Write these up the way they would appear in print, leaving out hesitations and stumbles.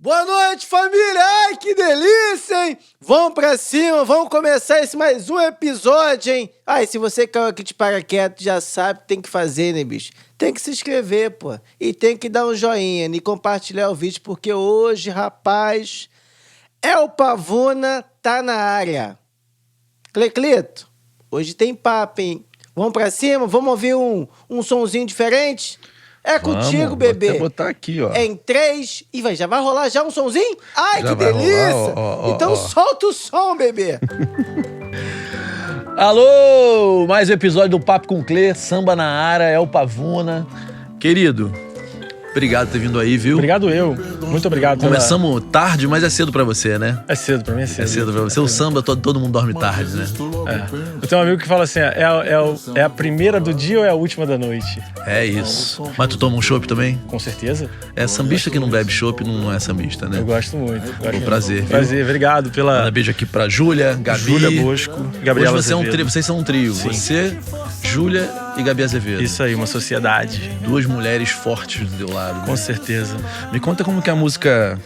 Boa noite, família! Ai, que delícia, hein? Vamos pra cima, vamos começar esse mais um episódio, hein? Ai, se você caiu aqui de paraquedas, já sabe o que tem que fazer, né, bicho? Tem que se inscrever, pô. E tem que dar um joinha e compartilhar o vídeo, porque hoje, rapaz, o Pavuna tá na área. Cleclito, hoje tem papo, hein? Vamos pra cima? Vamos ouvir um sonzinho diferente? Contigo, bebê. Vou até botar aqui, ó. Em 3 e já vai rolar já um sonzinho? Ai, Já que vai delícia! rolar, ó. Então solta o som, bebê. Alô! Mais um episódio do Papo com Clê, samba na área, é o Pavuna. Querido, obrigado por ter vindo aí, viu? Obrigado eu. Muito obrigado. Começamos tarde, mas é cedo pra você, né? É cedo, pra mim é cedo. É cedo pra você. O samba, todo mundo dorme tarde, né? Eu tenho um amigo que fala assim, é a primeira do dia ou é a última da noite? É isso. Mas tu toma um chopp também? Com certeza. É, sambista que não bebe chopp não é sambista, né? Eu gosto muito. Prazer, viu? Prazer, obrigado pela... Manda beijo aqui pra Júlia, Gabi. Júlia Bosco, Gabriela Hoje você é um Azevedo. trio, vocês são um trio. Sim. Você, Júlia e Gabi Azevedo. Isso aí, uma sociedade. Duas mulheres fortes do teu lado. Com né? certeza. Me conta como que a música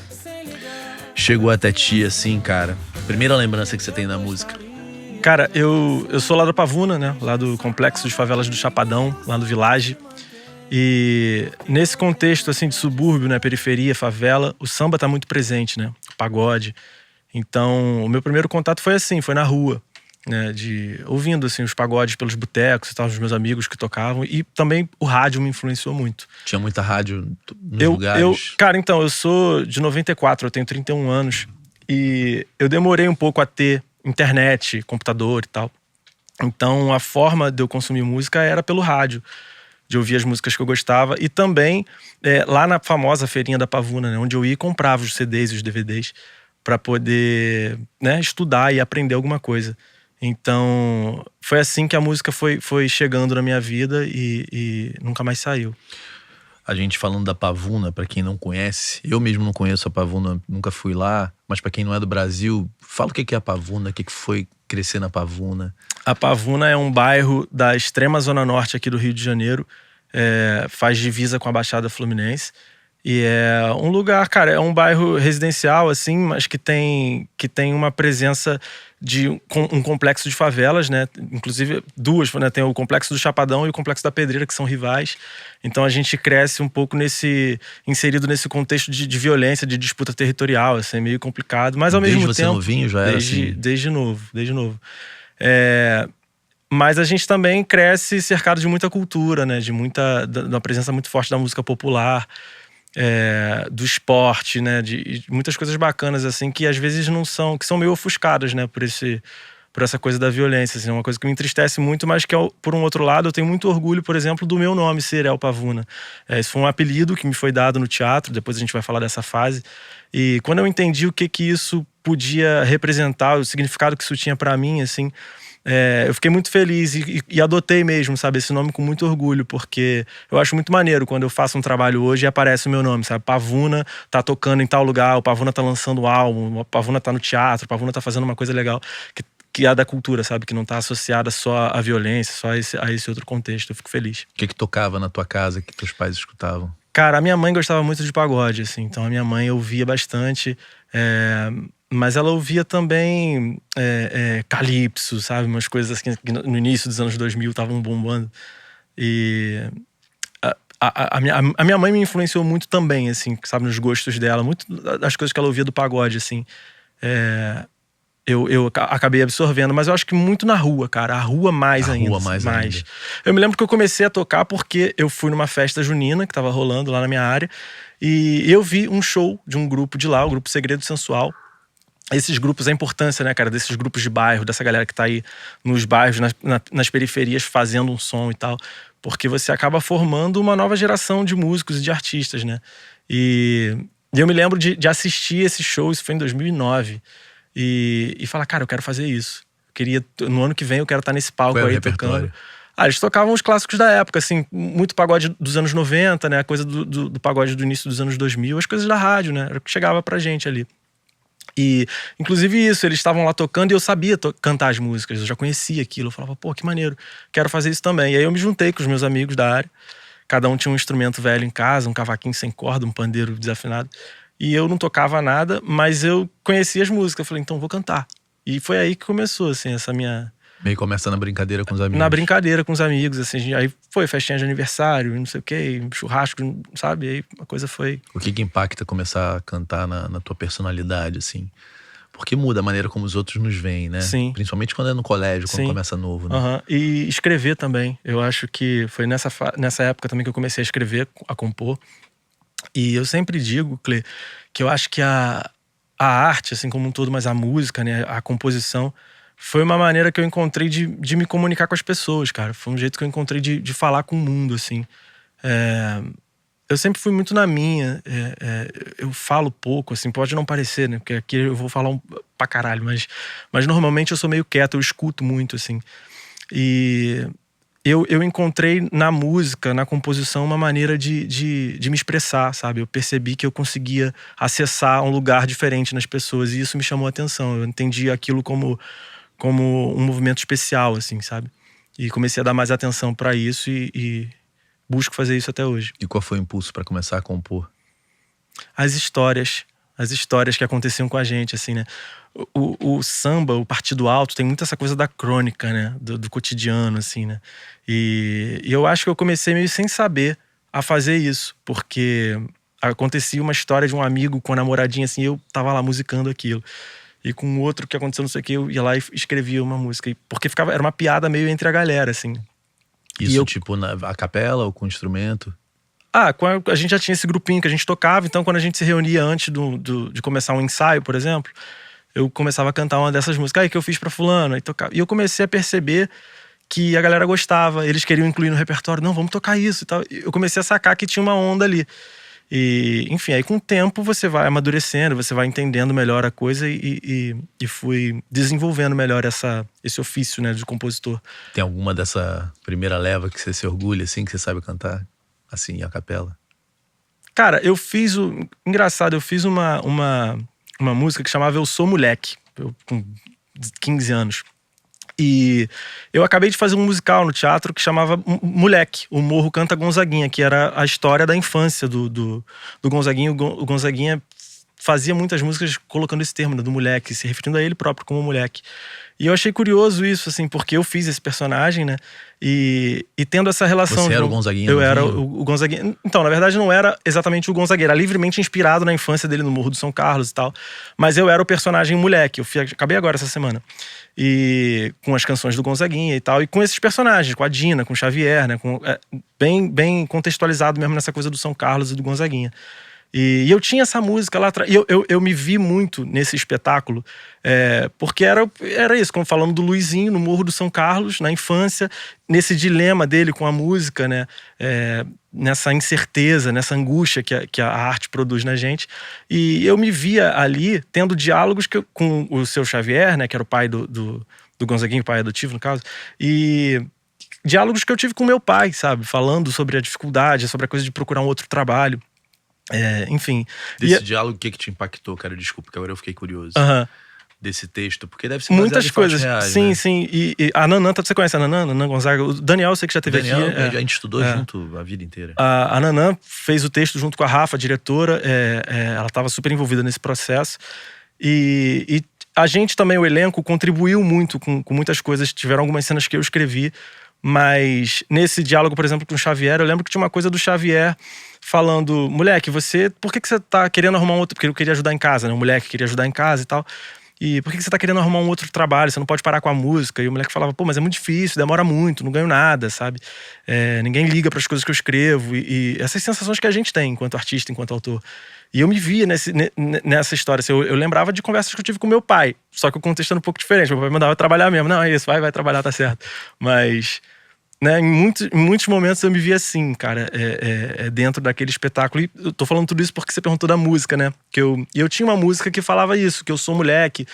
chegou até ti, assim, cara. Primeira lembrança que você tem da música. Cara, eu sou lá da Pavuna, né? Lá do Complexo de Favelas do Chapadão, lá do Village. E nesse contexto, assim, de subúrbio, né? Periferia, favela, o samba tá muito presente, né? O pagode. Então, o meu primeiro contato foi assim, foi na rua. Né, ouvindo assim, os pagodes pelos botecos e tal, os meus amigos que tocavam. E também o rádio me influenciou muito. Tinha muita rádio nos lugares? Cara, então, eu sou de 94, eu tenho 31 anos. E eu demorei um pouco a ter internet, computador e tal. Então, a forma de eu consumir música era pelo rádio. De ouvir as músicas que eu gostava. E também lá na famosa feirinha da Pavuna, né, onde eu ia e comprava os CDs e os DVDs para poder, né, estudar e aprender alguma coisa. Então, foi assim que a música foi chegando na minha vida e nunca mais saiu. A gente falando da Pavuna, pra quem não conhece, eu mesmo não conheço a Pavuna, nunca fui lá, mas pra quem não é do Brasil, fala o que é a Pavuna, o que foi crescer na Pavuna. A Pavuna é um bairro da extrema zona norte aqui do Rio de Janeiro, faz divisa com a Baixada Fluminense. E é um lugar, cara, é um bairro residencial, assim, mas que tem uma presença de um complexo de favelas, né? Inclusive duas, né? Tem o complexo do Chapadão e o complexo da Pedreira, que são rivais. Então a gente cresce um pouco inserido nesse contexto de violência, de disputa territorial, assim, meio complicado. Mas ao mesmo tempo... Desde você novinho já era assim? Desde novo. Mas a gente também cresce cercado de muita cultura, né? De uma presença muito forte da música popular. Do esporte, né, de muitas coisas bacanas assim que às vezes que são meio ofuscadas, né, por essa coisa da violência, assim, é uma coisa que me entristece muito, mas que por um outro lado eu tenho muito orgulho, por exemplo, do meu nome ser El Pavuna. Isso foi um apelido que me foi dado no teatro, depois a gente vai falar dessa fase, e quando eu entendi o que isso podia representar, o significado que isso tinha pra mim, assim, eu fiquei muito feliz e adotei mesmo, sabe, esse nome com muito orgulho, porque eu acho muito maneiro quando eu faço um trabalho hoje e aparece o meu nome, sabe? Pavuna tá tocando em tal lugar, o Pavuna tá lançando álbum, o Pavuna tá no teatro, o Pavuna tá fazendo uma coisa legal que é da cultura, sabe? Que não tá associada só à violência, só a esse outro contexto. Eu fico feliz. O que tocava na tua casa, que teus pais escutavam? Cara, a minha mãe gostava muito de pagode, assim, então a minha mãe ouvia bastante, mas ela ouvia também calypso, sabe? Umas coisas assim que no início dos anos 2000 estavam bombando. E a minha mãe me influenciou muito também, assim, sabe? Nos gostos dela. Muito das coisas que ela ouvia do pagode, assim. Eu acabei absorvendo, mas eu acho que muito na rua, cara. A rua mais ainda. Rua mais ainda. Eu me lembro que eu comecei a tocar porque eu fui numa festa junina que tava rolando lá na minha área. E eu vi um show de um grupo de lá, o grupo Segredo Sensual. Esses grupos, a importância, né, cara, desses grupos de bairro, dessa galera que tá aí nos bairros, nas periferias, fazendo um som e tal. Porque você acaba formando uma nova geração de músicos e de artistas, né? E eu me lembro de assistir esse show, isso foi em 2009. E falar, cara, eu quero fazer isso. No ano que vem eu quero estar nesse palco aí tocando. Eles tocavam os clássicos da época, assim, muito pagode dos anos 90, né? A coisa do pagode do início dos anos 2000, as coisas da rádio, né? Era o que chegava pra gente ali. E, inclusive isso, eles estavam lá tocando e eu sabia cantar as músicas, eu já conhecia aquilo. Eu falava, pô, que maneiro, quero fazer isso também. E aí eu me juntei com os meus amigos da área. Cada um tinha um instrumento velho em casa, um cavaquinho sem corda, um pandeiro desafinado. E eu não tocava nada, mas eu conhecia as músicas. Eu falei, então vou cantar. E foi aí que começou, assim, essa minha... Meio começa na brincadeira com os amigos. Na brincadeira com os amigos, assim. Aí foi festinha de aniversário, não sei o quê, churrasco, sabe? Aí a coisa foi... O que impacta começar a cantar na tua personalidade, assim? Porque muda a maneira como os outros nos veem, né? Sim. Principalmente quando é no colégio, quando Sim. começa novo, né? Uhum. E escrever também. Eu acho que foi nessa época também que eu comecei a escrever, a compor. E eu sempre digo, Clê, que eu acho que a arte, assim como um todo, mas a música, né? A composição, foi uma maneira que eu encontrei de me comunicar com as pessoas, cara. Foi um jeito que eu encontrei de falar com o mundo, assim. Eu sempre fui muito na minha. Eu falo pouco, assim, pode não parecer, né? Porque aqui eu vou falar pra caralho, mas normalmente eu sou meio quieto, eu escuto muito, assim. E eu encontrei na música, na composição, uma maneira de me expressar, sabe? Eu percebi que eu conseguia acessar um lugar diferente nas pessoas e isso me chamou a atenção. Eu entendi aquilo como um movimento especial, assim, sabe? E comecei a dar mais atenção pra isso e busco fazer isso até hoje. E qual foi o impulso pra começar a compor? As histórias que aconteciam com a gente, assim, né? O samba, o partido alto, tem muito essa coisa da crônica, né? Do cotidiano, assim, né? E eu acho que eu comecei meio sem saber a fazer isso, porque acontecia uma história de um amigo com a namoradinha, assim, eu tava lá musicando aquilo. E com outro que aconteceu não sei o que, eu ia lá e escrevia uma música. Porque era uma piada meio entre a galera, assim. Isso, tipo, a capela ou com instrumento? A gente já tinha esse grupinho que a gente tocava, então quando a gente se reunia antes de começar um ensaio, por exemplo, eu começava a cantar uma dessas músicas que eu fiz pra fulano, aí tocava. E eu comecei a perceber que a galera gostava, eles queriam incluir no repertório, não, vamos tocar isso e tal. Eu comecei a sacar que tinha uma onda ali. E, enfim, aí com o tempo você vai amadurecendo, você vai entendendo melhor a coisa e fui desenvolvendo melhor esse ofício, né, de compositor. Tem alguma dessa primeira leva que você se orgulha, assim, que você sabe cantar? Assim, a capela? Cara, engraçado, eu fiz uma música que chamava Eu Sou Moleque, com 15 anos. E eu acabei de fazer um musical no teatro que chamava Moleque, o Morro Canta Gonzaguinha, que era a história da infância do Gonzaguinha. O Gonzaguinha fazia muitas músicas colocando esse termo, né, do moleque, se referindo a ele próprio como moleque. E eu achei curioso isso, assim, porque eu fiz esse personagem, né? E tendo essa relação... Você era o Gonzaguinha? Eu era o Gonzaguinha. Então, na verdade, não era exatamente o Gonzaguinha. Era livremente inspirado na infância dele no Morro do São Carlos e tal. Mas eu era o personagem moleque. Acabei agora essa semana. E com as canções do Gonzaguinha e tal. E com esses personagens, com a Dina, com o Xavier, né? Bem contextualizado mesmo nessa coisa do São Carlos e do Gonzaguinha. E eu tinha essa música lá atrás. E eu me vi muito nesse espetáculo, porque era isso, como falando do Luizinho no Morro do São Carlos, na infância, nesse dilema dele com a música, né? Nessa incerteza, nessa angústia que a arte produz na gente. E eu me via ali tendo diálogos com o seu Xavier, né? Que era o pai do Gonzaguinha, o pai adotivo, no caso. E diálogos que eu tive com meu pai, sabe? Falando sobre a dificuldade, sobre a coisa de procurar um outro trabalho. Enfim. Desse diálogo, o que te impactou, cara? Desculpa, que agora eu fiquei curioso. Desse texto, porque deve ser muitas coisas reais, sim, né? sim. E a Nanã, você conhece a Nanã Gonzaga? O Daniel, eu sei que já teve Daniel, aqui. a gente estudou junto a vida inteira. A Nanã fez o texto junto com a Rafa, a diretora. Ela estava super envolvida nesse processo. E a gente também, o elenco, contribuiu muito com muitas coisas. Tiveram algumas cenas que eu escrevi. Mas nesse diálogo, por exemplo, com o Xavier, eu lembro que tinha uma coisa do Xavier falando: moleque, por que você tá querendo arrumar um outro... Porque eu queria ajudar em casa, né? O moleque queria ajudar em casa e tal. E por que você tá querendo arrumar um outro trabalho? Você não pode parar com a música. E o moleque falava: pô, mas é muito difícil, demora muito, não ganho nada, sabe? Ninguém liga para as coisas que eu escrevo. E essas sensações que a gente tem enquanto artista, enquanto autor. E eu me via nessa história. Assim, eu lembrava de conversas que eu tive com meu pai. Só que o contexto era um pouco diferente. Meu pai me mandava trabalhar mesmo. Não, é isso, vai trabalhar, tá certo. Mas... né, em muitos momentos eu me via assim, cara, dentro daquele espetáculo. E eu tô falando tudo isso porque você perguntou da música, né? Eu tinha uma música que falava isso, que eu sou moleque.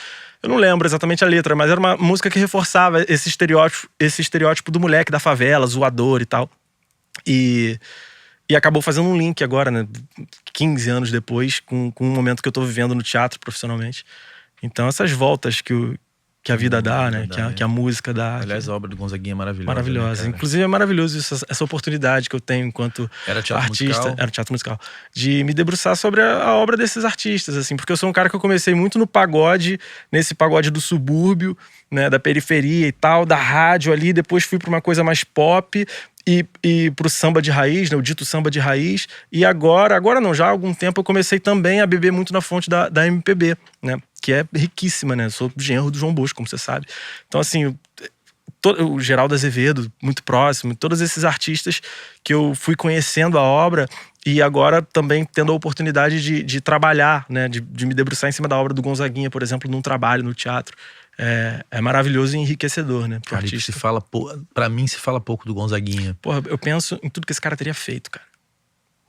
Eu não lembro exatamente a letra, mas era uma música que reforçava esse estereótipo do moleque da favela, zoador e tal. E acabou fazendo um link agora, né? 15 anos depois, com um momento que eu tô vivendo no teatro profissionalmente. Então essas voltas que que a vida dá, né? Dá, Que a música dá. Aliás, a obra do Gonzaguinha é maravilhosa. Maravilhosa. Né, Inclusive, é maravilhoso essa oportunidade que eu tenho enquanto Era teatro artista. musical? Era teatro musical. De me debruçar sobre a obra desses artistas, assim. Porque eu sou um cara que eu comecei muito no pagode, nesse pagode do subúrbio, né? Da periferia e tal, da rádio ali. Depois fui pra uma coisa mais pop e pro samba de raiz, né? O dito samba de raiz. E agora não, já há algum tempo eu comecei também a beber muito na fonte da MPB, né? Que é riquíssima, né? Eu sou genro do João Bosco, como você sabe. Então, assim, o Geraldo Azevedo, muito próximo, todos esses artistas que eu fui conhecendo a obra e agora também tendo a oportunidade de trabalhar, né? De me debruçar em cima da obra do Gonzaguinha, por exemplo, num trabalho, no teatro. É maravilhoso e enriquecedor, né? Pro Cara, artista. Pra mim se fala pouco do Gonzaguinha. Porra, eu penso em tudo que esse cara teria feito, cara.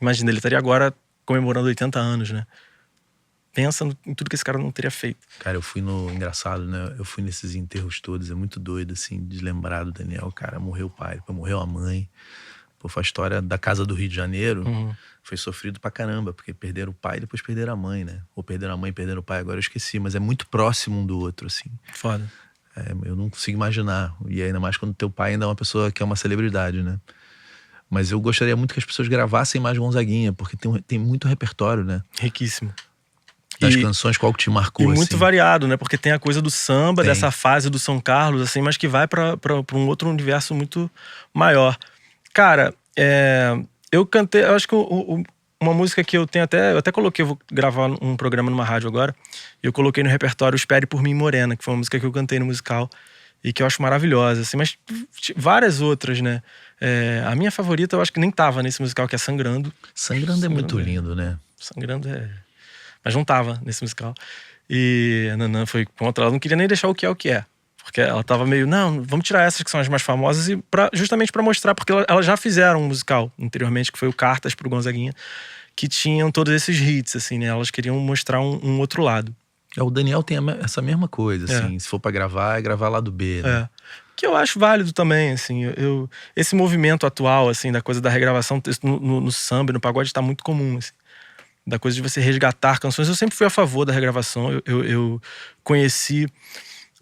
Imagina, ele estaria agora comemorando 80 anos, né? Pensa em tudo que esse cara não teria feito. Cara, eu fui engraçado, né? Eu fui nesses enterros todos, é muito doido, assim, de lembrar do Daniel. Cara, morreu o pai, depois morreu a mãe. Pô, foi a história da casa do Rio de Janeiro. Foi sofrido pra caramba, porque perderam o pai e depois perderam a mãe, né? Ou perderam a mãe e perderam o pai, agora eu esqueci. Mas é muito próximo um do outro, assim. Foda. Eu não consigo imaginar. E ainda mais quando teu pai ainda é uma pessoa que é uma celebridade, né? Mas eu gostaria muito que as pessoas gravassem mais Gonzaguinha, porque tem muito repertório, né? Riquíssimo. Das canções, qual que te marcou, E muito assim? variado, né? Porque tem a coisa do samba, dessa fase do São Carlos, assim, mas que vai pra um outro universo muito maior. Cara, eu cantei, eu acho que uma música que eu tenho eu até coloquei, eu vou gravar um programa numa rádio agora, e eu coloquei no repertório Espere por Mim, Morena, que foi uma música que eu cantei no musical, e que eu acho maravilhosa, assim, mas várias outras, né? A minha favorita, eu acho que nem tava nesse musical, que é Sangrando. Sangrando é muito lindo, né? Sangrando Mas não tava nesse musical. E a Nanã foi contra, ela não queria nem deixar o que é. Porque ela tava meio, não, vamos tirar essas que são as mais famosas e justamente pra mostrar, porque elas já fizeram um musical anteriormente, que foi o Cartas pro Gonzaguinha, que tinham todos esses hits, assim, né? Elas queriam mostrar um outro lado. O Daniel tem essa mesma coisa, assim. Se for pra gravar, é gravar lado B, né? Que eu acho válido também, assim. Esse movimento atual, assim, da coisa da regravação no samba e no pagode tá muito comum, assim. Da coisa de você resgatar canções. Eu sempre fui a favor da regravação. Eu conheci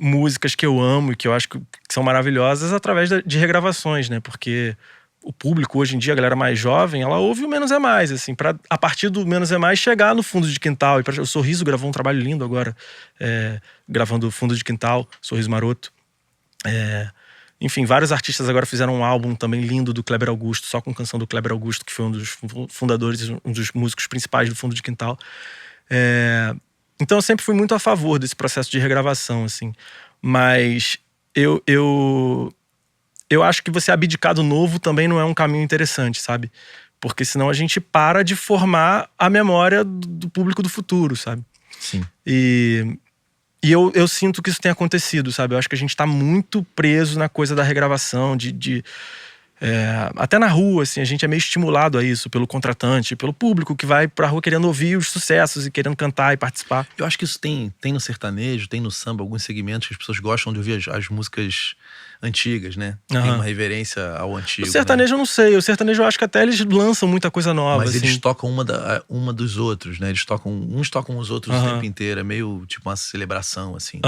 músicas que eu amo e que eu acho que são maravilhosas através de regravações, né? Porque o público hoje em dia, a galera mais jovem, ela ouve o Menos é Mais, assim, pra a partir do Menos é Mais chegar no Fundo de Quintal. E o Sorriso gravou um trabalho lindo agora, gravando o Fundo de Quintal, Sorriso Maroto. Enfim, vários artistas agora fizeram um álbum também lindo do Kleber Augusto, só com canção do Kleber Augusto, que foi um dos fundadores, um dos músicos principais do Fundo de Quintal. Então eu sempre fui muito a favor desse processo de regravação, assim. Mas eu acho que você abdicar do novo também não é um caminho interessante, sabe? Porque senão a gente para de formar a memória do público do futuro, sabe? Sim. E eu sinto que isso tem acontecido, sabe? Eu acho que a gente tá muito preso na coisa da regravação, até na rua, assim, a gente é meio estimulado a isso pelo contratante, pelo público que vai pra rua querendo ouvir os sucessos e querendo cantar e participar. Eu acho que isso tem no sertanejo, tem no samba, alguns segmentos que as pessoas gostam de ouvir as músicas antigas, né? Tem uma reverência ao antigo. O sertanejo, né? Eu não sei. O sertanejo eu acho que até eles lançam muita coisa nova. Mas assim. eles tocam uma dos outros, né? Uns tocam os outros o tempo inteiro. É meio tipo uma celebração, assim.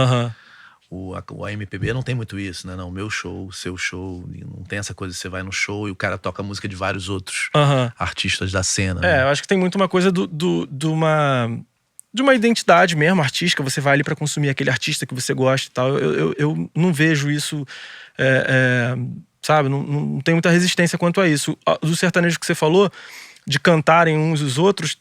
O MPB não tem muito isso, né? Não, o meu show, o seu show. Não tem essa coisa de você vai no show e o cara toca a música de vários outros artistas da cena. Né? Eu acho que tem muito uma coisa de uma identidade mesmo, artística. Você vai ali pra consumir aquele artista que você gosta e tal. Eu não vejo isso, sabe? Não tem muita resistência quanto a isso. Do sertanejo que você falou, de cantarem uns os outros,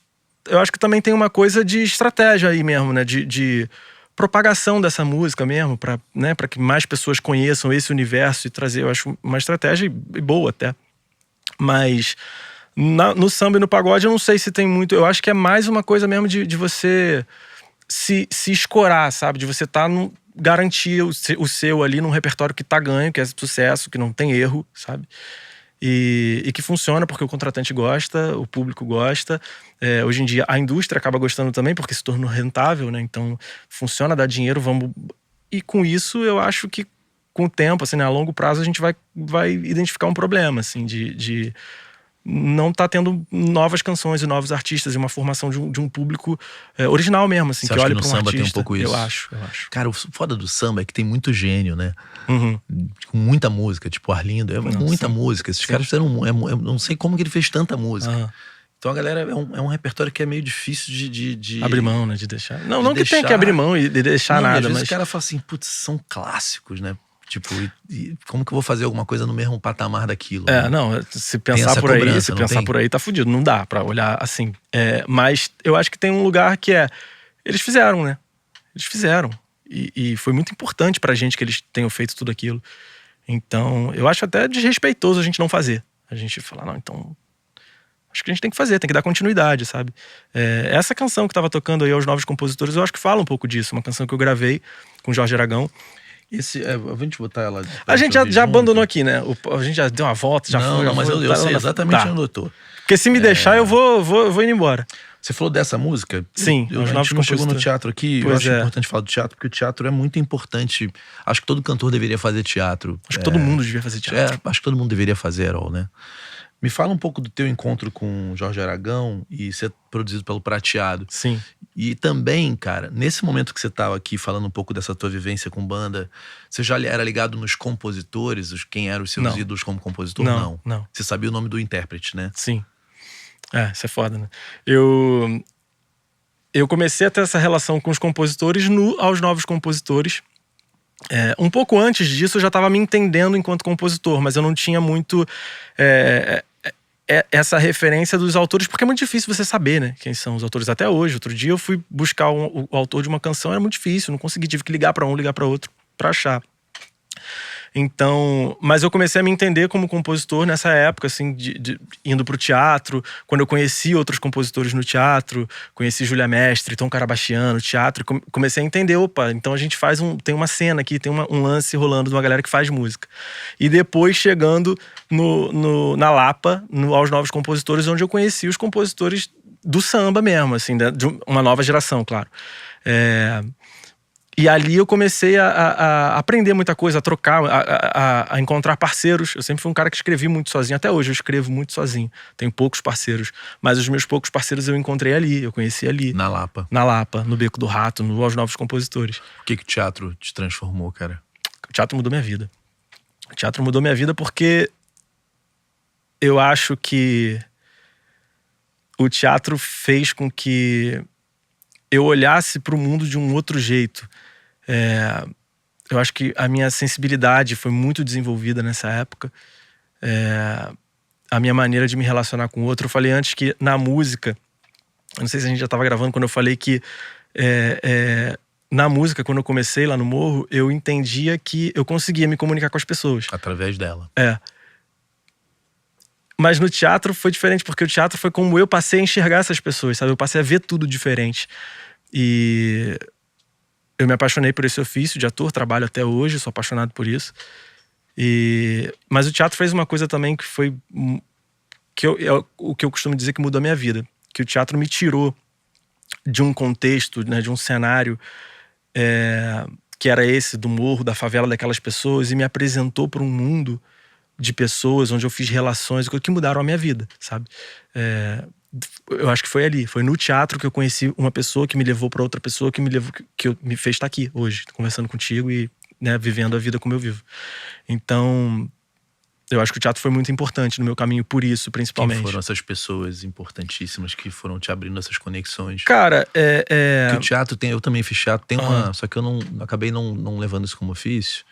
eu acho que também tem uma coisa de estratégia aí mesmo, né? De propagação dessa música mesmo, pra que mais pessoas conheçam esse universo e trazer, eu acho, uma estratégia boa até. Mas no samba e no pagode eu não sei se tem muito. Eu acho que é mais uma coisa mesmo de você se escorar, sabe? De você garantir o seu ali num repertório que tá ganho, que é sucesso, que não tem erro, sabe? E que funciona porque o contratante gosta, o público gosta. Hoje em dia a indústria acaba gostando também porque se tornou rentável, né? Então funciona, dá dinheiro, vamos... E com isso eu acho que com o tempo, assim, né, a longo prazo a gente vai identificar um problema, assim, não tá tendo novas canções e novos artistas e uma formação de um público original mesmo, assim, Você que acha olha que pra no um samba artista. tem um pouco isso? Eu acho. Cara, o foda do samba é que tem muito gênio, né? Uhum. Com muita música, tipo Arlindo, muita sim. música. Esses caras fizeram. Eu não sei como que ele fez tanta música. Uhum. Então a galera é um repertório que é meio difícil de Abrir mão, né? De deixar. Não, de não que tenha que deixar- abrir mão e de deixar Não, e às nada, vezes mas. o cara fala assim, putz, são clássicos, né? Tipo, e como que eu vou fazer alguma coisa no mesmo patamar daquilo? Né? Não, se Tem pensar essa por aí, cobrança, se não pensar tem? por aí, tá fudido. Não dá pra olhar assim. Mas eu acho que tem um lugar que eles fizeram, né? Eles fizeram. E foi muito importante pra gente que eles tenham feito tudo aquilo. Então, eu acho até desrespeitoso a gente não fazer. A gente falar, não, então... Acho que a gente tem que fazer, tem que dar continuidade, sabe? Essa canção que tava tocando aí aos novos compositores, eu acho que fala um pouco disso. Uma canção que eu gravei com o Jorge Aragão. A gente botar ela. A gente já abandonou aqui, né? A gente já deu uma volta, já foi. Não, mas eu sei exatamente tá. onde eu tô. Porque se me deixar, eu vou indo embora. Você falou dessa música? Sim, a os gente novos não chegou no compositores. teatro aqui. Pois eu acho é. importante falar do teatro, porque o teatro é muito importante. Acho que todo cantor deveria fazer teatro. Acho que todo mundo devia fazer teatro. Acho que todo mundo deveria fazer, Herol, né? Me fala um pouco do teu encontro com Jorge Aragão e ser produzido pelo Prateado. Sim. E também, cara, nesse momento que você estava aqui falando um pouco dessa tua vivência com banda, você já era ligado nos compositores? Quem eram os seus ídolos como compositor? Não. Você sabia o nome do intérprete, né? Sim. Isso é foda, né? Eu comecei a ter essa relação com os compositores aos novos compositores. Um pouco antes disso eu já estava me entendendo enquanto compositor, mas eu não tinha muito essa referência dos autores, porque é muito difícil você saber, né, quem são os autores até hoje. Outro dia eu fui buscar o autor de uma canção, era muito difícil, não consegui, tive que ligar para um, ligar para outro para achar. Então, mas eu comecei a me entender como compositor nessa época, assim, indo pro teatro, quando eu conheci outros compositores no teatro, conheci Júlia Mestre, Tom Carabachiano, teatro, comecei a entender, opa, então a gente tem uma cena aqui, tem um lance rolando de uma galera que faz música. E depois chegando na Lapa, aos novos compositores, onde eu conheci os compositores do samba mesmo, assim, de uma nova geração, claro. E ali eu comecei a aprender muita coisa, a trocar, a encontrar parceiros. Eu sempre fui um cara que escrevi muito sozinho. Até hoje eu escrevo muito sozinho. Tenho poucos parceiros. Mas os meus poucos parceiros eu encontrei ali, eu conheci ali. Na Lapa. Na Lapa, no Beco do Rato, aos novos compositores. O que o teatro te transformou, cara? O teatro mudou minha vida. O teatro mudou minha vida porque eu acho que o teatro fez com que eu olhasse para o mundo de um outro jeito. Eu acho que a minha sensibilidade foi muito desenvolvida nessa época. A minha maneira de me relacionar com o outro. Eu falei antes que na música, eu não sei se a gente já estava gravando quando eu falei que na música, quando eu comecei lá no Morro, eu entendia que eu conseguia me comunicar com as pessoas. Através dela. Mas no teatro foi diferente, porque o teatro foi como eu passei a enxergar essas pessoas, sabe? Eu passei a ver tudo diferente. E eu me apaixonei por esse ofício de ator, trabalho até hoje, sou apaixonado por isso. Mas o teatro fez uma coisa também que foi... o que eu costumo dizer que mudou a minha vida. Que o teatro me tirou de um contexto, né, de um cenário que era esse, do morro, da favela, daquelas pessoas, e me apresentou para um mundo de pessoas onde eu fiz relações que mudaram a minha vida, sabe? Eu acho que foi ali, foi no teatro que eu conheci uma pessoa que me levou para outra pessoa que me fez estar aqui hoje, conversando contigo e, né, vivendo a vida como eu vivo. Então, eu acho que o teatro foi muito importante no meu caminho por isso, principalmente. Quem foram essas pessoas importantíssimas que foram te abrindo essas conexões? Cara, Porque o teatro eu também fiz teatro, tem só que eu acabei não levando isso como ofício.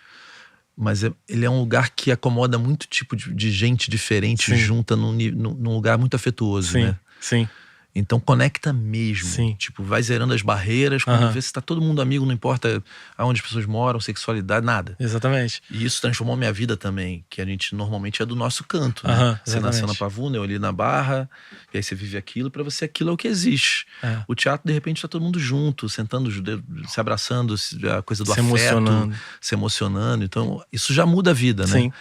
Mas ele é um lugar que acomoda muito tipo de gente diferente, Sim. junta num lugar muito afetuoso, sim, né? Sim. Então conecta mesmo. Sim. Tipo, vai zerando as barreiras, quando vê se tá todo mundo amigo, não importa aonde as pessoas moram, sexualidade, nada. Exatamente. E isso transformou minha vida também, que a gente normalmente é do nosso canto, né? Você nasceu na Pavuna, eu ali na Barra, e aí você vive aquilo, pra você aquilo é o que existe. O teatro, de repente, tá todo mundo junto, sentando, se abraçando, a coisa do afeto, se emocionando. Então, isso já muda a vida, né? Sim.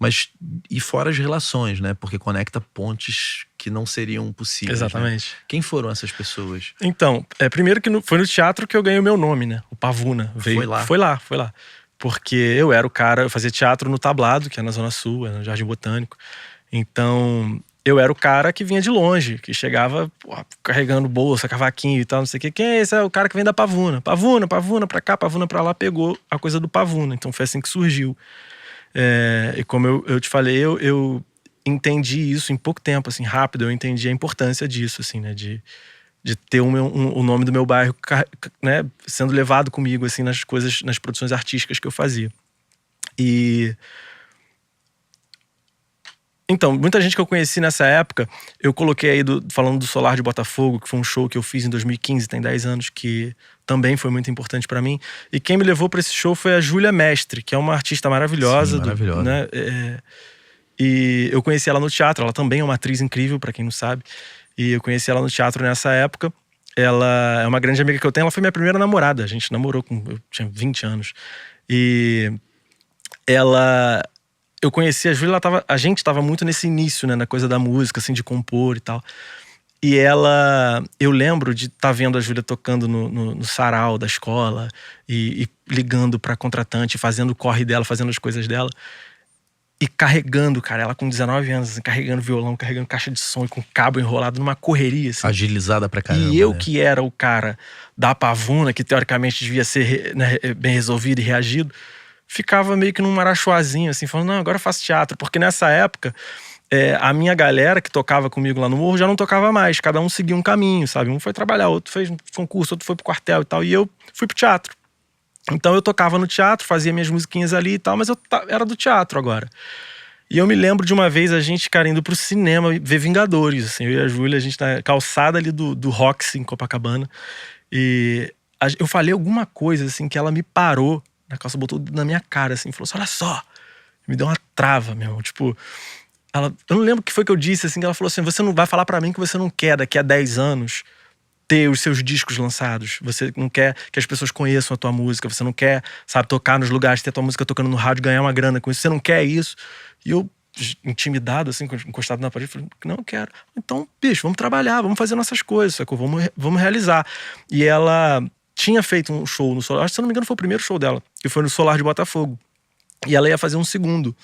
Mas, e fora as relações, né? Porque conecta pontes que não seriam possíveis. Exatamente. Né? Quem foram essas pessoas? Então, primeiro que foi no teatro que eu ganhei o meu nome, né? O Pavuna. Foi lá. Porque eu era o cara, eu fazia teatro no Tablado, que é na Zona Sul, é no Jardim Botânico. Então, eu era o cara que vinha de longe, que chegava carregando bolsa, cavaquinho e tal, não sei o quê. Quem é esse? É o cara que vem da Pavuna. Pavuna pra cá, Pavuna pra lá, pegou a coisa do Pavuna. Então foi assim que surgiu. E como eu te falei, eu entendi isso em pouco tempo, assim, rápido. Eu entendi a importância disso, assim, né? De ter o nome do meu bairro, né, sendo levado comigo, assim, nas coisas, nas produções artísticas que eu fazia. Então, muita gente que eu conheci nessa época, eu coloquei aí, falando do Solar de Botafogo, que foi um show que eu fiz em 2015, tem 10 anos, que também foi muito importante pra mim. E quem me levou pra esse show foi a Júlia Mestre, que é uma artista maravilhosa. Sim, maravilhosa. Né? E eu conheci ela no teatro, ela também é uma atriz incrível, pra quem não sabe. E eu conheci ela no teatro nessa época. Ela é uma grande amiga que eu tenho, ela foi minha primeira namorada. A gente namorou eu tinha 20 anos. E eu conheci a Júlia, a gente tava muito nesse início, né, na coisa da música, assim, de compor e tal. E eu lembro de estar vendo a Júlia tocando no sarau da escola e ligando pra contratante, fazendo o corre dela, fazendo as coisas dela. E carregando, cara, ela com 19 anos, assim, carregando violão, carregando caixa de som e com cabo enrolado numa correria, assim. Agilizada pra caramba, E eu, né? que era o cara da Pavuna, que teoricamente devia ser, né, bem resolvido e reagido, ficava meio que num marachoazinho, assim, falando, não, agora eu faço teatro. Porque nessa época, a minha galera que tocava comigo lá no morro já não tocava mais. Cada um seguia um caminho, sabe? Um foi trabalhar, outro fez um concurso, outro foi pro quartel e tal. E eu fui pro teatro. Então eu tocava no teatro, fazia minhas musiquinhas ali e tal, mas eu era do teatro agora. E eu me lembro de uma vez a gente, cara, indo pro cinema ver Vingadores, assim, eu e a Júlia, a gente na calçada ali do Roxy, em Copacabana. E eu falei alguma coisa, assim, que ela me parou na calça, botou na minha cara, assim, falou assim, olha só. Me deu uma trava, meu irmão, tipo... eu não lembro o que foi que eu disse, assim, que ela falou assim, você não vai falar pra mim que você não quer daqui a 10 anos ter os seus discos lançados, você não quer que as pessoas conheçam a tua música, você não quer, sabe, tocar nos lugares, ter a tua música tocando no rádio, ganhar uma grana com isso, você não quer isso. E eu, intimidado, assim, encostado na parede, falei, não, eu quero. Então, bicho, vamos trabalhar, vamos fazer nossas coisas, sacou? Vamos realizar. E ela tinha feito um show no Solar, se eu não me engano foi o primeiro show dela, que foi no Solar de Botafogo. E ela ia fazer um segundo.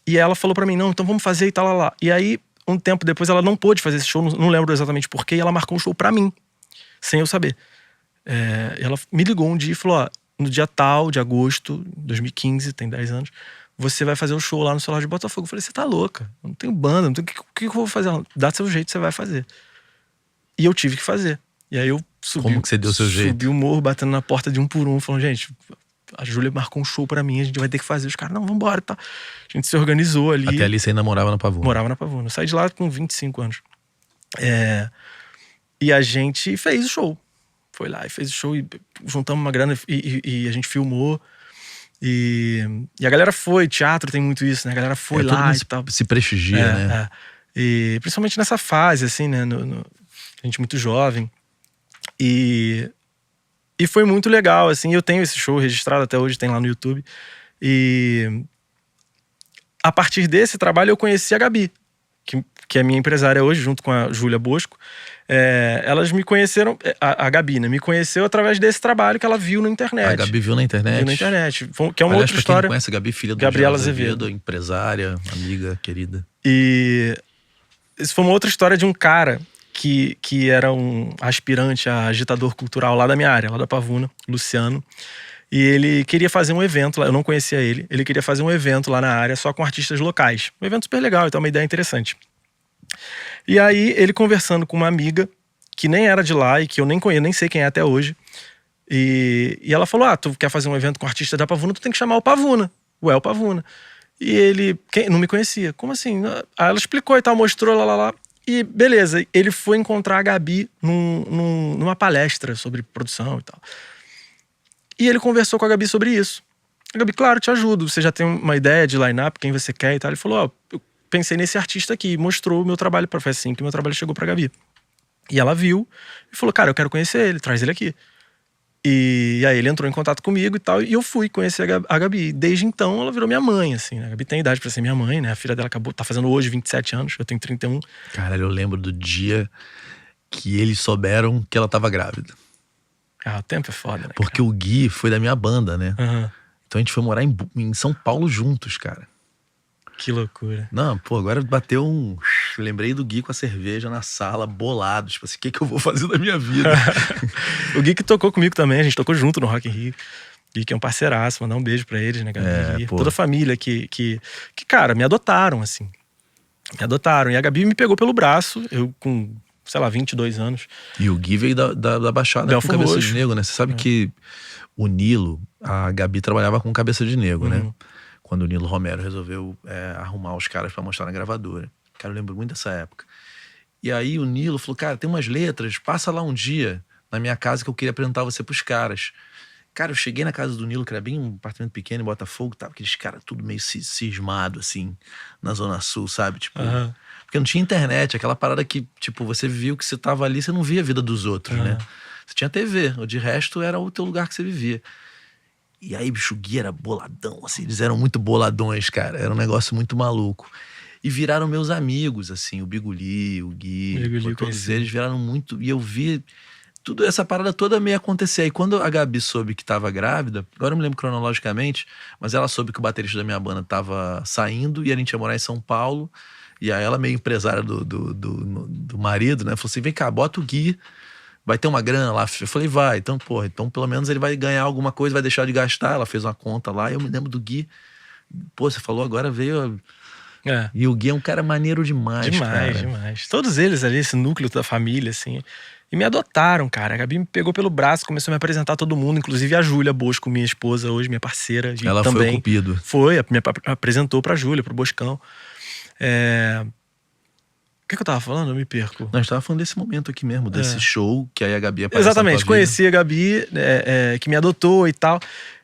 E ela falou pra mim, não, então vamos fazer e tal, lá. E aí, um tempo depois, ela não pôde fazer esse show, não lembro exatamente porquê, e ela marcou um show pra mim, sem eu saber. Ela me ligou um dia e falou, ó, no dia tal, de agosto, 2015, tem 10 anos, você vai fazer o show lá no Solar de Botafogo. Eu falei, você tá louca, eu não tenho banda, não tenho, o que eu vou fazer? Dá seu jeito, você vai fazer. E eu tive que fazer. E aí eu subi. Como que você deu seu jeito? Subi o morro, batendo na porta de um por um, falando, gente, a Júlia marcou um show pra mim, a gente vai ter que fazer. Os caras, não, vambora, tá. A gente se organizou ali. Até ali você ainda morava na Pavuna? Morava na Pavuna. Eu saí de lá com 25 anos. E a gente fez o show. Foi lá e fez o show e juntamos uma grana e a gente filmou. E a galera foi, teatro tem muito isso, né? A galera foi lá e tal. Se prestigia, né? E principalmente nessa fase, assim, né? A gente muito jovem. E foi muito legal, assim. Eu tenho esse show registrado até hoje, tem lá no YouTube. E a partir desse trabalho eu conheci a Gabi, que é minha empresária hoje, junto com a Júlia Bosco. Elas me conheceram, a Gabi, né? Me conheceu através desse trabalho que ela viu na internet. A Gabi viu na internet? Viu na internet. Que é uma outra pra história. Quem não conhece a Gabi, filha do Gabriela Azevedo, empresária, amiga, querida. E isso foi uma outra história de um cara que era um aspirante a agitador cultural lá da minha área, lá da Pavuna, Luciano. E ele queria fazer um evento lá, eu não conhecia ele. Ele queria fazer um evento lá na área só com artistas locais. Um evento super legal, então uma ideia interessante. E aí, ele conversando com uma amiga que nem era de lá e que eu nem conheço, nem sei quem é até hoje. E ela falou, tu quer fazer um evento com artista da Pavuna, tu tem que chamar o Pavuna, o El Pavuna. E ele não me conhecia. Como assim? Aí ela explicou e tal, mostrou, lá. E beleza, ele foi encontrar a Gabi numa palestra sobre produção e tal. E ele conversou com a Gabi sobre isso. A Gabi, claro, te ajudo, você já tem uma ideia de line-up, quem você quer e tal. Ele falou, eu pensei nesse artista aqui, mostrou o meu trabalho pra, foi assim que o meu trabalho chegou pra Gabi. E ela viu e falou, cara, eu quero conhecer ele, traz ele aqui. E aí ele entrou em contato comigo e tal, e eu fui conhecer a Gabi. Desde então ela virou minha mãe, assim, né? A Gabi tem idade pra ser minha mãe, né? A filha dela tá fazendo hoje 27 anos, eu tenho 31. Caralho, eu lembro do dia que eles souberam que ela tava grávida. O tempo é foda, né? Porque o Gui foi da minha banda, né? Uhum. Então a gente foi morar em São Paulo juntos, cara. Que loucura. Não, pô, agora bateu um... Lembrei do Gui com a cerveja na sala, bolado. Tipo assim, o que eu vou fazer da minha vida? O Gui que tocou comigo também, a gente tocou junto no Rock in Rio. Gui que é um parceiraço, mandar um beijo pra eles, né, Gabi? Toda a família que, cara, me adotaram, assim. Me adotaram. E a Gabi me pegou pelo braço, eu com, sei lá, 22 anos. E o Gui veio da Baixada Belfor com Cabeça Roxo. de Negro, né? Você sabe que o Nilo, a Gabi trabalhava com Cabeça de Negro, né? Quando o Nilo Romero resolveu arrumar os caras pra mostrar na gravadora. Cara, eu lembro muito dessa época. E aí o Nilo falou, cara, tem umas letras, passa lá um dia na minha casa que eu queria apresentar você pros caras. Cara, eu cheguei na casa do Nilo, que era bem um apartamento pequeno em Botafogo, tava aqueles caras tudo meio cismado, assim, na Zona Sul, sabe? Tipo, porque não tinha internet, aquela parada que, tipo, você viu que você tava ali, você não via a vida dos outros, né? Você tinha TV, de resto era o teu lugar que você vivia. E aí, bicho, o Gui era boladão, assim, eles eram muito boladões, cara, era um negócio muito maluco. E viraram meus amigos, assim, o Biguli, o Gui, todos eles viraram muito, e eu vi tudo essa parada toda meio acontecer. Aí quando a Gabi soube que tava grávida, agora eu me lembro cronologicamente, mas ela soube que o baterista da minha banda tava saindo e a gente ia morar em São Paulo, e aí ela, meio empresária do marido, né, falou assim, vem cá, bota o Gui, vai ter uma grana lá. Eu falei, vai. Então, porra, então pelo menos ele vai ganhar alguma coisa, vai deixar de gastar. Ela fez uma conta lá, e eu me lembro do Gui. Pô, você falou agora, veio... E o Gui é um cara maneiro demais, cara. Demais. Todos eles ali, esse núcleo da família, assim. E me adotaram, cara. A Gabi me pegou pelo braço, começou a me apresentar a todo mundo, inclusive a Júlia Bosco, minha esposa hoje, minha parceira. Ela também foi o cupido. me apresentou pra Júlia, pro Boscão. O que eu tava falando? Eu me perco. Nós tava falando desse momento aqui mesmo, desse show, que aí a Gabi apareceu. Exatamente, conheci a Gabi, que me adotou e tal.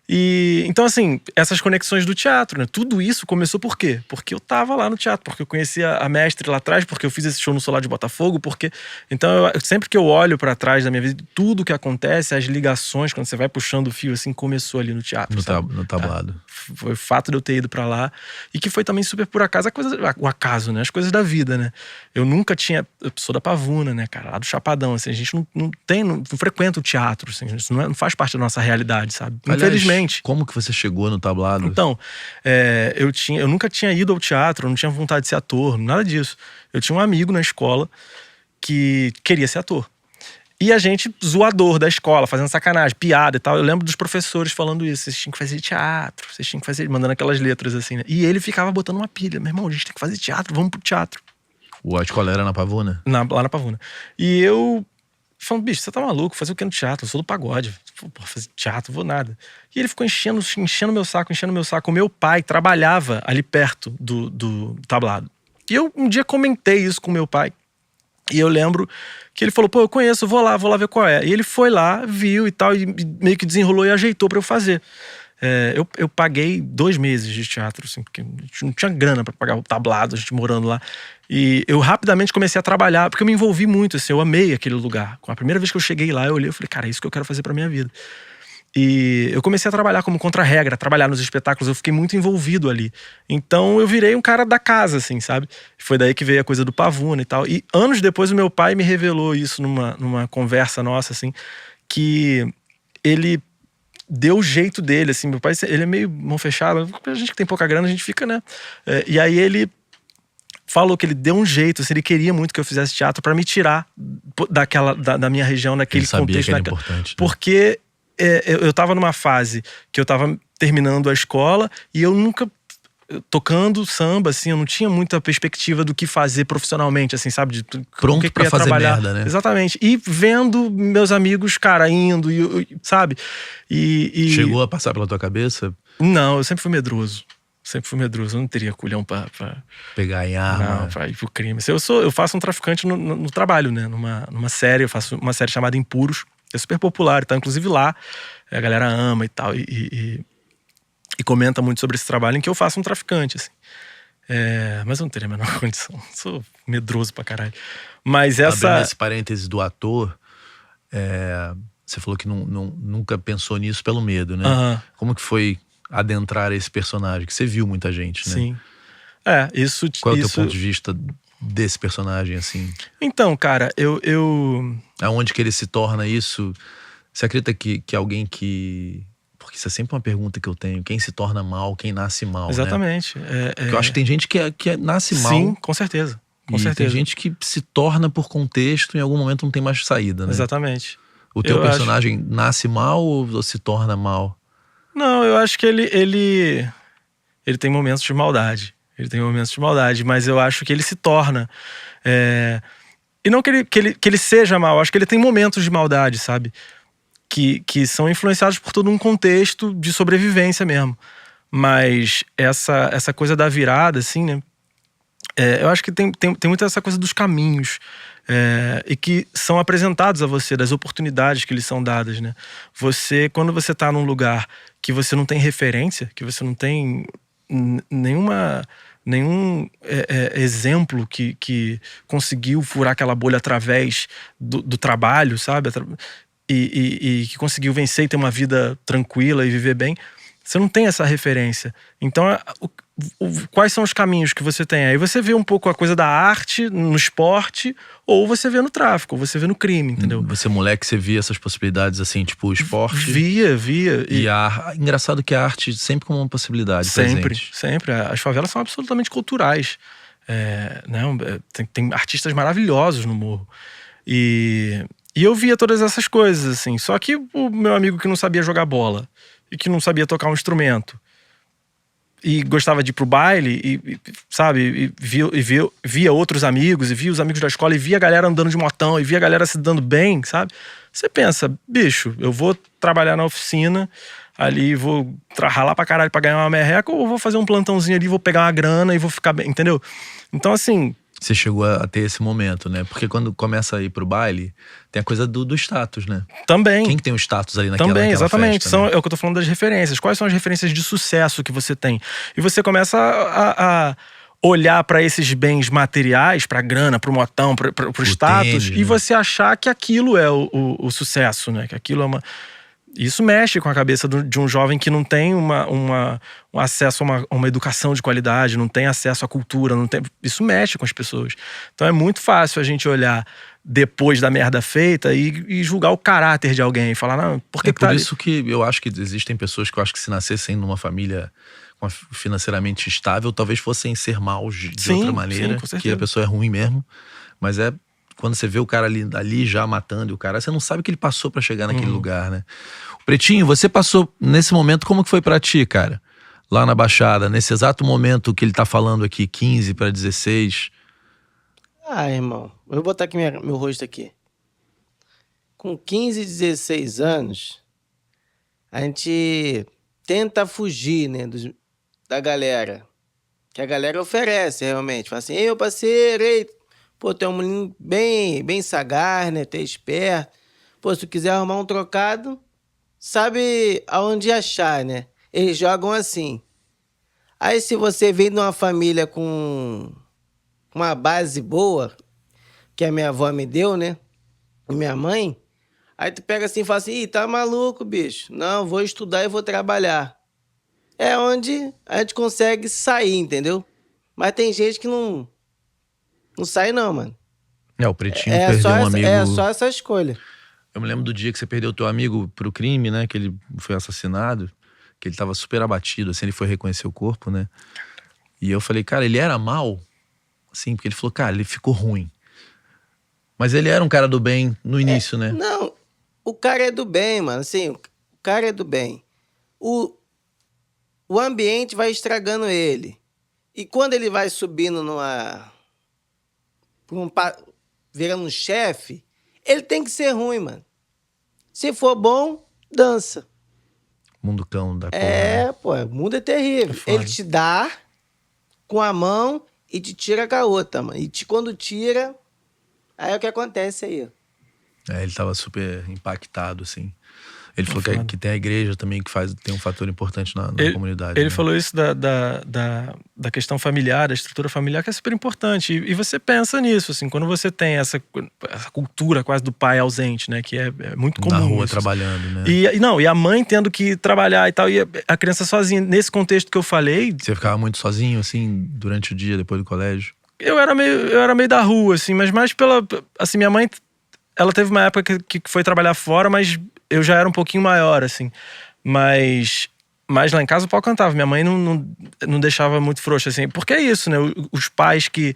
E então, assim, essas conexões do teatro, né? Tudo isso começou por quê? Porque eu tava lá no teatro, porque eu conhecia a mestre lá atrás, porque eu fiz esse show no Solar de Botafogo, porque... Então, sempre que eu olho pra trás da minha vida, tudo que acontece, as ligações, quando você vai puxando o fio, assim, começou ali no teatro, no tablado. Foi o fato de eu ter ido pra lá. E que foi também super por acaso, o acaso, né? As coisas da vida, né? Eu nunca tinha... Eu sou da Pavuna, né, cara? Lá do Chapadão, assim. A gente não frequenta o teatro, assim. Isso não faz parte da nossa realidade, sabe? Aliás, infelizmente. Como que você chegou no tablado? Então, eu nunca tinha ido ao teatro, não tinha vontade de ser ator, nada disso. Eu tinha um amigo na escola que queria ser ator. E a gente, zoador da escola, fazendo sacanagem, piada e tal. Eu lembro dos professores falando isso. Vocês tinham que fazer teatro, vocês tinham que fazer... Mandando aquelas letras assim, né? E ele ficava botando uma pilha. Meu irmão, a gente tem que fazer teatro, vamos pro teatro. A escola era na Pavuna? Lá na Pavuna. E eu... falando, bicho, você tá maluco? Fazer o que no teatro? Eu sou do pagode. Pô, fazer teatro, vou nada. E ele ficou enchendo meu saco. O meu pai trabalhava ali perto do tablado. E eu um dia comentei isso com meu pai. E eu lembro que ele falou, pô, eu conheço, vou lá ver qual é. E ele foi lá, viu e tal, e meio que desenrolou e ajeitou pra eu fazer. Eu paguei 2 meses de teatro, assim, porque a gente não tinha grana pra pagar o tablado, a gente morando lá. E eu rapidamente comecei a trabalhar, porque eu me envolvi muito, assim, eu amei aquele lugar. A primeira vez que eu cheguei lá, eu olhei e falei, cara, é isso que eu quero fazer pra minha vida. E eu comecei a trabalhar como contra-regra, trabalhar nos espetáculos, eu fiquei muito envolvido ali. Então eu virei um cara da casa, assim, sabe? Foi daí que veio a coisa do Pavuna e tal. E anos depois o meu pai me revelou isso numa conversa nossa, assim, que ele deu o jeito dele, assim. Meu pai, ele é meio mão fechada, a gente que tem pouca grana, a gente fica, né? E aí ele falou que ele deu um jeito, assim, ele queria muito que eu fizesse teatro pra me tirar da minha região, naquele contexto. Ele sabia que era importante, né? Porque eu tava numa fase que eu tava terminando a escola e eu nunca... tocando samba, assim, eu não tinha muita perspectiva do que fazer profissionalmente, assim, sabe? Pronto pra fazer merda, né? Exatamente. E vendo meus amigos, cara, indo, sabe? Chegou a passar pela tua cabeça? Não, eu sempre fui medroso. Eu não teria culhão pra pegar em arma. Não, pra ir pro crime. Eu faço um traficante no trabalho, né? Numa série, eu faço uma série chamada Impuros. É super popular, tá? Inclusive lá, a galera ama e tal. E comenta muito sobre esse trabalho em que eu faço um traficante, assim. Mas eu não teria a menor condição. Sou medroso pra caralho. Mas essa... Abrindo esse parênteses do ator, você falou que nunca pensou nisso pelo medo, né? Como que foi adentrar esse personagem? Que você viu muita gente, né? Sim. Qual é o teu ponto de vista desse personagem, assim? Então, cara, eu... Aonde que ele se torna isso? Você acredita que alguém que... Porque isso é sempre uma pergunta que eu tenho. Quem se torna mal, quem nasce mal, Exatamente. né? Porque eu acho que tem gente que nasce mal. Sim, com certeza. Com certeza. Tem gente que se torna por contexto e em algum momento não tem mais saída, né? Exatamente. O teu personagem nasce mal ou se torna mal? Não, eu acho que ele tem momentos de maldade. Ele tem momentos de maldade, mas eu acho que ele se torna. E não que ele seja mal, eu acho que ele tem momentos de maldade, sabe? Que são influenciados por todo um contexto de sobrevivência mesmo. Mas essa coisa da virada, assim, né? Eu acho que tem muito essa coisa dos caminhos e que são apresentados a você, das oportunidades que lhes são dadas, né? Quando você tá num lugar que você não tem referência, que você não tem nenhum exemplo que conseguiu furar aquela bolha através do trabalho, sabe? E que conseguiu vencer e ter uma vida tranquila e viver bem, você não tem essa referência. Então, quais são os caminhos que você tem? Aí você vê um pouco a coisa da arte no esporte, ou você vê no tráfico, ou você vê no crime, entendeu? Você, moleque, você via essas possibilidades assim, tipo o esporte? Via. Engraçado que a arte sempre como uma possibilidade presente. Sempre. As favelas são absolutamente culturais. Tem artistas maravilhosos no morro. E eu via todas essas coisas, assim. Só que o meu amigo que não sabia jogar bola e que não sabia tocar um instrumento e gostava de ir pro baile sabe, via outros amigos, e via os amigos da escola, e via a galera andando de motão, e via a galera se dando bem, sabe? Você pensa, bicho, eu vou trabalhar na oficina ali, vou ralar pra caralho pra ganhar uma merreca, ou vou fazer um plantãozinho ali, vou pegar uma grana e vou ficar bem, entendeu? Então, assim... Você chegou a ter esse momento, né? Porque quando começa a ir pro baile, tem a coisa do status, né? Também. Quem que tem o status ali naquela exatamente. festa, né? É o que eu tô falando das referências. Quais são as referências de sucesso que você tem? E você começa a olhar pra esses bens materiais, pra grana, pro motão, pro status, tênis, e você achar que aquilo é o sucesso, né? Que aquilo é uma... Isso mexe com a cabeça de um jovem que não tem um acesso a uma educação de qualidade, não tem acesso à cultura, isso mexe com as pessoas. Então é muito fácil a gente olhar depois da merda feita e julgar o caráter de alguém, falar, não, por que por tá isso que eu acho que existem pessoas que eu acho que se nascessem numa família financeiramente estável, talvez fossem ser maus de outra maneira, que a pessoa é ruim mesmo, mas quando você vê o cara ali já matando o cara, você não sabe o que ele passou pra chegar naquele lugar, né? Pretinho, você passou nesse momento, como que foi pra ti, cara? Lá na Baixada, nesse exato momento que ele tá falando aqui, 15 pra 16. Irmão, eu vou botar aqui meu rosto aqui. Com 15, 16 anos, a gente tenta fugir, né, da galera. Que a galera oferece, realmente. Fala assim, ei, parceiro, ei... Pô, tu é um menino bem sagaz, né? Tu é esperto. Pô, se tu quiser arrumar um trocado, sabe aonde achar, né? Eles jogam assim. Aí se você vem de uma família com uma base boa, que a minha avó me deu, né? E minha mãe, aí tu pega assim e fala assim, ih, tá maluco, bicho? Não, vou estudar e vou trabalhar. É onde a gente consegue sair, entendeu? Mas tem gente que não sai não, mano. O Pretinho perdeu um amigo... É só essa escolha. Eu me lembro do dia que você perdeu teu amigo pro crime, né? Que ele foi assassinado. Que ele tava super abatido, assim, ele foi reconhecer o corpo, né? E eu falei, cara, ele era mal? Assim, porque ele falou, cara, ele ficou ruim. Mas ele era um cara do bem no início, né? Não, o cara é do bem, mano. Assim, o cara é do bem. O ambiente vai estragando ele. E quando ele vai subindo virando um chefe, ele tem que ser ruim, mano. Se for bom, dança. Mundo cão da porra, né? Pô, o mundo é terrível. Ele te dá com a mão e te tira com a outra, mano. E quando tira, aí é o que acontece aí. Ele tava super impactado, assim. Ele falou que tem a igreja também que tem um fator importante na comunidade. Ele né? falou isso da questão familiar, da estrutura familiar, que é super importante. E você pensa nisso, assim, quando você tem essa cultura quase do pai ausente, né? Que é muito comum. Na rua isso, trabalhando, né? E a mãe tendo que trabalhar e tal, e a criança sozinha. Nesse contexto que eu falei... Você ficava muito sozinho, assim, durante o dia, depois do colégio? Eu era meio da rua, assim, mas mais pela... Assim, minha mãe, ela teve uma época que foi trabalhar fora, mas... Eu já era um pouquinho maior, assim. Mas lá em casa o pau cantava. Minha mãe não deixava muito frouxo, assim. Porque é isso, né? Os pais que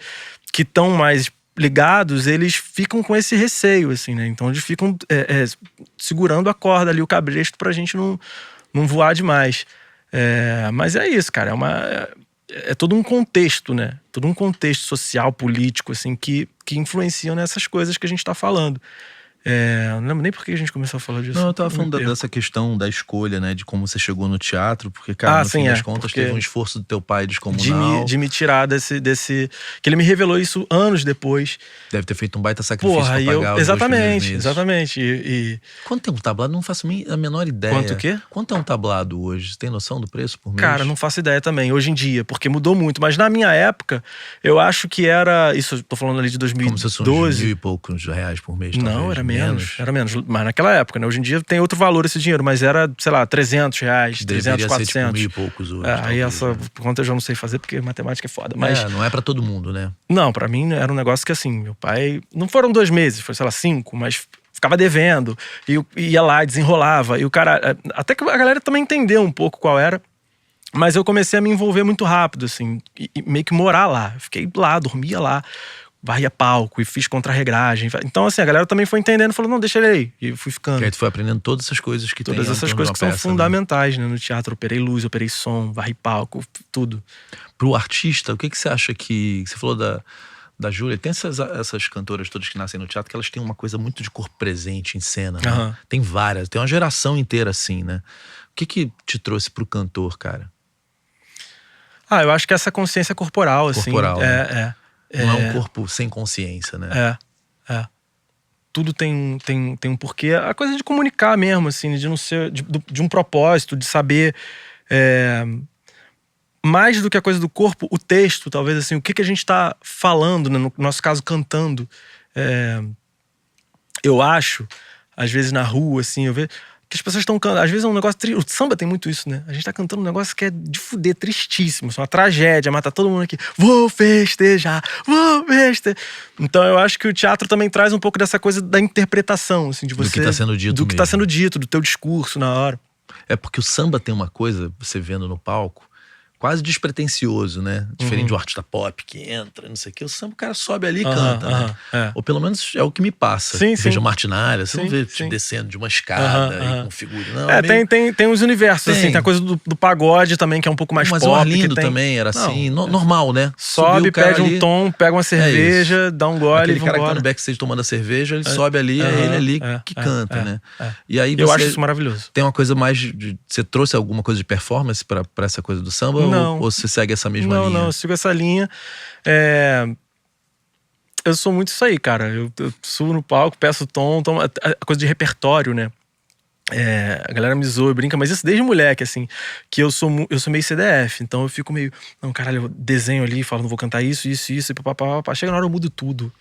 estão mais ligados, eles ficam com esse receio, assim, né? Então eles ficam segurando a corda ali, o cabresto, pra gente não voar demais. Mas é isso, cara. É todo um contexto, né? Todo um contexto social, político, assim, que influenciam nessas coisas que a gente tá falando. Não lembro nem por que a gente começou a falar disso. Não, eu tava falando dessa questão da escolha, né? De como você chegou no teatro. Porque, cara, no fim das contas, teve um esforço do teu pai descomunal. De me tirar desse... Que ele me revelou isso anos depois. Deve ter feito um baita sacrifício pra pagar os exatamente, 2 primeiros meses. Exatamente. Quanto é um tablado? Não faço a menor ideia. Quanto o quê? Quanto é um tablado hoje? Você tem noção do preço por mês? Cara, não faço ideia também, hoje em dia. Porque mudou muito. Mas na minha época, eu acho que era... Isso, eu tô falando ali de 2012. Como se fosse uns 1.000 e poucos reais por mês, talvez. Não, era menos. Mas naquela época, né? Hoje em dia tem outro valor esse dinheiro, mas era, sei lá, 300 reais, 300, 400. Ser tipo 1.000 e poucos hoje. Aí essa conta eu já não sei fazer, porque matemática é foda. Mas não é pra todo mundo, né? Não, pra mim era um negócio que assim, meu pai... Não foram 2 meses, foi, sei lá, 5, mas ficava devendo. E ia lá, desenrolava. E o cara... Até que a galera também entendeu um pouco qual era. Mas eu comecei a me envolver muito rápido, assim. E meio que morar lá. Fiquei lá, dormia lá. Varria palco e fiz contra-regragem. Então, assim, a galera também foi entendendo e falou, não, deixa ele aí. E fui ficando. E aí tu foi aprendendo todas essas coisas que Todas essas coisas que são fundamentais, né? No teatro, operei luz, operei som, varri palco, tudo. Pro artista, o que você acha que... Você falou da Júlia, tem essas cantoras todas que nascem no teatro que elas têm uma coisa muito de corpo presente em cena, né? Uhum. Tem várias, tem uma geração inteira assim, né? O que te trouxe pro cantor, cara? Eu acho que essa consciência corporal, assim. Né? Não é um corpo sem consciência, né? Tudo tem um porquê. A coisa de comunicar mesmo, assim, de não ser... De um propósito, de saber... mais do que a coisa do corpo, o texto, talvez, assim, o que a gente tá falando, né? No nosso caso, cantando. Eu acho, às vezes na rua, assim, eu vejo que as pessoas estão cantando. Às vezes é um negócio triste. O samba tem muito isso, né? A gente tá cantando um negócio que é de fuder, tristíssimo. É uma tragédia, mas tá todo mundo aqui. Vou festejar, vou festejar. Então eu acho que o teatro também traz um pouco dessa coisa da interpretação, assim, de você. Do que tá sendo dito. Do que tá sendo dito, do teu discurso na hora. É porque o samba tem uma coisa, você vendo no palco, quase despretensioso, né? Diferente de um artista pop que entra, não sei o que. O samba, o cara sobe ali e canta, né? Ou pelo menos é o que me passa. Veja Martinália, você não vê descendo de uma escada e com figura. Não, tem uns universos, assim. Tem a coisa do pagode também, que é um pouco mais pop. Mas o Arlindo também era assim, normal, né? Sobe, pede um tom, pega uma cerveja, dá um gole e aquele cara que tá no backstage tomando a cerveja, ele sobe ali, é ele ali que canta, né? E aí eu acho isso maravilhoso. Tem uma coisa mais você trouxe alguma coisa de performance pra essa coisa do samba? Não. Ou você segue essa mesma linha? Não, eu sigo essa linha. Eu sou muito isso aí, cara. Eu subo no palco, peço tom, a coisa de repertório, né? A galera me zoa, brinca, mas isso desde moleque, assim. Que eu sou meio CDF, então eu fico meio... Não, caralho, eu desenho ali, falo, não vou cantar isso, e papapá. Chega na hora eu mudo tudo.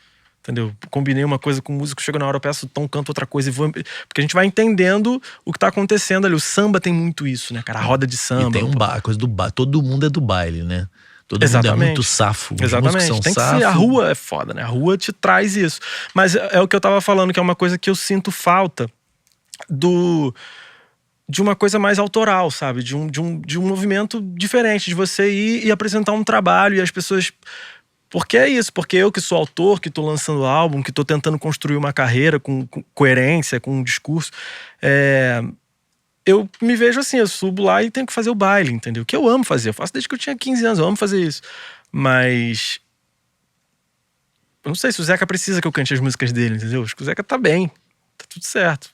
Entendeu? Combinei uma coisa com o músico, chega na hora eu peço tom, canto outra coisa e vou... Porque a gente vai entendendo o que tá acontecendo ali. O samba tem muito isso, né, cara? A roda de samba. E tem a coisa do baile. Todo mundo é do baile, né? Todo mundo é muito safo. Exatamente. Tem que ser. A rua é foda, né? A rua te traz isso. Mas é o que eu tava falando, que é uma coisa que eu sinto falta de uma coisa mais autoral, sabe? De um movimento diferente, de você ir e apresentar um trabalho e as pessoas... Porque é isso, porque eu que sou autor, que tô lançando álbum, que tô tentando construir uma carreira com coerência, com um discurso, eu me vejo assim, eu subo lá e tenho que fazer o baile, entendeu? Que eu amo fazer, eu faço desde que eu tinha 15 anos, eu amo fazer isso. Mas eu não sei se o Zeca precisa que eu cante as músicas dele, entendeu? Acho que o Zeca tá bem, tá tudo certo.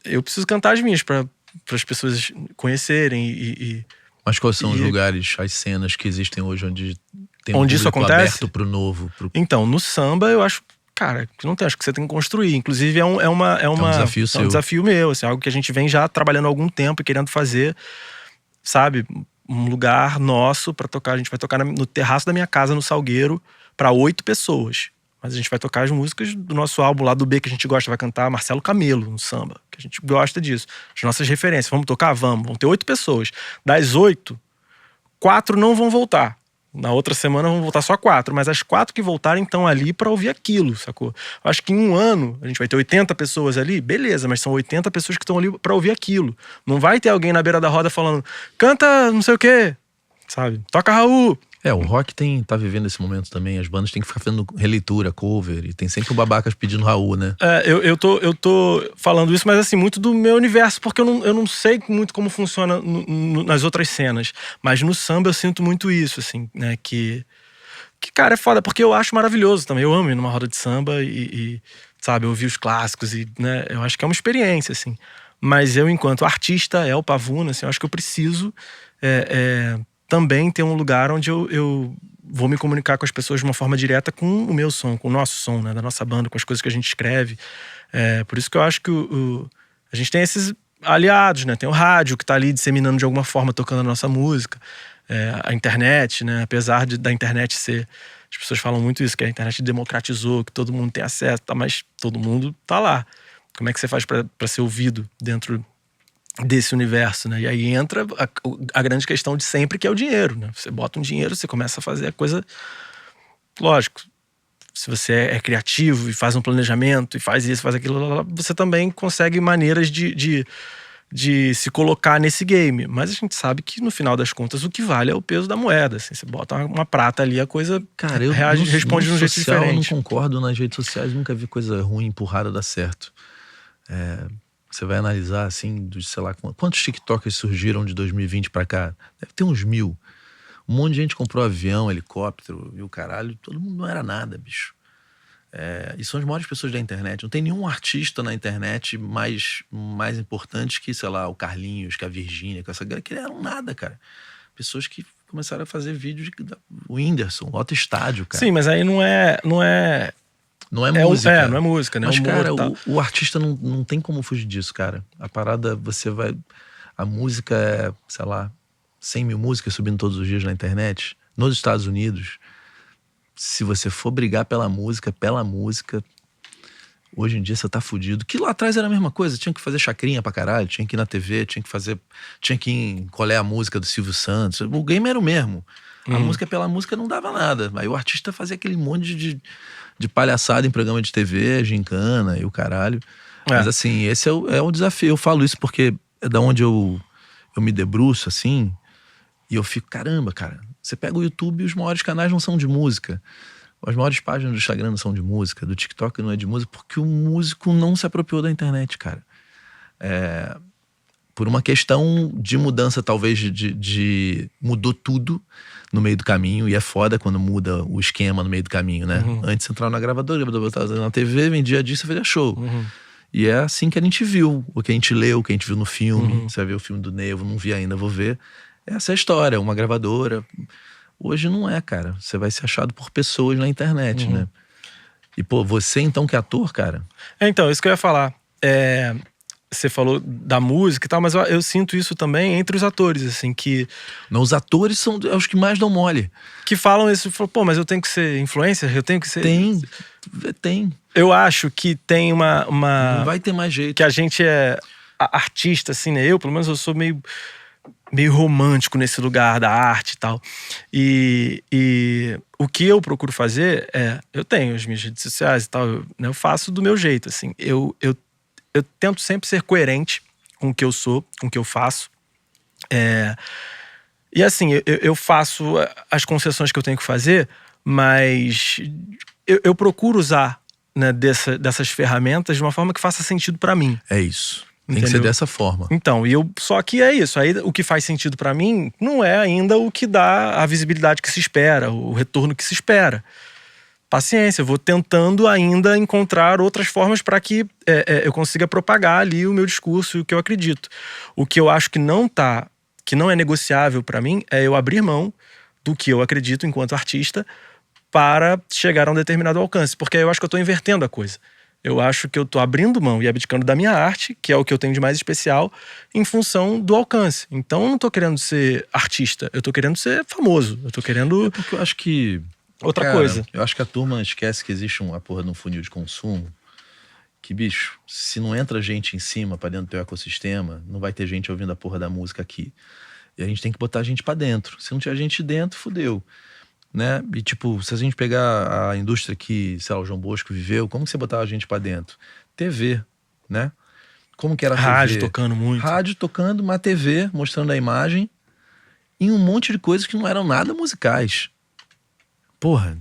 Eu preciso cantar as minhas para as pessoas conhecerem Mas quais são os lugares, as cenas que existem hoje onde tem um isso acontece? Aberto pro novo? Então, no samba eu acho, cara, que não tem, acho que você tem que construir. Inclusive é um desafio seu. É um desafio meu, assim, algo que a gente vem já trabalhando há algum tempo e querendo fazer, sabe? Um lugar nosso pra tocar. A gente vai tocar no terraço da minha casa, no Salgueiro, pra 8 pessoas. Mas a gente vai tocar as músicas do nosso álbum lá do B, que a gente gosta. Vai cantar Marcelo Camelo no samba, que a gente gosta disso. As nossas referências. Vamos tocar? Vamos. Vão ter 8 pessoas. Das 8, 4 não vão voltar. Na outra semana vão voltar só 4, mas as 4 que voltarem estão ali pra ouvir aquilo, sacou? Eu acho que em um ano a gente vai ter 80 pessoas ali, beleza, mas são 80 pessoas que estão ali pra ouvir aquilo. Não vai ter alguém na beira da roda falando, canta não sei o quê, sabe? Toca Raul. O rock tá vivendo esse momento também. As bandas têm que ficar fazendo releitura, cover, e tem sempre o babacas pedindo Raul, né? Eu tô falando isso, mas assim, muito do meu universo, porque eu não sei muito como funciona nas outras cenas. Mas no samba eu sinto muito isso, assim, né? Que cara, é foda, porque eu acho maravilhoso também. Eu amo ir numa roda de samba e sabe, ouvir os clássicos, e, né? Eu acho que é uma experiência, assim. Mas eu, enquanto artista, El Pavuna, assim, eu acho que eu preciso também ter um lugar onde eu vou me comunicar com as pessoas de uma forma direta com o meu som, com o nosso som, né, da nossa banda, com as coisas que a gente escreve. Por isso que eu acho que a gente tem esses aliados, né? Tem o rádio que tá ali disseminando de alguma forma, tocando a nossa música. A internet, né? Apesar da internet ser... As pessoas falam muito isso, que a internet democratizou, que todo mundo tem acesso, tá, mas todo mundo tá lá. Como é que você faz pra ser ouvido dentro desse universo, né? E aí entra a grande questão de sempre, que é o dinheiro, né? Você bota um dinheiro, você começa a fazer a coisa... Lógico, se você é criativo e faz um planejamento e faz isso, faz aquilo, você também consegue maneiras de se colocar nesse game. Mas a gente sabe que no final das contas o que vale é o peso da moeda, assim. Você bota uma prata ali, a coisa responde de um jeito diferente. Eu não concordo. Nas redes sociais nunca vi coisa ruim empurrada dar certo. Você vai analisar, assim, sei lá, quantos TikTokers surgiram de 2020 pra cá? Deve ter uns 1000. Um monte de gente comprou avião, helicóptero e o caralho. Todo mundo não era nada, bicho. E são as maiores pessoas da internet. Não tem nenhum artista na internet mais importante que, sei lá, o Carlinhos, que a Virgínia, que essa galera, que eram nada, cara. Pessoas que começaram a fazer vídeos o Whindersson, lota estádio, cara. Sim, mas aí não é música. Não é música, né? Mas, cara, o artista não tem como fugir disso, cara. A parada, a música é, sei lá, 100 mil músicas subindo todos os dias na internet. Nos Estados Unidos, se você for brigar pela música, hoje em dia você tá fudido. Que lá atrás era a mesma coisa, tinha que fazer chacrinha pra caralho, tinha que ir na TV, tinha que ir colher a música do Silvio Santos. O game era o mesmo. A música pela música não dava nada. Aí o artista fazia aquele monte de palhaçada em programa de TV, gincana e o caralho. Mas assim, esse é o desafio. Eu falo isso porque é da onde eu me debruço, assim, e eu fico, caramba, cara, você pega o YouTube e os maiores canais não são de música. As maiores páginas do Instagram não são de música, do TikTok não é de música, porque o músico não se apropriou da internet, cara. Por uma questão de mudança, talvez, mudou tudo no meio do caminho, e é foda quando muda o esquema no meio do caminho, né? Antes você entrava na gravadora botava na TV, vendia disso e fazia show. E é assim que a gente viu, o que a gente leu, o que a gente viu no filme. Você vai ver o filme do Ney, eu não vi ainda, vou ver. Essa é a história, uma gravadora. Hoje não é, cara. Você vai ser achado por pessoas na internet, né? E, pô, você então que é ator, cara? Então, isso que eu ia falar. Você falou da música e tal, mas eu sinto isso também entre os atores, assim, que... Não, os atores são os que mais dão mole. Que falam isso, pô, mas eu tenho que ser influencer? Eu tenho que ser... Tem. Eu acho que tem uma... Não vai ter mais jeito. Que a gente é artista, assim, né? Pelo menos eu sou meio romântico nesse lugar da arte e tal. E o que eu procuro fazer eu tenho as minhas redes sociais e tal, eu faço do meu jeito, assim. Eu tento sempre ser coerente com o que eu sou, com o que eu faço. E assim, eu faço as concessões que eu tenho que fazer, mas eu procuro usar, né, dessas ferramentas de uma forma que faça sentido pra mim. É isso. Tem Entendeu? que ser dessa forma. Então, só que é isso. Aí o que faz sentido pra mim não é ainda o que dá a visibilidade que se espera, o retorno que se espera. Paciência, eu vou tentando ainda encontrar outras formas para que eu consiga propagar ali o meu discurso e o que eu acredito. O que eu acho que não é negociável para mim é eu abrir mão do que eu acredito enquanto artista para chegar a um determinado alcance, porque aí eu acho que eu tô invertendo a coisa. Eu acho que eu tô abrindo mão e abdicando da minha arte, que é o que eu tenho de mais especial, em função do alcance. Então eu não tô querendo ser artista, eu tô querendo ser famoso, eu tô querendo... Porque eu acho que... Outra coisa. Eu acho que a turma esquece que existe uma porra de um funil de consumo. Que, bicho, se não entra gente em cima pra dentro do teu ecossistema, não vai ter gente ouvindo a porra da música aqui. E a gente tem que botar a gente pra dentro. Se não tiver gente dentro, fudeu. né? E tipo, se a gente pegar a indústria que, sei lá, o João Bosco viveu, como que você botava a gente pra dentro? TV, né? Como que era a TV? Rádio tocando muito. Rádio tocando, uma TV mostrando a imagem e um monte de coisas que não eram nada musicais. Porra.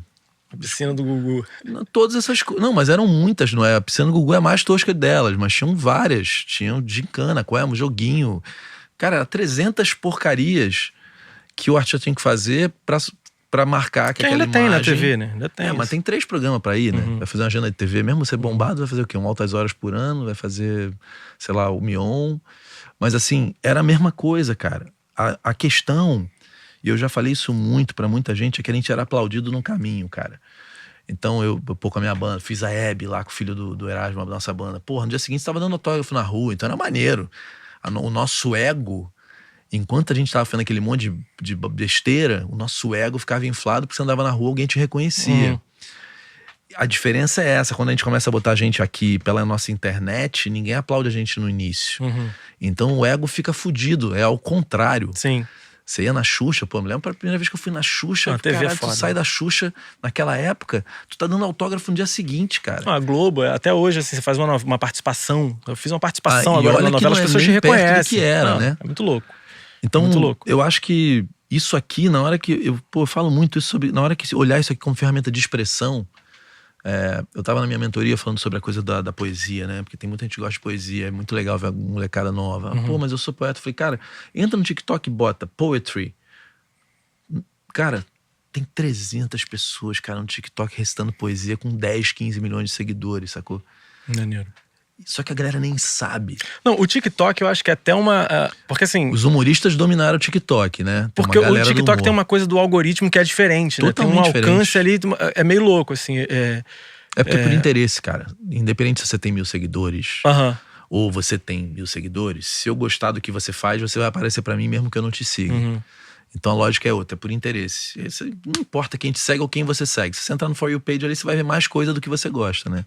A piscina do Gugu. Todas essas coisas. Não, mas eram muitas, não é? A piscina do Gugu é a mais tosca delas, mas tinham várias. Tinham gincana, qual é? Um joguinho. Cara, era 300 porcarias que o artista tinha que fazer pra marcar que aquela ainda imagem... tem na TV, né? Ainda tem. Mas tem 3 programas pra ir, né? Vai fazer uma agenda de TV. Mesmo você bombado, vai fazer o quê? Altas horas por ano, vai fazer, sei lá, o Mion. Mas assim, era a mesma coisa, cara. A questão, e eu já falei isso muito pra muita gente, é que a gente era aplaudido no caminho, cara. Então eu com a minha banda, fiz a Hebe lá com o filho do Erasmo, a nossa banda. Porra, no dia seguinte tava dando autógrafo na rua, então era maneiro. O nosso ego, enquanto a gente tava fazendo aquele monte de besteira, o nosso ego ficava inflado porque você andava na rua, alguém te reconhecia. A diferença é essa, quando a gente começa a botar a gente aqui pela nossa internet, ninguém aplaude a gente no início. Então o ego fica fudido, é ao contrário. Sim. Você ia na Xuxa, pô, eu me lembro pra primeira vez que eu fui na Xuxa, TV tu sai da Xuxa naquela época, tu tá dando autógrafo no dia seguinte, cara. A Globo, até hoje, assim, você faz uma participação. Eu fiz uma participação e agora olha na novela, as pessoas te nem perto do reconhecem. que era, né? É muito louco. Então, muito louco. Eu acho que isso aqui, na hora que... eu falo muito isso sobre... Na hora que olhar isso aqui como ferramenta de expressão... eu tava na minha mentoria falando sobre a coisa da poesia, né? Porque tem muita gente que gosta de poesia, é muito legal ver uma molecada nova. Pô, mas eu sou poeta. Eu falei, cara, entra no TikTok e bota poetry. Cara, tem 300 pessoas, cara, no TikTok recitando poesia com 10, 15 milhões de seguidores, sacou? Maneiro. Só que a galera nem sabe. Não, o TikTok eu acho que é até uma... porque assim... Os humoristas dominaram o TikTok, né? Porque o TikTok tem uma coisa do algoritmo que é diferente, né? Tem um alcance ali, é meio louco, assim. É porque é por interesse, cara. Independente se você tem 1000 seguidores... ou você tem 1000 seguidores, se eu gostar do que você faz, você vai aparecer pra mim mesmo que eu não te siga. Então a lógica é outra, é por interesse. Não importa quem te segue ou quem você segue. Se você entrar no For You page ali, você vai ver mais coisa do que você gosta, né?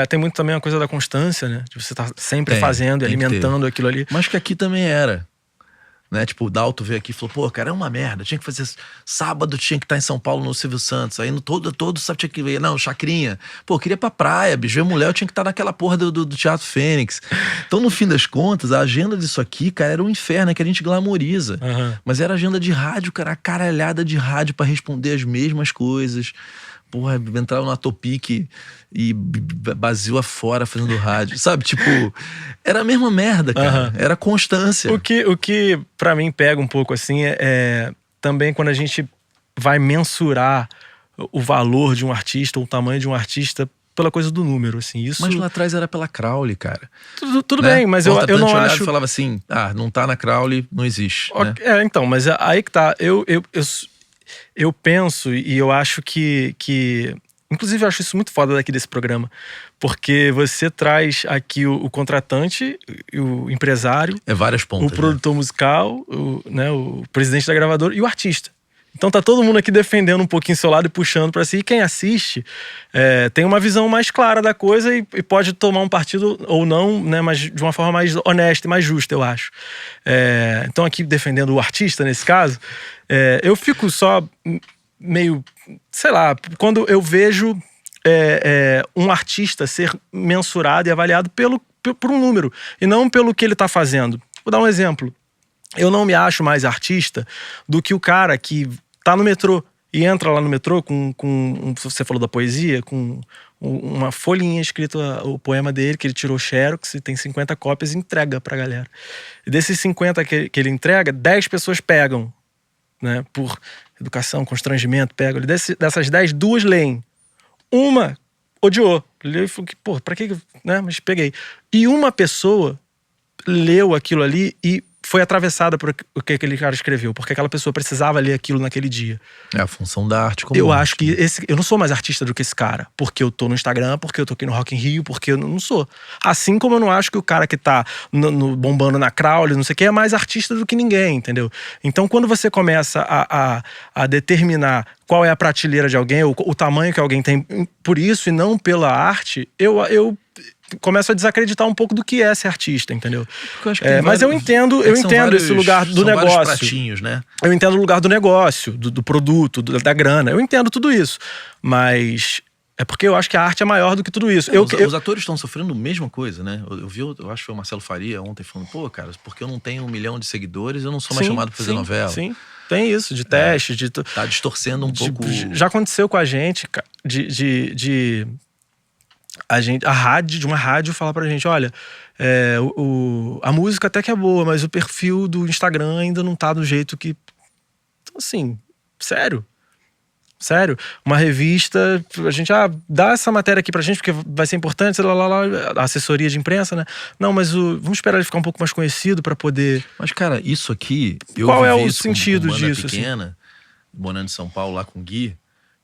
Tem muito também a coisa da constância, né? De você estar sempre fazendo e alimentando aquilo ali. Mas que aqui também era. Né? Tipo, o Dalto veio aqui e falou, pô, cara, é uma merda. Tinha que fazer sábado, tinha que estar em São Paulo no Silvio Santos. Aí todo sábado tinha que ver. Não, Chacrinha. Pô, eu queria ir pra praia, bicho. Ver mulher, eu tinha que estar naquela porra do Teatro Fênix. Então, no fim das contas, a agenda disso aqui, cara, era um inferno, é que a gente glamoriza. Mas era agenda de rádio, cara, a caralhada de rádio pra responder as mesmas coisas. Porra, entrava na Topic e Brasil afora fazendo rádio, sabe? Tipo, era a mesma merda, cara. Era constância. O que pra mim pega um pouco assim é também quando a gente vai mensurar o valor de um artista ou o tamanho de um artista pela coisa do número, assim. Isso... Mas lá atrás era pela Crowley, cara. Tudo bem, mas eu não acho... Eu falava assim, não tá na Crowley, não existe. Né? Então, mas aí que tá. Eu penso e eu acho que... Inclusive, eu acho isso muito foda daqui desse programa. Porque você traz aqui o contratante, o empresário... várias pontas. O produtor musical, o presidente da gravadora e o artista. Então tá todo mundo aqui defendendo um pouquinho seu lado e puxando pra si. E quem assiste tem uma visão mais clara da coisa e pode tomar um partido ou não, né? Mas de uma forma mais honesta e mais justa, eu acho. Então aqui defendendo o artista, nesse caso, eu fico só meio... Sei lá, quando eu vejo um artista ser mensurado e avaliado por um número e não pelo que ele tá fazendo. Vou dar um exemplo. Eu não me acho mais artista do que o cara que tá no metrô e entra lá no metrô com você falou da poesia, com uma folhinha escrito o poema dele, que ele tirou xerox e tem 50 cópias e entrega pra galera. E desses 50 que ele entrega, 10 pessoas pegam, né, por educação, constrangimento, pegam. Dessas 10, 2 leem. Uma odiou. Leu e falou que, pô, pra que, né, mas peguei. E uma pessoa leu aquilo ali e foi atravessada por o que aquele cara escreveu, porque aquela pessoa precisava ler aquilo naquele dia. É a função da arte como eu acho que eu não sou mais artista do que esse cara, porque eu tô no Instagram, porque eu tô aqui no Rock in Rio, porque eu não sou. Assim como eu não acho que o cara que tá bombando na Crowley, não sei o que, é mais artista do que ninguém, entendeu? Então quando você começa a determinar qual é a prateleira de alguém, ou o tamanho que alguém tem por isso e não pela arte, eu começo a desacreditar um pouco do que é ser artista, entendeu? Eu acho que mas eu entendo esse lugar do negócio. Pratinhos, né? Eu entendo o lugar do negócio, do produto, da grana. Eu entendo tudo isso. Mas é porque eu acho que a arte é maior do que tudo isso. Os atores estão sofrendo a mesma coisa, né? Eu acho que foi o Marcelo Faria ontem falando, pô, cara, porque eu não tenho 1 milhão de seguidores, eu não sou mais chamado pra fazer novela. Sim, tem isso, de teste, Tá distorcendo um pouco. Já aconteceu com a gente, a rádio, de uma rádio falar pra gente, olha, a música até que é boa, mas o perfil do Instagram ainda não tá do jeito que... Então, assim, sério, uma revista, a gente dá essa matéria aqui pra gente porque vai ser importante, a assessoria de imprensa, né? Não, mas vamos esperar ele ficar um pouco mais conhecido pra poder... Mas, cara, isso aqui... Qual é o sentido disso? Pequena, assim? Morando em São Paulo, lá com o Gui,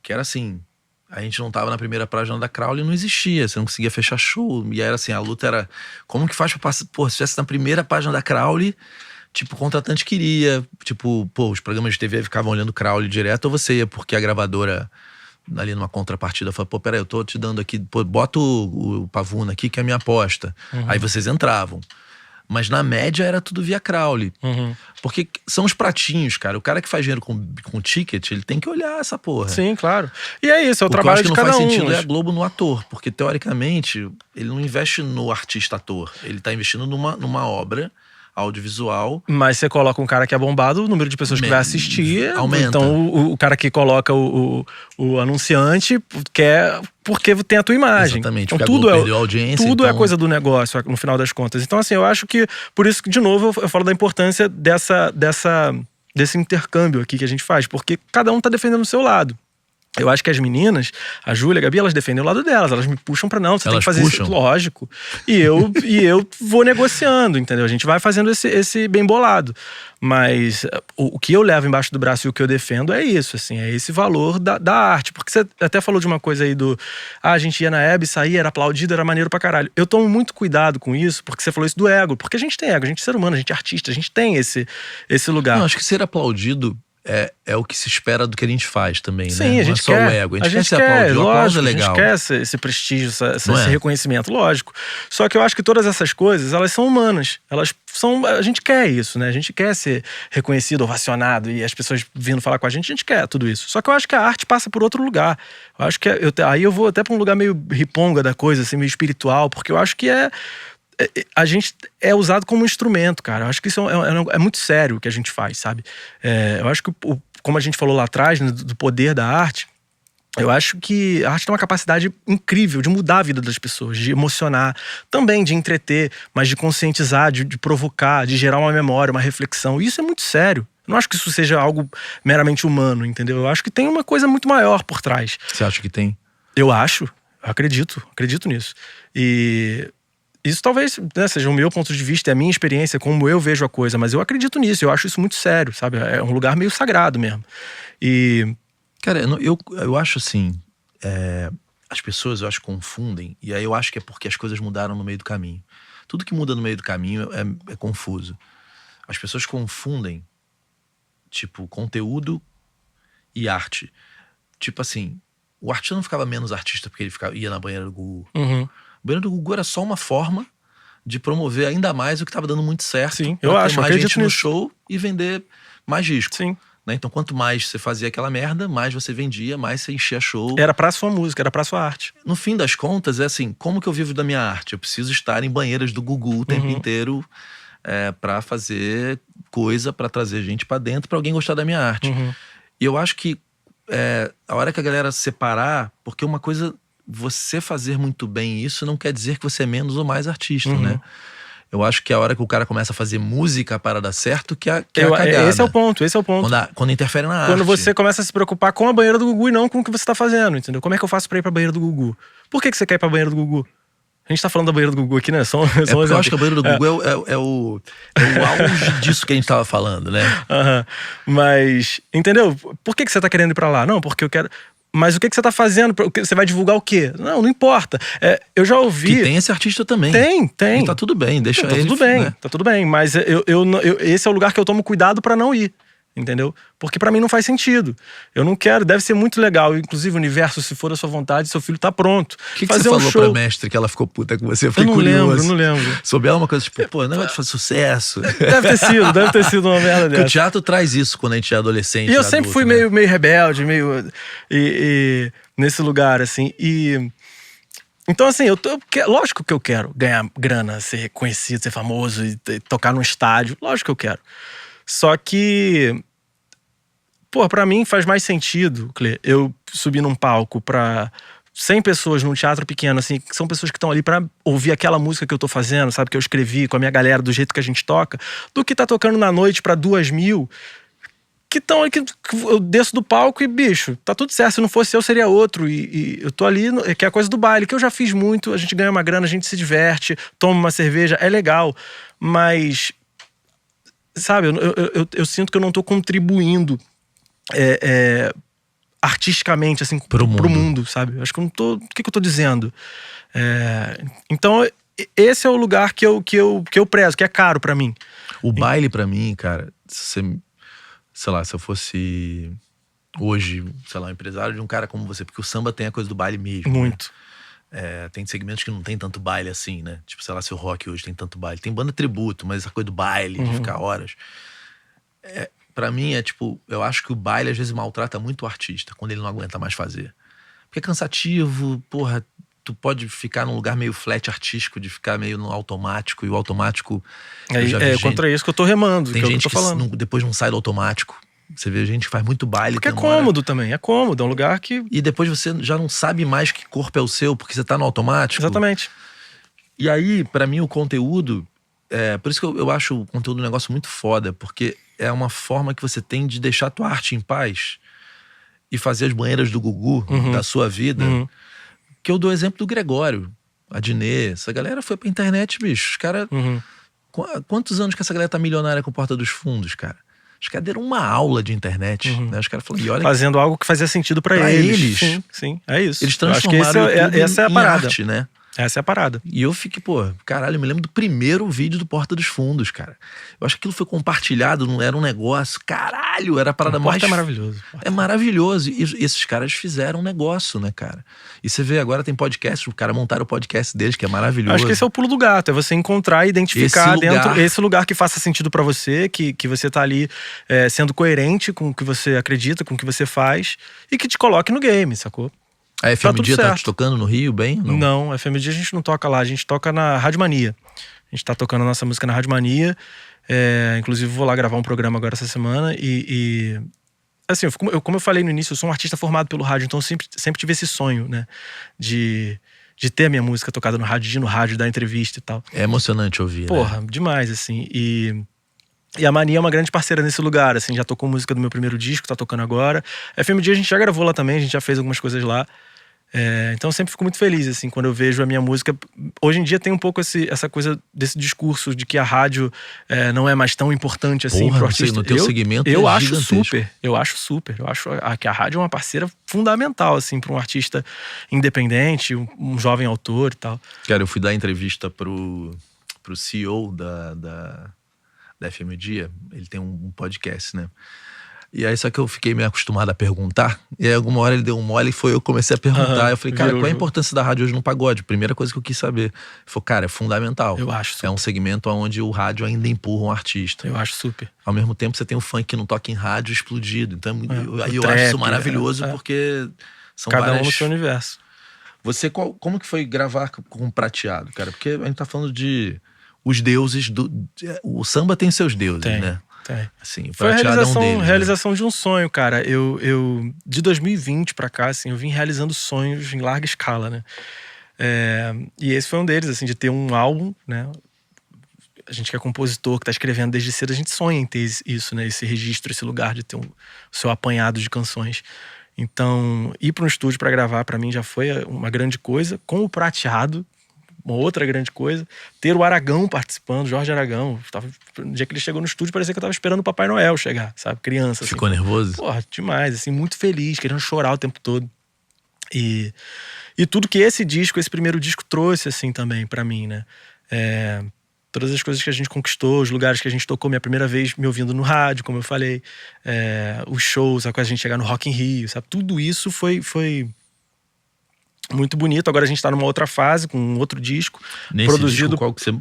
que era assim, a gente não tava na primeira página da Crowley, não existia, você não conseguia fechar show, e era assim, a luta era, como que faz pra passar, pô, se estivesse na primeira página da Crowley, tipo, o contratante queria, tipo, pô, os programas de TV ficavam olhando Crowley direto, ou você ia porque a gravadora, ali numa contrapartida, falou, pô, peraí, eu tô te dando aqui, pô, bota o Pavuna aqui, que é a minha aposta. Aí vocês entravam. Mas na média era tudo via Crowley. Porque são os pratinhos, cara. O cara que faz dinheiro com ticket, ele tem que olhar essa porra. Sim, claro. E é isso, é o trabalho de cada um. O que eu acho que não faz sentido é a Globo no ator. Porque, teoricamente, ele não investe no artista-ator. Ele tá investindo numa obra audiovisual. Mas você coloca um cara que é bombado, o número de pessoas que vai assistir aumenta. Então o cara que coloca o anunciante quer porque tem a tua imagem. Exatamente, então, tudo perdeu a audiência. Tudo é coisa do negócio, no final das contas. Então, assim, eu acho que, por isso que, de novo, eu falo da importância desse intercâmbio aqui que a gente faz, porque cada um tá defendendo o seu lado. Eu acho que as meninas, a Júlia, a Gabi, elas defendem o lado delas. Elas me puxam pra não, você tem que fazer isso, lógico. E eu vou negociando, entendeu? A gente vai fazendo esse bem bolado. Mas o que eu levo embaixo do braço e o que eu defendo é isso, assim. É esse valor da arte. Porque você até falou de uma coisa aí a gente ia na Hebe, saía, era aplaudido, era maneiro pra caralho. Eu tomo muito cuidado com isso, porque você falou isso do ego. Porque a gente tem ego, a gente é ser humano, a gente é artista, a gente tem esse lugar. Não, acho que ser aplaudido é o que se espera do que a gente faz também, né? Sim, a gente não é quer. só o ego. A gente quer ser aplaudido. O aplauso é legal. A gente quer esse prestígio, esse reconhecimento, lógico. Só que eu acho que todas essas coisas, elas são humanas. A gente quer isso, né? A gente quer ser reconhecido, ovacionado, e as pessoas vindo falar com a gente quer tudo isso. Só que eu acho que a arte passa por outro lugar. Eu acho que aí eu vou até pra um lugar meio riponga da coisa, assim, meio espiritual, porque eu acho que a gente é usado como instrumento, cara. Eu acho que isso é muito sério o que a gente faz, sabe? Eu acho que, como a gente falou lá atrás, né, do poder da arte, eu acho que a arte tem uma capacidade incrível de mudar a vida das pessoas, de emocionar, também de entreter, mas de conscientizar, de provocar, de gerar uma memória, uma reflexão. E isso é muito sério. Eu não acho que isso seja algo meramente humano, entendeu? Eu acho que tem uma coisa muito maior por trás. Você acha que tem? Eu acredito nisso. E isso talvez, né, seja o meu ponto de vista, é a minha experiência, como eu vejo a coisa, mas eu acredito nisso, eu acho isso muito sério, sabe? É um lugar meio sagrado mesmo. E... Cara, eu acho assim, as pessoas, eu acho, confundem, e aí eu acho que é porque as coisas mudaram no meio do caminho. Tudo que muda no meio do caminho é confuso. As pessoas confundem, tipo, conteúdo e arte. Tipo assim, o artista não ficava menos artista porque ele ia na banheira do Gugu. O banheiro do Gugu era só uma forma de promover ainda mais o que estava dando muito certo. Sim, eu acho, mais acredito gente no nisso. show e vender mais disco. Sim. Né? Então, quanto mais você fazia aquela merda, mais você vendia, mais você enchia show. Era pra sua música, era pra sua arte. No fim das contas, é assim, como que eu vivo da minha arte? Eu preciso estar em banheiras do Gugu o tempo inteiro pra fazer coisa, pra trazer gente pra dentro, pra alguém gostar da minha arte. E eu acho que a hora que a galera separar, porque uma coisa... Você fazer muito bem isso não quer dizer que você é menos ou mais artista, né? Eu acho que a hora que o cara começa a fazer música para dar certo, que é a cagada. Esse é o ponto. Quando interfere na arte. Quando você começa a se preocupar com a banheira do Gugu e não com o que você tá fazendo, entendeu? Como é que eu faço pra ir pra banheira do Gugu? Por que você quer ir pra banheira do Gugu? A gente tá falando da banheira do Gugu aqui, né? Porque eu acho que a banheira do Gugu é o auge disso que a gente tava falando, né? Mas, entendeu? Por que você tá querendo ir pra lá? Não, porque eu quero... Mas o que você tá fazendo? Você vai divulgar o quê? Não importa. Eu já ouvi... Que tem esse artista também. Tem. E tá tudo bem, deixa ele... Tá tudo bem. Mas esse é o lugar que eu tomo cuidado pra não ir. entendeu? Porque pra mim não faz sentido. Eu não quero, deve ser muito legal. Inclusive, o universo, se for da sua vontade, seu filho tá pronto. O que fazer você falou show. pra mestre que ela ficou puta com você? Eu fiquei Eu não curioso. lembro. Soube ela uma coisa tipo, pô, não vai te fazer sucesso. Deve ter sido uma merda Porque o dessa. teatro traz isso quando a gente é adolescente. E eu adulto, sempre fui né? meio rebelde, meio. E nesse lugar, assim. Então, assim, lógico que eu quero ganhar grana, ser reconhecido, ser famoso e tocar num estádio. Lógico que eu quero. Só que, pô, pra mim faz mais sentido, Clê, eu subir num palco pra 100 pessoas num teatro pequeno, assim, que são pessoas que estão ali pra ouvir aquela música que eu tô fazendo, sabe, que eu escrevi com a minha galera, do jeito que a gente toca, do que tá tocando na noite pra 2.000, que estão ali, que eu desço do palco e, bicho, tá tudo certo, se não fosse eu, seria outro, e eu tô ali, que é a coisa do baile, que eu já fiz muito, a gente ganha uma grana, a gente se diverte, toma uma cerveja, é legal, mas... Sabe, eu sinto que eu não tô contribuindo artisticamente, assim, pro mundo, sabe? Acho que eu não tô... O que eu tô dizendo? Então, esse é o lugar que eu prezo, que é caro pra mim. O baile pra mim, cara, sei lá, se eu fosse hoje, sei lá, um empresário de um cara como você, porque o samba tem a coisa do baile mesmo. Muito. Né? Tem segmentos que não tem tanto baile assim, né? Tipo, sei lá, se o rock hoje tem tanto baile. Tem banda tributo, mas essa coisa do baile, de ficar horas. Pra mim, tipo, eu acho que o baile às vezes maltrata muito o artista, quando ele não aguenta mais fazer. Porque é cansativo, porra, tu pode ficar num lugar meio flat artístico, de ficar meio no automático, e o automático... Contra isso que eu tô remando, tem que gente eu tô falando. depois não sai do automático. Você vê gente que faz muito baile. Porque é cômodo também, é cômodo, é um lugar que... E depois você já não sabe mais que corpo é o seu, porque você tá no automático. Exatamente. E aí, pra mim, o conteúdo... por isso que eu acho o conteúdo um negócio muito foda, porque é uma forma que você tem de deixar a tua arte em paz e fazer as banheiras do Gugu da sua vida. Que eu dou exemplo do Gregório, a Dinê, essa galera foi pra internet, bicho. Os caras... Quantos anos que essa galera tá milionária com Porta dos Fundos, cara? Os caras deram uma aula de internet, né? Os caras falaram, e olha... Fazendo algo que fazia sentido pra eles. Sim, é isso. Eles transformaram essa é a parada. Arte, né? Essa é a parada. E eu fiquei, pô, caralho, eu me lembro do primeiro vídeo do Porta dos Fundos, cara. Eu acho que aquilo foi compartilhado, não era um negócio, caralho, era a parada mais... É maravilhoso. É maravilhoso. E esses caras fizeram um negócio, né, cara? E você vê, agora tem podcast, o cara montaram o podcast deles, que é maravilhoso. Acho que esse é o pulo do gato, é você encontrar e identificar esse lugar que faça sentido pra você, que você tá ali sendo coerente com o que você acredita, com o que você faz, e que te coloque no game, sacou? A FM Dia tá tocando no Rio bem? Não, a FM Dia a gente não toca lá, a gente toca na Rádio Mania. A gente tá tocando a nossa música na Rádio Mania. Inclusive vou lá gravar um programa agora essa semana assim, como eu falei no início, eu sou um artista formado pelo rádio, então eu sempre tive esse sonho, né? De ter a minha música tocada no rádio, de ir no rádio, dar entrevista e tal. É emocionante ouvir, Porra, né? demais, assim. E a Mania é uma grande parceira nesse lugar, assim, já tocou música do meu primeiro disco, tá tocando agora. A FM Dia a gente já gravou lá também, a gente já fez algumas coisas lá. Então eu sempre fico muito feliz, assim, quando eu vejo a minha música. Hoje em dia tem um pouco essa coisa desse discurso de que a rádio não é mais tão importante assim pro artista. No teu segmento eu é acho gigantesco. super. Eu acho que a rádio é uma parceira fundamental, assim, para um artista independente, um jovem autor e tal. Cara, eu fui dar entrevista pro CEO da FM Dia. Ele tem um podcast, né? E aí só que eu fiquei meio acostumado a perguntar. E aí alguma hora ele deu um mole e eu comecei a perguntar. Eu falei, cara, qual é a importância da rádio hoje no pagode? Primeira coisa que eu quis saber. Ele falou, cara, é fundamental. Eu acho super. É um segmento onde o rádio ainda empurra um artista. Eu acho super. Ao mesmo tempo você tem o funk que não toca em rádio explodido. Então aí eu trap, acho isso maravilhoso porque são cada um no seu universo. Você, como que foi gravar com o Prateado, cara? Porque a gente tá falando de os deuses o samba tem seus deuses, né? Tem. Assim, o Foi a Prateado é um deles, realização de um sonho, cara. Eu de 2020 pra cá, assim, eu vim realizando sonhos em larga escala, né? E esse foi um deles, assim, de ter um álbum, né? A gente que é compositor, que tá escrevendo desde cedo, a gente sonha em ter isso, né? Esse registro, esse lugar de ter o seu apanhado de canções. Então, ir para um estúdio para gravar, para mim, já foi uma grande coisa. Com o Prateado, uma outra grande coisa. Ter o Aragão participando, Jorge Aragão. No dia que ele chegou no estúdio, parecia que eu tava esperando o Papai Noel chegar, sabe? Criança. Ficou assim. nervoso? Porra, demais, assim, muito feliz, querendo chorar o tempo todo. E tudo que esse primeiro disco trouxe, assim, também pra mim, né? Todas as coisas que a gente conquistou, os lugares que a gente tocou, minha primeira vez me ouvindo no rádio, como eu falei, os shows, a gente chegar no Rock in Rio, sabe? Tudo isso foi muito bonito. Agora a gente tá numa outra fase, com um outro disco. Nesse produzido... disco, qual que você...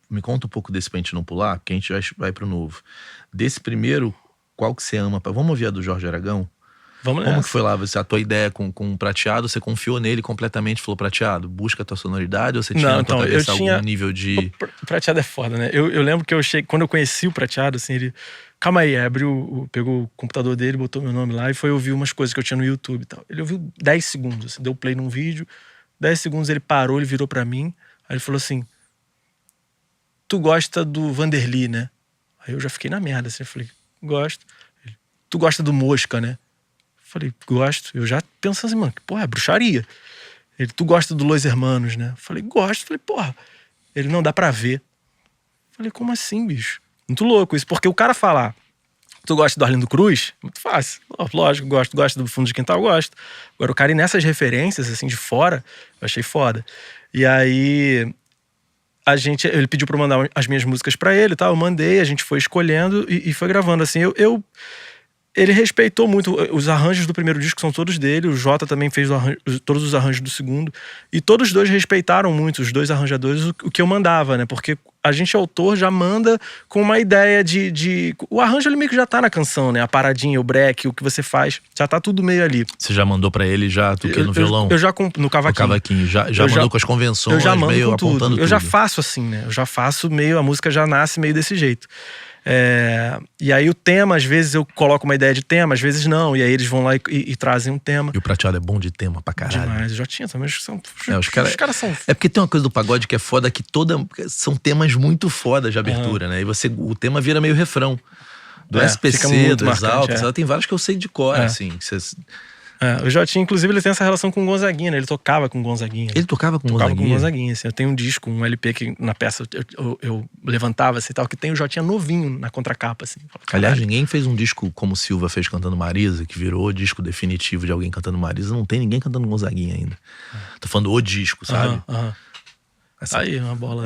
Me conta um pouco desse pra gente não pular, porque a gente vai pro novo. Desse primeiro, qual que você ama? Vamos ouvir a do Jorge Aragão? Vamos nessa. Como que foi lá? A tua ideia com o Prateado, você confiou nele completamente, falou Prateado, busca a tua sonoridade, ou você tinha na tua cabeça algum nível de... O Prateado é foda, né? Eu lembro que quando eu conheci o Prateado, assim, ele... Calma aí, pegou o computador dele, botou meu nome lá e foi ouvir umas coisas que eu tinha no YouTube e tal. Ele ouviu 10 segundos, assim, deu play num vídeo, 10 segundos ele parou, ele virou pra mim, aí ele falou assim: tu gosta do Vanderly, né? Aí eu já fiquei na merda, assim, eu falei, gosto. Ele, tu gosta do Mosca, né? Falei, gosto. Eu já pensando assim, mano, que porra, é bruxaria. Ele, tu gosta do Los Hermanos, né? Falei, gosto. Falei, porra. Ele, não dá pra ver. Falei, como assim, bicho? Muito louco isso, porque o cara falar, tu gosta do Arlindo Cruz? Muito fácil. Lógico, gosto do Fundo de Quintal, gosto. Agora, o cara ir nessas referências, assim, de fora, eu achei foda. E aí, ele pediu pra eu mandar as minhas músicas pra ele e tal, eu mandei, a gente foi escolhendo e foi gravando, assim. Ele respeitou muito os arranjos do primeiro disco, são todos dele. O Jota também fez todos os arranjos do segundo. E todos os dois respeitaram muito, os dois arranjadores, o que eu mandava, né? Porque a gente, autor, já manda com uma ideia de... O arranjo, ele meio que já tá na canção, né? A paradinha, o break, o que você faz, já tá tudo meio ali. Você já mandou pra ele, no violão? Eu já no cavaquinho. No cavaquinho, já mandou com as convenções, eu já mando meio com tudo. apontando tudo. Eu já faço assim, né? Eu já faço meio... A música já nasce meio desse jeito. E aí o tema, às vezes eu coloco uma ideia de tema, às vezes não. E aí eles vão lá e trazem um tema. E o Prateado é bom de tema pra caralho. Demais, eu já tinha também. Os caras são... É porque tem uma coisa do pagode que é foda, que são temas muito fodas de abertura, né? E o tema vira meio refrão. Do SPC, do Exalta, tem vários que eu sei de cor, assim. O Jotinha, inclusive, ele tem essa relação com o Gonzaguinha, né? Ele tocava com o Gonzaguinha. Ele tocava com o Gonzaguinha? Tocava com o Gonzaguinha, assim. Eu tenho um disco, um LP que na peça eu levantava, assim, tal, que tem o Jotinha novinho na contracapa, assim. Aliás, ninguém fez um disco como o Silva fez cantando Marisa, que virou o disco definitivo de alguém cantando Marisa. Não tem ninguém cantando Gonzaguinha ainda. Tô falando o disco, sabe? Aí, uma bola.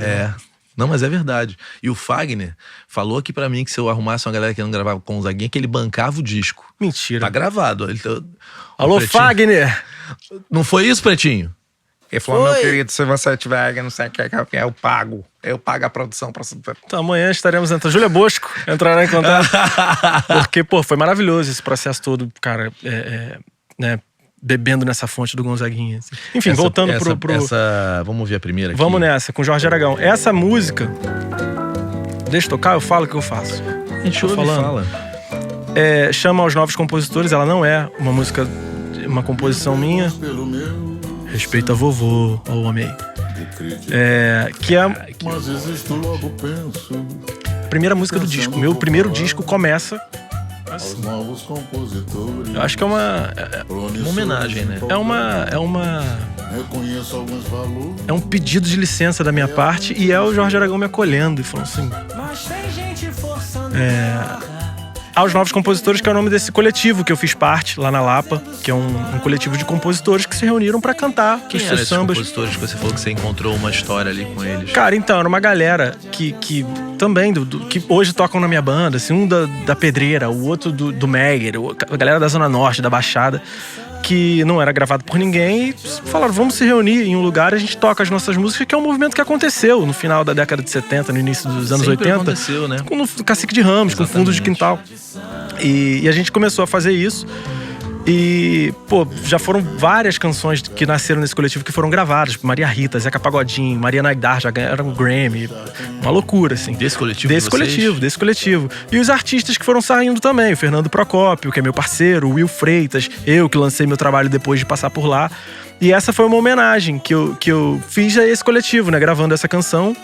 Não, mas é verdade. E o Fagner falou aqui pra mim que se eu arrumasse uma galera que não gravava com o Gonzaguinha, que ele bancava o disco. Mentira. Tá gravado. Alô, Fagner! Não foi isso, Pretinho? Ele falou, meu querido, se você tiver, não sei o que, eu pago. Eu pago a produção pra... Então, amanhã estaremos entrando. Júlia Bosco entrará em contato. Porque, foi maravilhoso esse processo todo, cara. Né? Bebendo nessa fonte do Gonzaguinha. Assim. Enfim, voltando pro... Vamos ouvir a primeira aqui. Vamos nessa, com Jorge Aragão. Essa música... Deixa eu tocar, eu falo o que eu faço. A gente ouve e fala. Chama aos novos compositores. Ela não é uma música, uma composição minha. Respeita vovô, ó o homem. Que é a primeira música do disco. Meu primeiro disco começa assim. Eu acho que é uma homenagem, né? É um pedido de licença da minha parte. E é o Jorge Aragão me acolhendo e falando assim... Aos Novos Compositores, que é o nome desse coletivo que eu fiz parte lá na Lapa, que é um coletivo de compositores que se reuniram pra cantar os seus sambas. Quem compositores que você falou que você encontrou uma história ali com eles? Cara, então, era uma galera que também, que hoje tocam na minha banda, assim, um da Pedreira, o outro do Megger, a galera da Zona Norte, da Baixada, que não era gravado por ninguém, e falaram, vamos se reunir em um lugar, a gente toca as nossas músicas, que é um movimento que aconteceu no final da década de 70, no início dos anos Sempre 80. Aconteceu, né? Com o Cacique de Ramos, com o Fundo de Quintal. E a gente começou a fazer isso. E, já foram várias canções que nasceram nesse coletivo que foram gravadas. Maria Rita, Zeca Pagodinho, Maria Naidar já ganharam um Grammy. Uma loucura, assim. Desse coletivo? Desse coletivo. E os artistas que foram saindo também. O Fernando Procópio, que é meu parceiro. O Will Freitas. Eu que lancei meu trabalho depois de passar por lá. E essa foi uma homenagem que eu fiz a esse coletivo, né? Gravando essa canção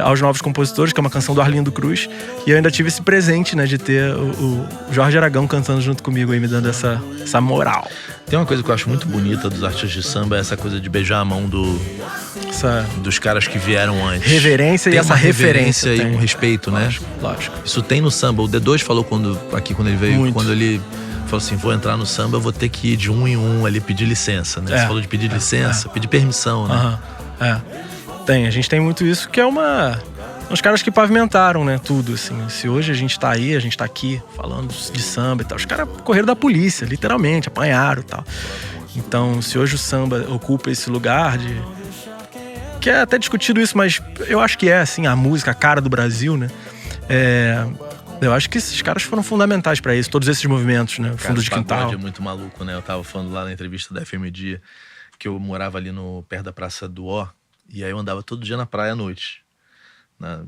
aos Novos Compositores, que é uma canção do Arlindo Cruz. E eu ainda tive esse presente, né? De ter o Jorge Aragão cantando junto comigo aí, me dando essa moral. Tem uma coisa que eu acho muito bonita dos artistas de samba, é essa coisa de beijar a mão dos caras que vieram antes. Reverência tem e essa referência. E um respeito, né? Lógico. Isso tem no samba. O D2 falou quando ele veio, muito. Quando ele... falou assim, vou entrar no samba, eu vou ter que ir de um em um ali pedir licença, né? Você falou de pedir licença, pedir permissão, né? A gente tem muito isso, que é São os caras que pavimentaram, né, tudo, assim. Se hoje a gente tá aí, a gente tá aqui falando de samba e tal, os caras correram da polícia, literalmente, apanharam e tal. Então, se hoje o samba ocupa esse lugar de... que é até discutido isso, mas eu acho que é, assim, a música, a cara do Brasil, né? Eu acho que esses caras foram fundamentais pra isso, todos esses movimentos, né? Fundo de Quintal. O pagode é muito maluco, né? Eu tava falando lá na entrevista da FM Dia que eu morava ali perto da Praça do Ó, e aí eu andava todo dia na praia à noite.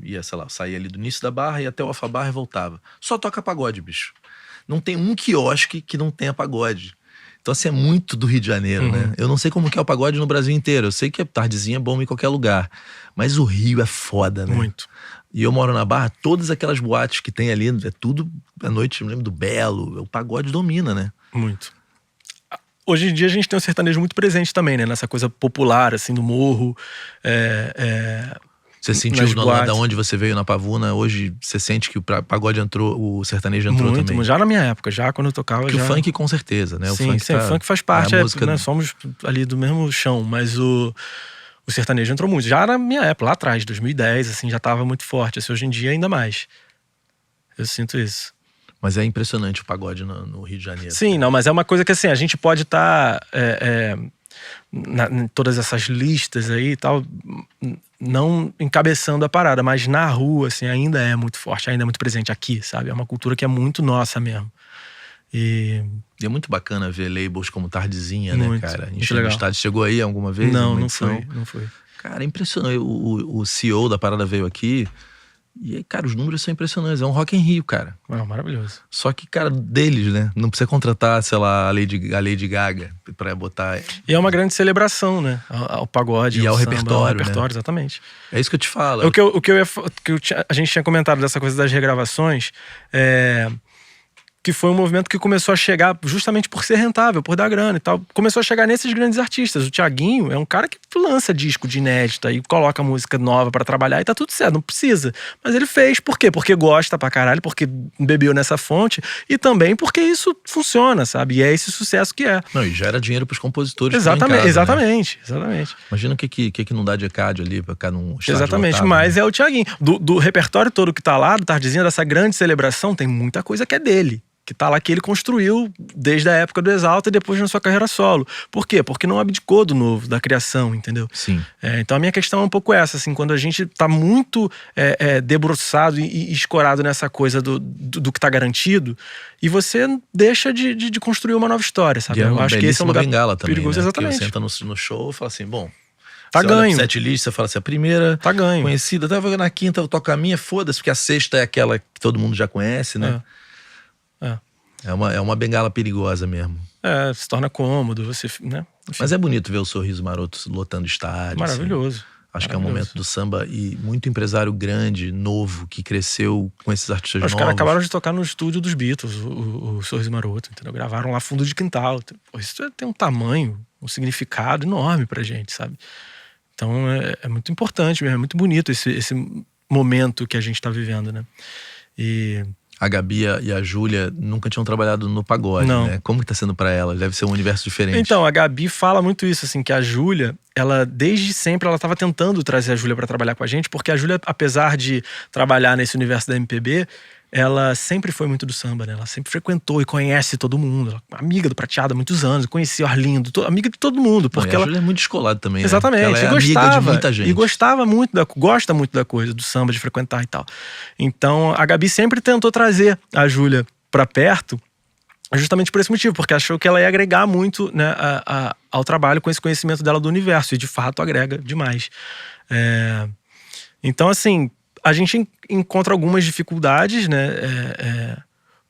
Ia, sei lá, saía ali do início da Barra, ia até o Alfabarra e voltava. Só toca pagode, bicho. Não tem um quiosque que não tenha pagode. Então, assim, é muito do Rio de Janeiro, né? Eu não sei como que é o pagode no Brasil inteiro. Eu sei que a tardezinha é bom em qualquer lugar. Mas o Rio é foda, né? Muito. E eu moro na Barra, todas aquelas boates que tem ali, é tudo à noite, eu lembro do Belo, o pagode domina, né? Muito. Hoje em dia a gente tem um sertanejo muito presente também, né? Nessa coisa popular, assim, do morro. Você sentiu lá da onde você veio na Pavuna, hoje você sente que o pagode entrou, o sertanejo entrou muito, também? Já na minha época, já quando eu tocava. Porque já... o funk com certeza, né? Sim, o funk faz parte, música... né? Somos ali do mesmo chão, mas o sertanejo entrou muito. Já na minha época, lá atrás, 2010, assim, já tava muito forte. Assim, hoje em dia ainda mais. Eu sinto isso. Mas é impressionante o pagode no Rio de Janeiro. Sim, não, mas é uma coisa que assim, a gente pode estar em todas essas listas aí e tal, não encabeçando a parada, mas na rua, assim, ainda é muito forte, ainda é muito presente aqui, sabe? É uma cultura que é muito nossa mesmo. E é muito bacana ver labels como Tardezinha, muito, né, cara? Enchendo o estádio. Chegou aí alguma vez? Não foi. Cara, é impressionante. O CEO da parada veio aqui e, cara, os números são impressionantes. É um Rock in Rio, cara. Maravilhoso. Só que, cara, deles, né? Não precisa contratar, sei lá, a Lady Gaga pra botar... E é uma grande celebração, né? Ao pagode, e ao samba, repertório, né? Exatamente. É isso que eu te falo. A gente tinha comentado dessa coisa das regravações, que foi um movimento que começou a chegar justamente por ser rentável, por dar grana e tal. Começou a chegar nesses grandes artistas. O Thiaguinho é um cara que lança disco de inédita e coloca música nova pra trabalhar e tá tudo certo, não precisa. Mas ele fez, por quê? Porque gosta pra caralho, porque bebeu nessa fonte e também porque isso funciona, sabe? E é esse sucesso que é. Não, e gera dinheiro pros compositores. Exatamente. Imagina o que não dá de ECAD ali pra ficar num estádio Exatamente, lotado, mas né? é o Thiaguinho. Do repertório todo que tá lá, do Tardezinha, dessa grande celebração, tem muita coisa que é dele. Que tá lá, que ele construiu desde a época do Exalta e depois na sua carreira solo. Por quê? Porque não abdicou do novo, da criação, entendeu? Sim. Então a minha questão é um pouco essa, assim, quando a gente tá muito debruçado e escorado nessa coisa do que tá garantido, e você deixa de construir uma nova história, sabe? Eu acho que esse é um lugar bengala também, perigoso, né? exatamente. Porque você senta no show e fala assim, bom... Tá você ganho. olha pro setlist, você fala assim, a primeira tá ganho. Conhecida, tava na quinta, eu toco a minha, foda-se, porque a sexta é aquela que todo mundo já conhece, né? É uma bengala perigosa mesmo. Se torna cômodo, você, né? Enfim. Mas é bonito ver o Sorriso Maroto lotando estádio. Maravilhoso. Assim. Acho que é um momento do samba e muito empresário grande, novo, que cresceu com esses artistas novos. Os caras acabaram de tocar no estúdio dos Beatles, o Sorriso Maroto, entendeu? Gravaram lá Fundo de Quintal. Isso tem um tamanho, um significado enorme pra gente, sabe? Então é muito importante mesmo, é muito bonito esse momento que a gente tá vivendo, né? E... A Gabi e a Júlia nunca tinham trabalhado no pagode, né? Como que tá sendo pra elas? Deve ser um universo diferente. Então, a Gabi fala muito isso, assim, que a Júlia, ela, desde sempre, ela tava tentando trazer a Júlia pra trabalhar com a gente, porque a Júlia, apesar de trabalhar nesse universo da MPB, ela sempre foi muito do samba, né? Ela sempre frequentou e conhece todo mundo. Ela é amiga do Prateado há muitos anos, conhecia o Arlindo, amiga de todo mundo. Porque a Júlia é muito descolada também, exatamente, né? Ela é gostava, amiga de muita gente. E gosta muito da coisa, do samba, de frequentar e tal. Então, a Gabi sempre tentou trazer a Júlia pra perto, justamente por esse motivo, porque achou que ela ia agregar muito, né, ao trabalho com esse conhecimento dela do universo. E, de fato, agrega demais. Então, assim... A gente encontra algumas dificuldades, né,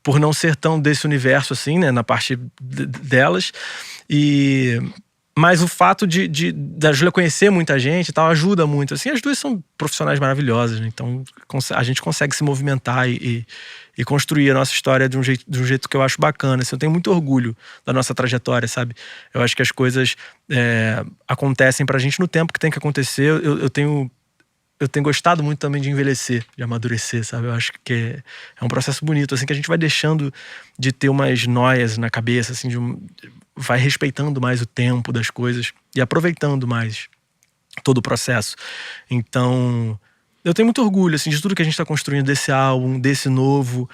por não ser tão desse universo assim, né, na parte delas. Mas o fato da Júlia conhecer muita gente e tal ajuda muito. Assim, as duas são profissionais maravilhosas, né? Então a gente consegue se movimentar e construir a nossa história de um jeito que eu acho bacana. Assim, eu tenho muito orgulho da nossa trajetória, sabe? Eu acho que as coisas acontecem pra gente no tempo que tem que acontecer. Eu tenho gostado muito também de envelhecer, de amadurecer, sabe? Eu acho que é um processo bonito, assim, que a gente vai deixando de ter umas noias na cabeça, assim, vai respeitando mais o tempo das coisas e aproveitando mais todo o processo. Então, eu tenho muito orgulho, assim, de tudo que a gente tá construindo, desse álbum, desse novo,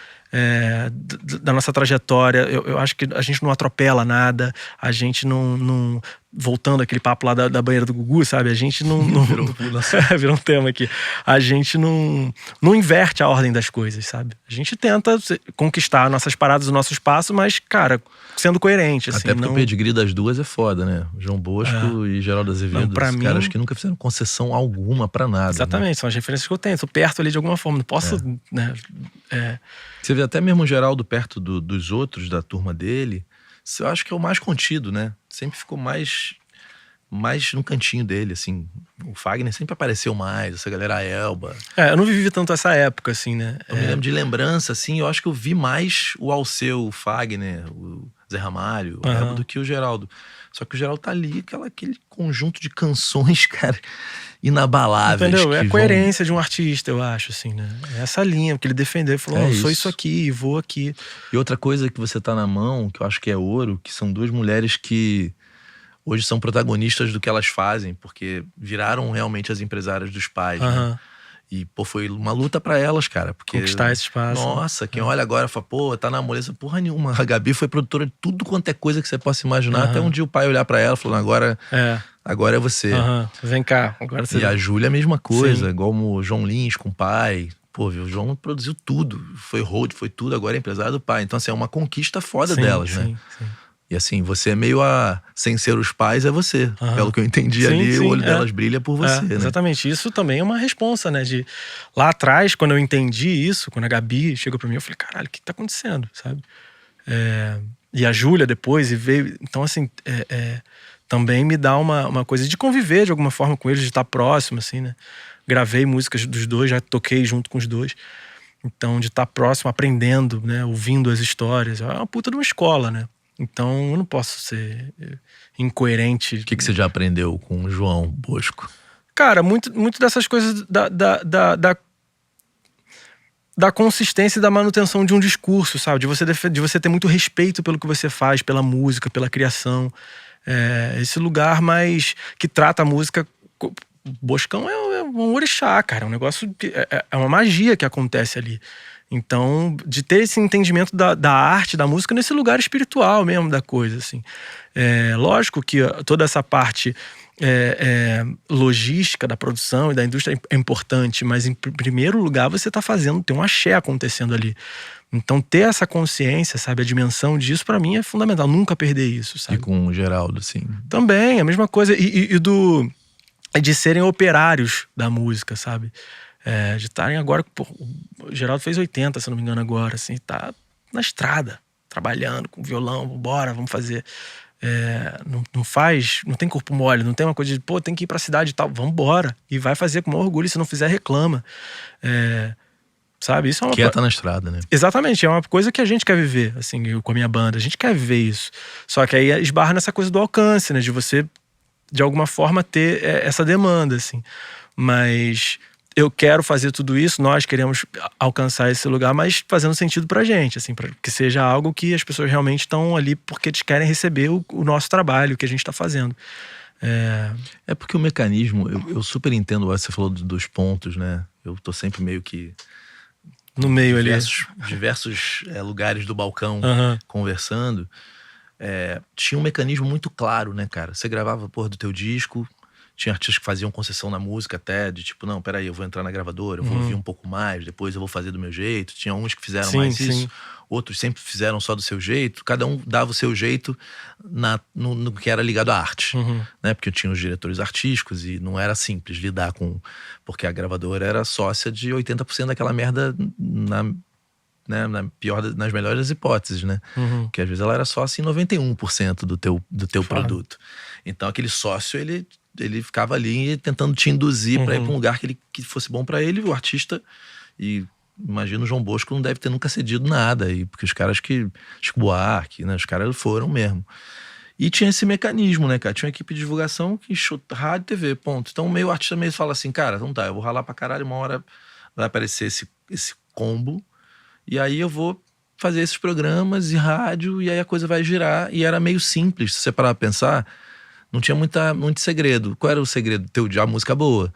da nossa trajetória. Eu acho que a gente não atropela nada, a gente não voltando aquele papo lá da banheira do Gugu, sabe? A gente não virou um tema aqui. A gente não inverte a ordem das coisas, sabe? A gente tenta conquistar nossas paradas, o nosso espaço, mas, cara, sendo coerente, assim. Até porque o pedigree das duas é foda, né? João Bosco e Geraldo Azevedo, pra mim, caras que nunca fizeram concessão alguma pra nada. Exatamente, né? são as referências que eu tenho. Tô perto ali de alguma forma, não posso, né? Você vê até mesmo o Geraldo perto dos outros da turma dele, eu acho que é o mais contido, né? Sempre ficou mais no cantinho dele, assim. O Fagner sempre apareceu mais, essa galera Elba. Eu não vivi tanto essa época, assim, né? Eu me lembro de lembrança, assim, eu acho que eu vi mais o Alceu, o Fagner, o Zé Ramalho, o Elba, do que o Geraldo. Só que o Geraldo tá ali, aquele conjunto de canções, cara, inabaláveis. Entendeu? É a coerência de um artista, eu acho, assim, né? É essa linha que ele defendeu, ele falou, eu sou isso aqui, vou aqui. E outra coisa que você tá na mão, que eu acho que é ouro, que são duas mulheres que hoje são protagonistas do que elas fazem, porque viraram realmente as empresárias dos pais, né? E, pô, foi uma luta pra elas, cara. Porque, conquistar esse espaço. Nossa, quem olha agora fala, pô, tá na moleza, porra nenhuma. A Gabi foi produtora de tudo quanto é coisa que você possa imaginar. Até um dia o pai olhar pra ela e falar, agora é você. Vem cá, agora você... E a Júlia a mesma coisa, igual o João Lins com o pai. Pô, o João produziu tudo. Foi road, foi tudo, agora é empresário do pai. Então, assim, é uma conquista foda delas, né? Sim. E assim, você é meio sem ser os pais, é você. Pelo que eu entendi ali, o olho delas brilha por você, né? Exatamente. Isso também é uma responsa, né? Lá atrás, quando eu entendi isso, quando a Gabi chegou pra mim, eu falei, caralho, o que tá acontecendo, sabe? E a Júlia depois, e veio... Então, assim, também me dá uma coisa de conviver de alguma forma com eles, de estar próximo, assim, né? Gravei músicas dos dois, já toquei junto com os dois. Então, de estar próximo, aprendendo, né? Ouvindo as histórias. É uma puta de uma escola, né? Então, eu não posso ser incoerente. O que você já aprendeu com o João Bosco? Cara, muito dessas coisas da consistência e da manutenção de um discurso, sabe? De você ter muito respeito pelo que você faz, pela música, pela criação. Esse lugar mais que trata a música... Boscão é um orixá, cara. É um negócio... É uma magia que acontece ali. Então, de ter esse entendimento da arte, da música, nesse lugar espiritual mesmo da coisa, assim. Lógico que toda essa parte logística da produção e da indústria é importante, mas em primeiro lugar você tá tem um axé acontecendo ali. Então, ter essa consciência, sabe, a dimensão disso, pra mim é fundamental. Nunca perder isso, sabe? E com o Geraldo, assim? Também, a mesma coisa. De serem operários da música, sabe? De estarem agora... Pô, o Geraldo fez 80, se não me engano, agora, assim. Tá na estrada, trabalhando com violão. Bora, vamos fazer. Não tem corpo mole, não tem uma coisa de... Pô, tem que ir pra cidade e tal. Vambora. E vai fazer com o maior orgulho. Se não fizer, reclama. Sabe? Isso é uma... Que tá na estrada, né? Exatamente. É uma coisa que a gente quer viver, assim, eu com a minha banda. A gente quer viver isso. Só que aí esbarra nessa coisa do alcance, né? De você, de alguma forma, ter essa demanda, assim. Mas... eu quero fazer tudo isso, nós queremos alcançar esse lugar, mas fazendo sentido pra gente, assim, pra que seja algo que as pessoas realmente estão ali porque eles querem receber o nosso trabalho, o que a gente tá fazendo. Porque o mecanismo, eu super entendo, você falou dos pontos, né? Eu tô sempre meio que... no meio ali. Diversos lugares do balcão conversando. Tinha um mecanismo muito claro, né, cara? Você gravava a porra do teu disco... Tinha artistas que faziam concessão na música até, de tipo, não, peraí, eu vou entrar na gravadora, eu vou ouvir um pouco mais, depois eu vou fazer do meu jeito. Tinha uns que fizeram mais isso, outros sempre fizeram só do seu jeito. Cada um dava o seu jeito no que era ligado à arte, né? Porque tinha os diretores artísticos e não era simples lidar com... Porque a gravadora era sócia de 80% daquela merda nas melhores das hipóteses, né? Porque às vezes ela era sócia em 91% do teu produto. Então aquele sócio, ele ficava ali tentando te induzir pra ir pra um lugar que fosse bom pra ele, o artista. E imagino o João Bosco não deve ter nunca cedido nada, porque os caras Chico Buarque, né? Os caras foram mesmo. E tinha esse mecanismo, né, cara? Tinha uma equipe de divulgação que rádio e TV, ponto. Então o artista meio fala assim, cara, então tá, eu vou ralar pra caralho, uma hora vai aparecer esse combo, e aí eu vou fazer esses programas e rádio, e aí a coisa vai girar. E era meio simples, se você parar pra pensar... não tinha muito segredo. Qual era o segredo? Ter a música boa.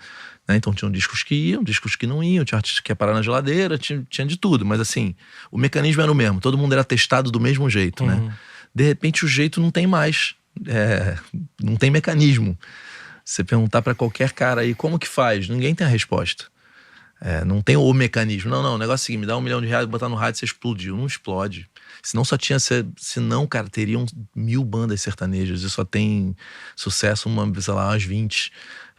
Né? Então tinham discos que iam, discos que não iam, tinha artistas que ia parar na geladeira, tinha de tudo. Mas assim, o mecanismo era o mesmo, todo mundo era testado do mesmo jeito, né? De repente o jeito não tem mais, não tem mecanismo. Você perguntar pra qualquer cara aí, como que faz? Ninguém tem a resposta. Não tem o mecanismo. Não, o negócio é o seguinte, me dá R$1 milhão, botar no rádio, você explodiu. Não explode. Senão, cara, teriam 1000 bandas sertanejas e só tem sucesso umas 20.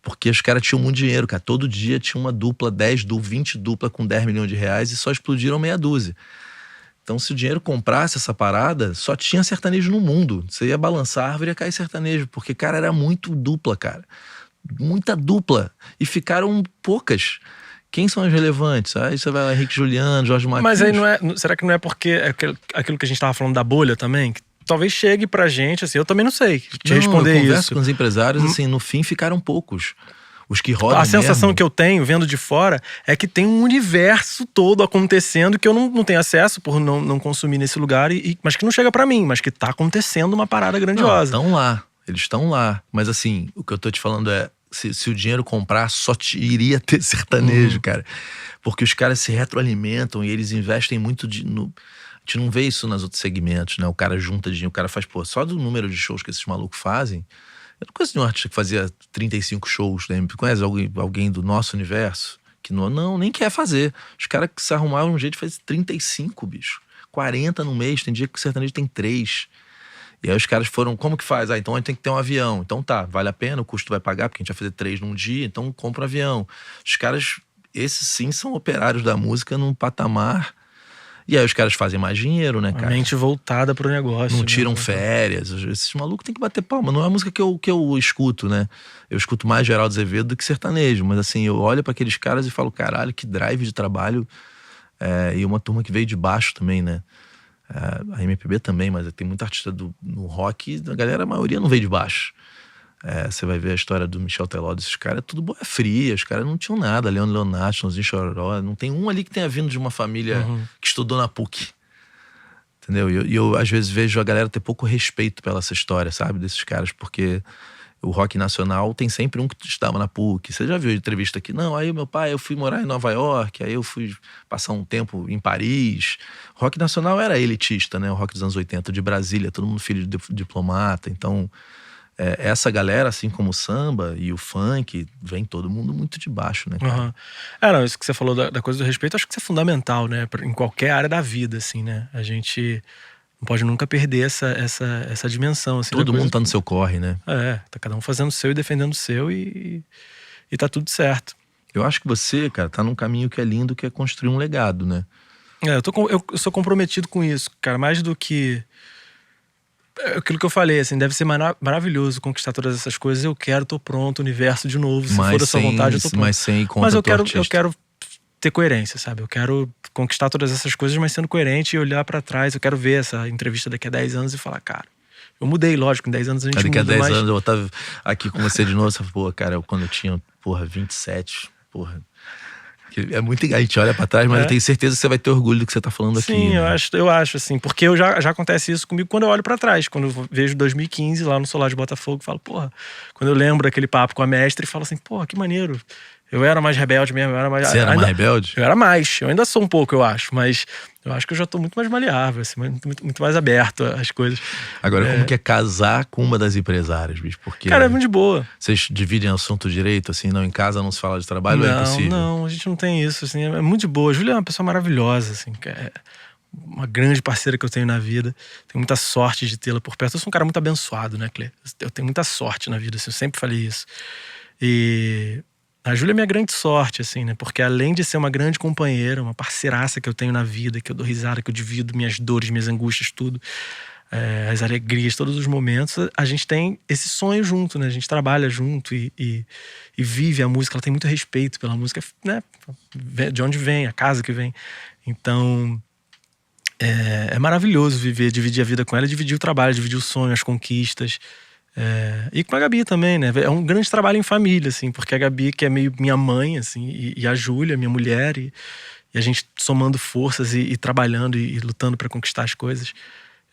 Porque os caras tinham muito dinheiro, cara. Todo dia tinha uma dupla, 10 dupla, 20 dupla com R$10 milhões e só explodiram meia dúzia. Então, se o dinheiro comprasse essa parada, só tinha sertanejo no mundo. Você ia balançar a árvore e ia cair sertanejo. Porque, cara, era muito dupla, cara. Muita dupla. E ficaram poucas. Quem são as relevantes? Aí você vai lá, Henrique Juliano, Jorge Martins. Mas aí será que não é porque aquilo que a gente tava falando da bolha também? Que talvez chegue pra gente, assim, eu também não sei te responder isso. Eu converso com os empresários, assim, no fim ficaram poucos. Os que rodam A sensação mesmo. que eu tenho, vendo de fora, é que tem um universo todo acontecendo que eu não tenho acesso por não consumir nesse lugar, mas que não chega pra mim, mas que tá acontecendo uma parada grandiosa. Estão lá, eles estão lá. Mas assim, o que eu tô te falando é, se o dinheiro comprar, só iria ter sertanejo, cara. Porque os caras se retroalimentam e eles investem muito A gente não vê isso nos outros segmentos, né? O cara junta dinheiro, o cara faz, só do número de shows que esses malucos fazem. Eu não conheço nenhum artista que fazia 35 shows, né? Conhece alguém do nosso universo? Que não, nem quer fazer. Os caras que se arrumaram um jeito de fazer 35, bicho. 40 no mês, tem dia que o sertanejo tem 3. E aí os caras foram, como que faz? Então a gente tem que ter um avião. Então tá, vale a pena, o custo vai pagar, porque a gente vai fazer 3 num dia, então compra um avião. Os caras, esses sim são operários da música num patamar. E aí os caras fazem mais dinheiro, né, cara? A mente voltada pro negócio. Não tiram né? férias. Esses malucos tem que bater palma. Não é a música que eu escuto, né? Eu escuto mais Geraldo Azevedo do que sertanejo. Mas assim, eu olho pra aqueles caras e falo, caralho, que drive de trabalho. E uma turma que veio de baixo também, né? A MPB também, mas tem muita artista no rock, a galera, a maioria não veio de baixo. Você vai ver a história do Michel Teló, desses caras, tudo boa fria, os caras não tinham nada. Leonardo, Chãozinho Chororó, não tem um ali que tenha vindo de uma família que estudou na PUC. Entendeu? E eu às vezes vejo a galera ter pouco respeito pela essa história, sabe, desses caras, porque o rock nacional tem sempre um que estava na PUC. Você já viu a entrevista aqui? Não, aí meu pai, eu fui morar em Nova York, aí eu fui passar um tempo em Paris. O rock nacional era elitista, né? O rock dos anos 80, de Brasília, todo mundo filho de diplomata. Então, essa galera, assim como o samba e o funk, vem todo mundo muito de baixo, né, cara? Não, isso que você falou da coisa do respeito, acho que isso é fundamental, né? Em qualquer área da vida, assim, né? A gente não pode nunca perder essa dimensão. Assim, todo mundo tá no seu corre, né? Tá cada um fazendo o seu e defendendo o seu e tá tudo certo. Eu acho que você, cara, tá num caminho que é lindo, que é construir um legado, né? Eu sou comprometido com isso, cara, mais do que aquilo que eu falei, assim, deve ser maravilhoso conquistar todas essas coisas. Eu tô pronto, universo de novo, se for da sua vontade, eu tô pronto. Mas sem conta Mas eu artista. quero ter coerência, sabe? Eu quero conquistar todas essas coisas, mas sendo coerente e olhar pra trás. Eu quero ver essa entrevista daqui a 10 anos e falar, cara, eu mudei, lógico, em 10 anos a gente muda. Daqui a 10 anos eu tava aqui com você de novo, você falou, pô, cara, quando eu tinha, 27, é muito, a gente olha pra trás, mas eu tenho certeza que você vai ter orgulho do que você tá falando aqui. Sim, né? eu acho, assim, porque já acontece isso comigo quando eu olho pra trás, quando eu vejo 2015 lá no Solar de Botafogo, falo, quando eu lembro daquele papo com a mestre, falo assim, que maneiro. Eu era mais rebelde mesmo, Você era mais rebelde? Eu era mais, eu ainda sou um pouco, eu acho, mas eu acho que eu já tô muito mais maleável, assim, muito mais aberto às coisas. Agora, como que é casar com uma das empresárias, bicho? Porque cara, é muito de boa. Vocês dividem assunto direito, assim, não, em casa não se fala de trabalho, ou é impossível? Não, a gente não tem isso, assim, é muito de boa. A Júlia é uma pessoa maravilhosa, assim, é uma grande parceira que eu tenho na vida. Tenho muita sorte de tê-la por perto. Eu sou um cara muito abençoado, né, Clê? Eu tenho muita sorte na vida, assim, eu sempre falei isso. E a Júlia é minha grande sorte, assim, né? Porque além de ser uma grande companheira, uma parceiraça que eu tenho na vida, que eu dou risada, que eu divido minhas dores, minhas angústias, tudo, as alegrias, todos os momentos, a gente tem esse sonho junto, né? A gente trabalha junto e vive a música. Ela tem muito respeito pela música, né? De onde vem, a casa que vem. Então, é maravilhoso dividir a vida com ela, dividir o trabalho, dividir o sonho, as conquistas. E com a Gabi também, né? É um grande trabalho em família, assim, porque a Gabi, que é meio minha mãe, assim, e a Júlia, minha mulher, e a gente somando forças e trabalhando e lutando para conquistar as coisas.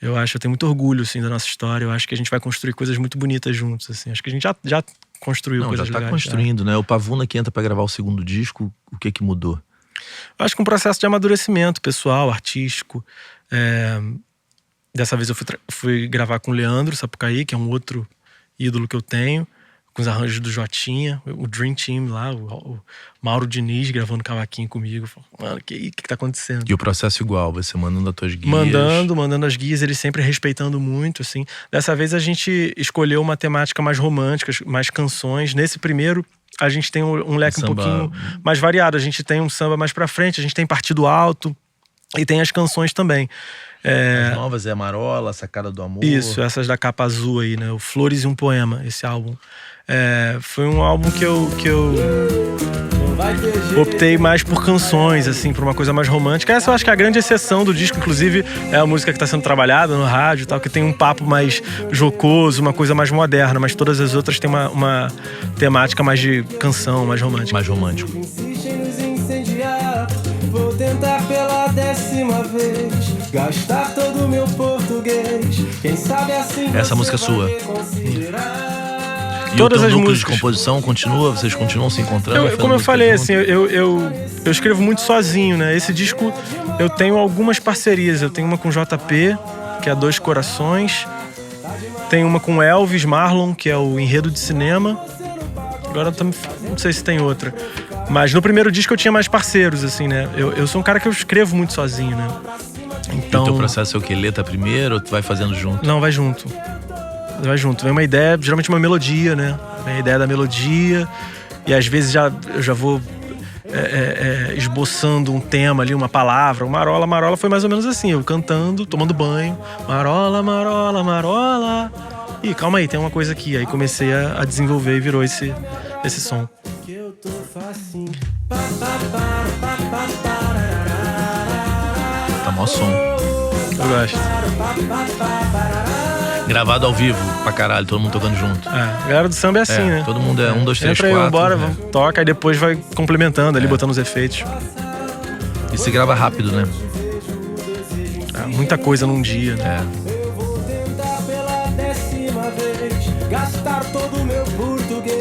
Eu tenho muito orgulho, assim, da nossa história. Eu acho que a gente vai construir coisas muito bonitas juntos, assim. Acho que a gente já construiu coisas já tá legais. construindo, né? O Pavuna que entra pra gravar o segundo disco, o que mudou? Eu acho que um processo de amadurecimento pessoal, artístico. Dessa vez eu fui gravar com o Leandro Sapucaí, que é um outro ídolo que eu tenho, com os arranjos do Jotinha, o Dream Team lá, o Mauro Diniz gravando cavaquinho comigo. Mano, o que tá acontecendo? E o processo igual, você mandando as tuas guias? Mandando as guias, eles sempre respeitando muito, assim. Dessa vez a gente escolheu uma temática mais romântica, mais canções. Nesse primeiro, a gente tem um leque um pouquinho mais variado. A gente tem um samba mais pra frente, a gente tem partido alto e tem as canções também. As novas é Marola, Sacada do Amor. Isso, essas da capa azul aí, né? O Flores e um Poema, esse álbum. Foi um álbum que eu optei mais por canções, assim, por uma coisa mais romântica. Essa eu acho que é a grande exceção do disco, inclusive é a música que está sendo trabalhada no rádio e tal, que tem um papo mais jocoso, uma coisa mais moderna, mas todas as outras têm uma temática mais de canção, mais romântica. Mais romântico. Vou tentar pela 10ª vez gastar todo o meu português. Quem sabe assim. Essa música é sua. E Todas o teu as núcleo músicas. de composição continua? Vocês continuam se encontrando? Como eu falei, assim, eu escrevo muito sozinho, né? Esse disco eu tenho algumas parcerias. Eu tenho uma com JP, que é Dois Corações. Tem uma com Elvis Marlon, que é o Enredo de Cinema. Agora não sei se tem outra. Mas no primeiro disco eu tinha mais parceiros, assim, né? Eu sou um cara que eu escrevo muito sozinho, né? Então, E o teu processo é o quê? Letra primeiro ou tu vai fazendo junto? Não, vai junto. Vai junto. Vem uma ideia, geralmente uma melodia, né? Vem a ideia da melodia. E às vezes eu já vou esboçando um tema ali, uma palavra. O Marola foi mais ou menos assim. Eu cantando, tomando banho. Marola, Marola, Marola. Ih, calma aí, tem uma coisa aqui. Aí comecei a desenvolver e virou esse som. Tá mó som. Eu gosto. Gravado ao vivo pra caralho, todo mundo tocando junto. A galera do samba é assim, né? Todo mundo é 1, 2, 3, Entra 4. aí, bora, né? vamos, toca, aí depois vai complementando ali, botando os efeitos. E se grava rápido, né? Muita coisa num dia, né?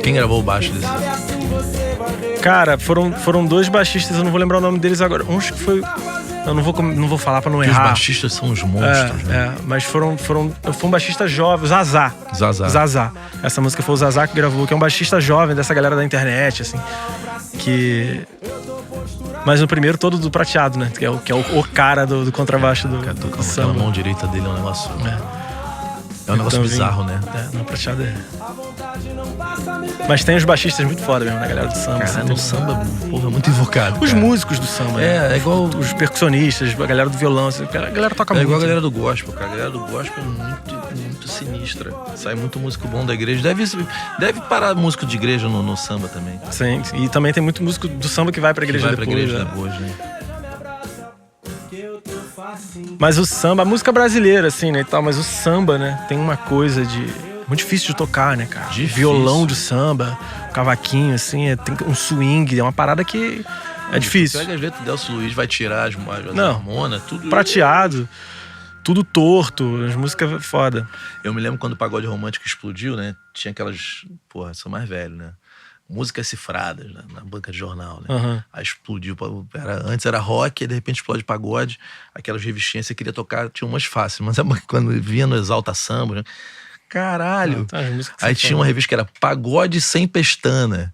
Quem gravou o baixo desse? Cara, foram dois baixistas, eu não vou lembrar o nome deles agora. Uns que foi... Eu não vou falar pra não Porque os errar. baixistas são os monstros, né? Mas foi um baixista jovem, o Zazá. Zazá. Essa música foi o Zazá que gravou, que é um baixista jovem dessa galera da internet, assim. Mas no primeiro todo do prateado, né? Que é o cara do contrabaixo do Aquela samba. mão direita dele é um negócio... É um negócio bizarro, né? No prateado é. Mas tem os baixistas muito foda mesmo, na galera do samba. Cara, assim, no samba, porra, muito invocado. os cara. músicos do samba. É igual... Os percussionistas, a galera do violão. Assim, a galera toca muito. É igual a galera do gospel, cara. A galera do gospel é muito sinistra. Sai muito músico bom da igreja. Deve parar músico de igreja no samba também. Sim, e também tem muito músico do samba que vai pra igreja depois. Depois, né? Mas o samba, a música brasileira, assim, né, e tal, mas o samba, né, tem uma coisa de... Muito difícil de tocar, né, cara? Difícil. Violão de samba, cavaquinho, assim, tem um swing, é uma parada que é difícil. Pega as letras do Delcio Luiz, vai tirar as harmonas, tudo... Prateado, tudo torto, as músicas foda. Eu me lembro quando o pagode romântico explodiu, né? Tinha aquelas... Porra, sou mais velho, né? Músicas cifradas, né? Na banca de jornal, né? Uhum. Aí explodiu. Antes era rock, aí de repente explode pagode. Aquelas revistinhas você queria tocar, tinha umas fáceis. Mas quando vinha no Exalta Samba, né? Caralho! As músicas Aí são tinha foda. uma revista que era Pagode Sem Pestana.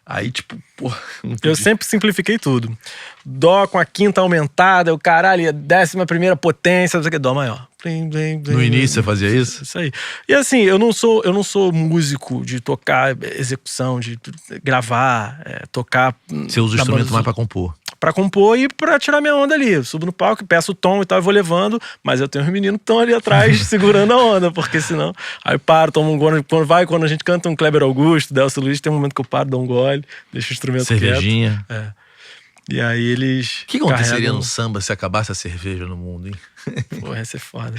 Aí, tipo, porra... Eu sempre simplifiquei tudo. Dó com a quinta aumentada, o caralho, a 11ª potência, não sei o que, dó maior. No início você fazia isso? Isso aí. E assim, eu não sou músico de tocar execução, de gravar, tocar. Você usa o instrumento mais pra compor. Pra compor e pra tirar minha onda ali. Eu subo no palco, peço o tom e tal, e vou levando, mas eu tenho uns meninos que estão ali atrás segurando a onda, porque senão. Aí eu paro, tomo um gole. Quando a gente canta um Kleber Augusto, Delcio Luiz, tem um momento que eu paro, dou um gole, deixo o instrumento Cervejinha. quieto. E aí eles. O que aconteceria carregam... no samba se acabasse a cerveja no mundo, hein? Pô, ia ser foda.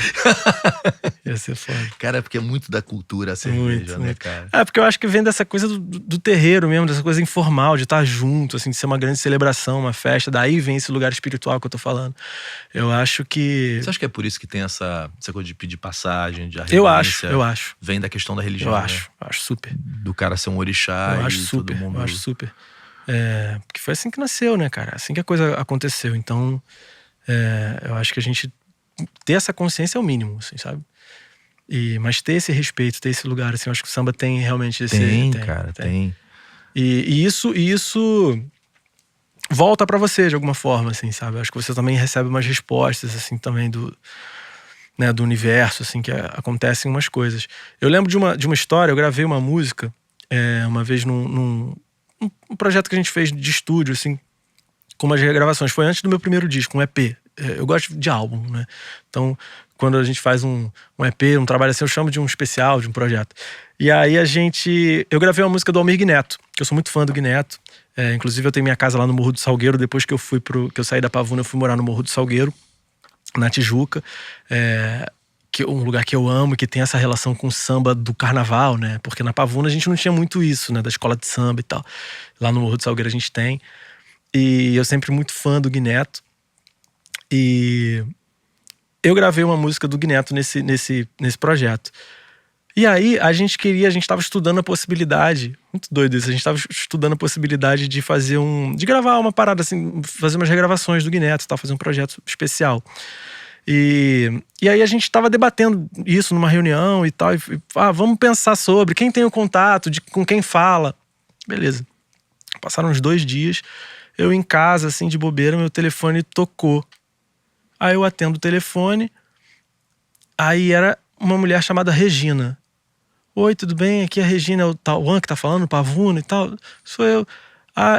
Ia ser foda. Cara, é porque é muito da cultura a cerveja, Muito, né, muito. cara? É, porque eu acho que vem dessa coisa do terreiro mesmo, dessa coisa informal, de estar junto, assim, de ser uma grande celebração, uma festa. Daí vem esse lugar espiritual que eu tô falando. Eu acho que... Você acha que é por isso que tem essa coisa de pedir passagem, de Eu reverência? acho. Vem da questão da religião, Eu né? acho super. Do cara ser um orixá Eu e acho super, todo mundo... eu acho super. Porque foi assim que nasceu, né, cara? Assim que a coisa aconteceu. Então, eu acho que a gente ter essa consciência é o mínimo, assim, sabe? Mas ter esse respeito, ter esse lugar, assim, eu acho que o samba tem realmente esse... Tem. E isso volta pra você de alguma forma, assim, sabe? Eu acho que você também recebe umas respostas, assim, também do universo, assim, que acontecem umas coisas. Eu lembro de uma história, eu gravei uma música uma vez num projeto que a gente fez de estúdio, assim, com umas regravações. Foi antes do meu primeiro disco, um EP. Eu gosto de álbum, né? Então, quando a gente faz um EP, um trabalho assim, eu chamo de um especial, de um projeto. E aí eu gravei uma música do Almir Guineto, que eu sou muito fã do Guineto. Inclusive eu tenho minha casa lá no Morro do Salgueiro. Depois que eu saí da Pavuna, eu fui morar no Morro do Salgueiro, na Tijuca. Que é um lugar que eu amo, que tem essa relação com o samba do carnaval, né? Porque na Pavuna a gente não tinha muito isso, né? Da escola de samba e tal. Lá no Morro do Salgueiro a gente tem. E eu sempre muito fã do Guineto. E eu gravei uma música do Guineto nesse projeto. E aí a gente tava estudando a possibilidade, muito doido isso, a gente tava estudando a possibilidade de de gravar uma parada assim, fazer umas regravações do Guineto, fazer um projeto especial. E aí a gente tava debatendo isso numa reunião e tal, vamos pensar sobre quem tem o contato, com quem fala. Beleza. Passaram uns 2 dias, eu em casa, assim, de bobeira, meu telefone tocou. Aí eu atendo o telefone, aí era uma mulher chamada Regina. Oi, tudo bem? Aqui é a Regina, é o Tauan que tá falando, Pavuna e tal. Sou eu.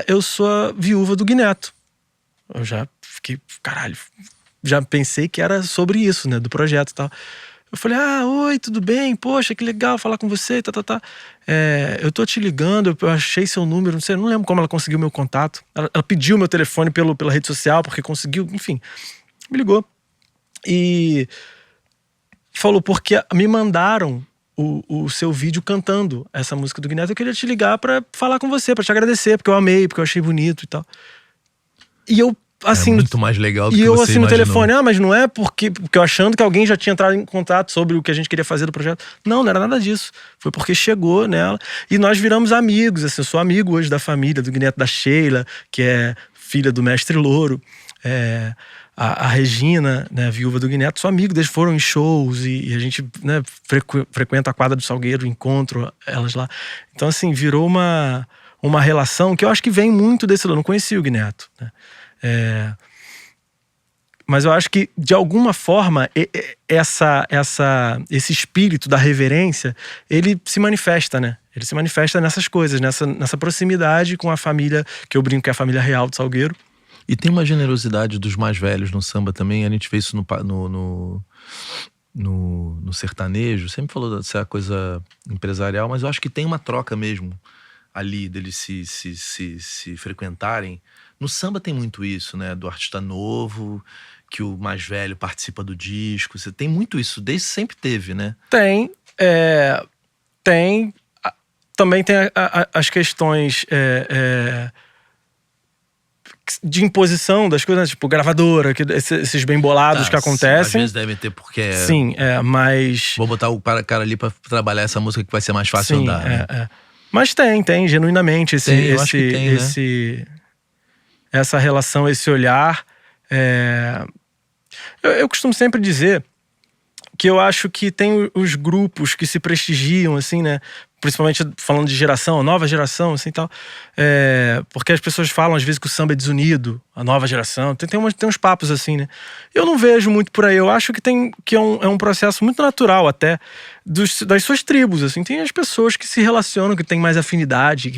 Eu sou a viúva do Guineto. Eu já fiquei, caralho, já pensei que era sobre isso, né, do projeto e tal. Eu falei, oi, tudo bem? Poxa, que legal falar com você, eu tô te ligando, eu achei seu número, não lembro como ela conseguiu meu contato. Ela pediu meu telefone pela rede social, porque conseguiu, enfim. Me ligou e falou, porque me mandaram o seu vídeo cantando essa música do Guineto. Eu queria te ligar pra falar com você, pra te agradecer, porque eu amei, porque eu achei bonito e tal. E eu, assim... muito mais legal do que você imaginou. E eu, assim, no telefone, mas não é porque eu achando que alguém já tinha entrado em contato sobre o que a gente queria fazer do projeto. Não era nada disso. Foi porque chegou nela e nós viramos amigos, assim, eu sou amigo hoje da família do Guineto, da Sheila, que é filha do Mestre Louro. A Regina, né, a viúva do Guineto, sou amigo, eles foram em shows e a gente, né, frequenta a quadra do Salgueiro, encontro elas lá. Então, assim, virou uma relação que eu acho que vem muito desse lado. Eu não conhecia o Guineto, né? Mas eu acho que, de alguma forma, esse espírito da reverência, ele se manifesta, né? Ele se manifesta nessas coisas, nessa proximidade com a família, que eu brinco que é a família real do Salgueiro. E tem uma generosidade dos mais velhos no samba também. A gente vê isso no sertanejo. Sempre falou dessa coisa empresarial, mas eu acho que tem uma troca mesmo ali, deles se frequentarem. No samba tem muito isso, né? Do artista novo, que o mais velho participa do disco. Você tem muito isso, desde sempre teve, né? Tem. Também tem as questões... de imposição das coisas, tipo gravadora, esses bem bolados que acontecem. Às vezes devem ter, porque... Sim, mas... Vou botar o cara ali pra trabalhar essa música que vai ser mais fácil andar, né? Mas tem, genuinamente, essa relação, esse olhar. Eu costumo sempre dizer que eu acho que tem os grupos que se prestigiam, assim, né? Principalmente falando de geração, nova geração, assim, tal. Porque as pessoas falam, às vezes, que o samba é desunido, a nova geração. Tem uns papos assim, né? Eu não vejo muito por aí. Eu acho que é um processo muito natural, até, das suas tribos, assim. Tem as pessoas que se relacionam, que têm mais afinidade, e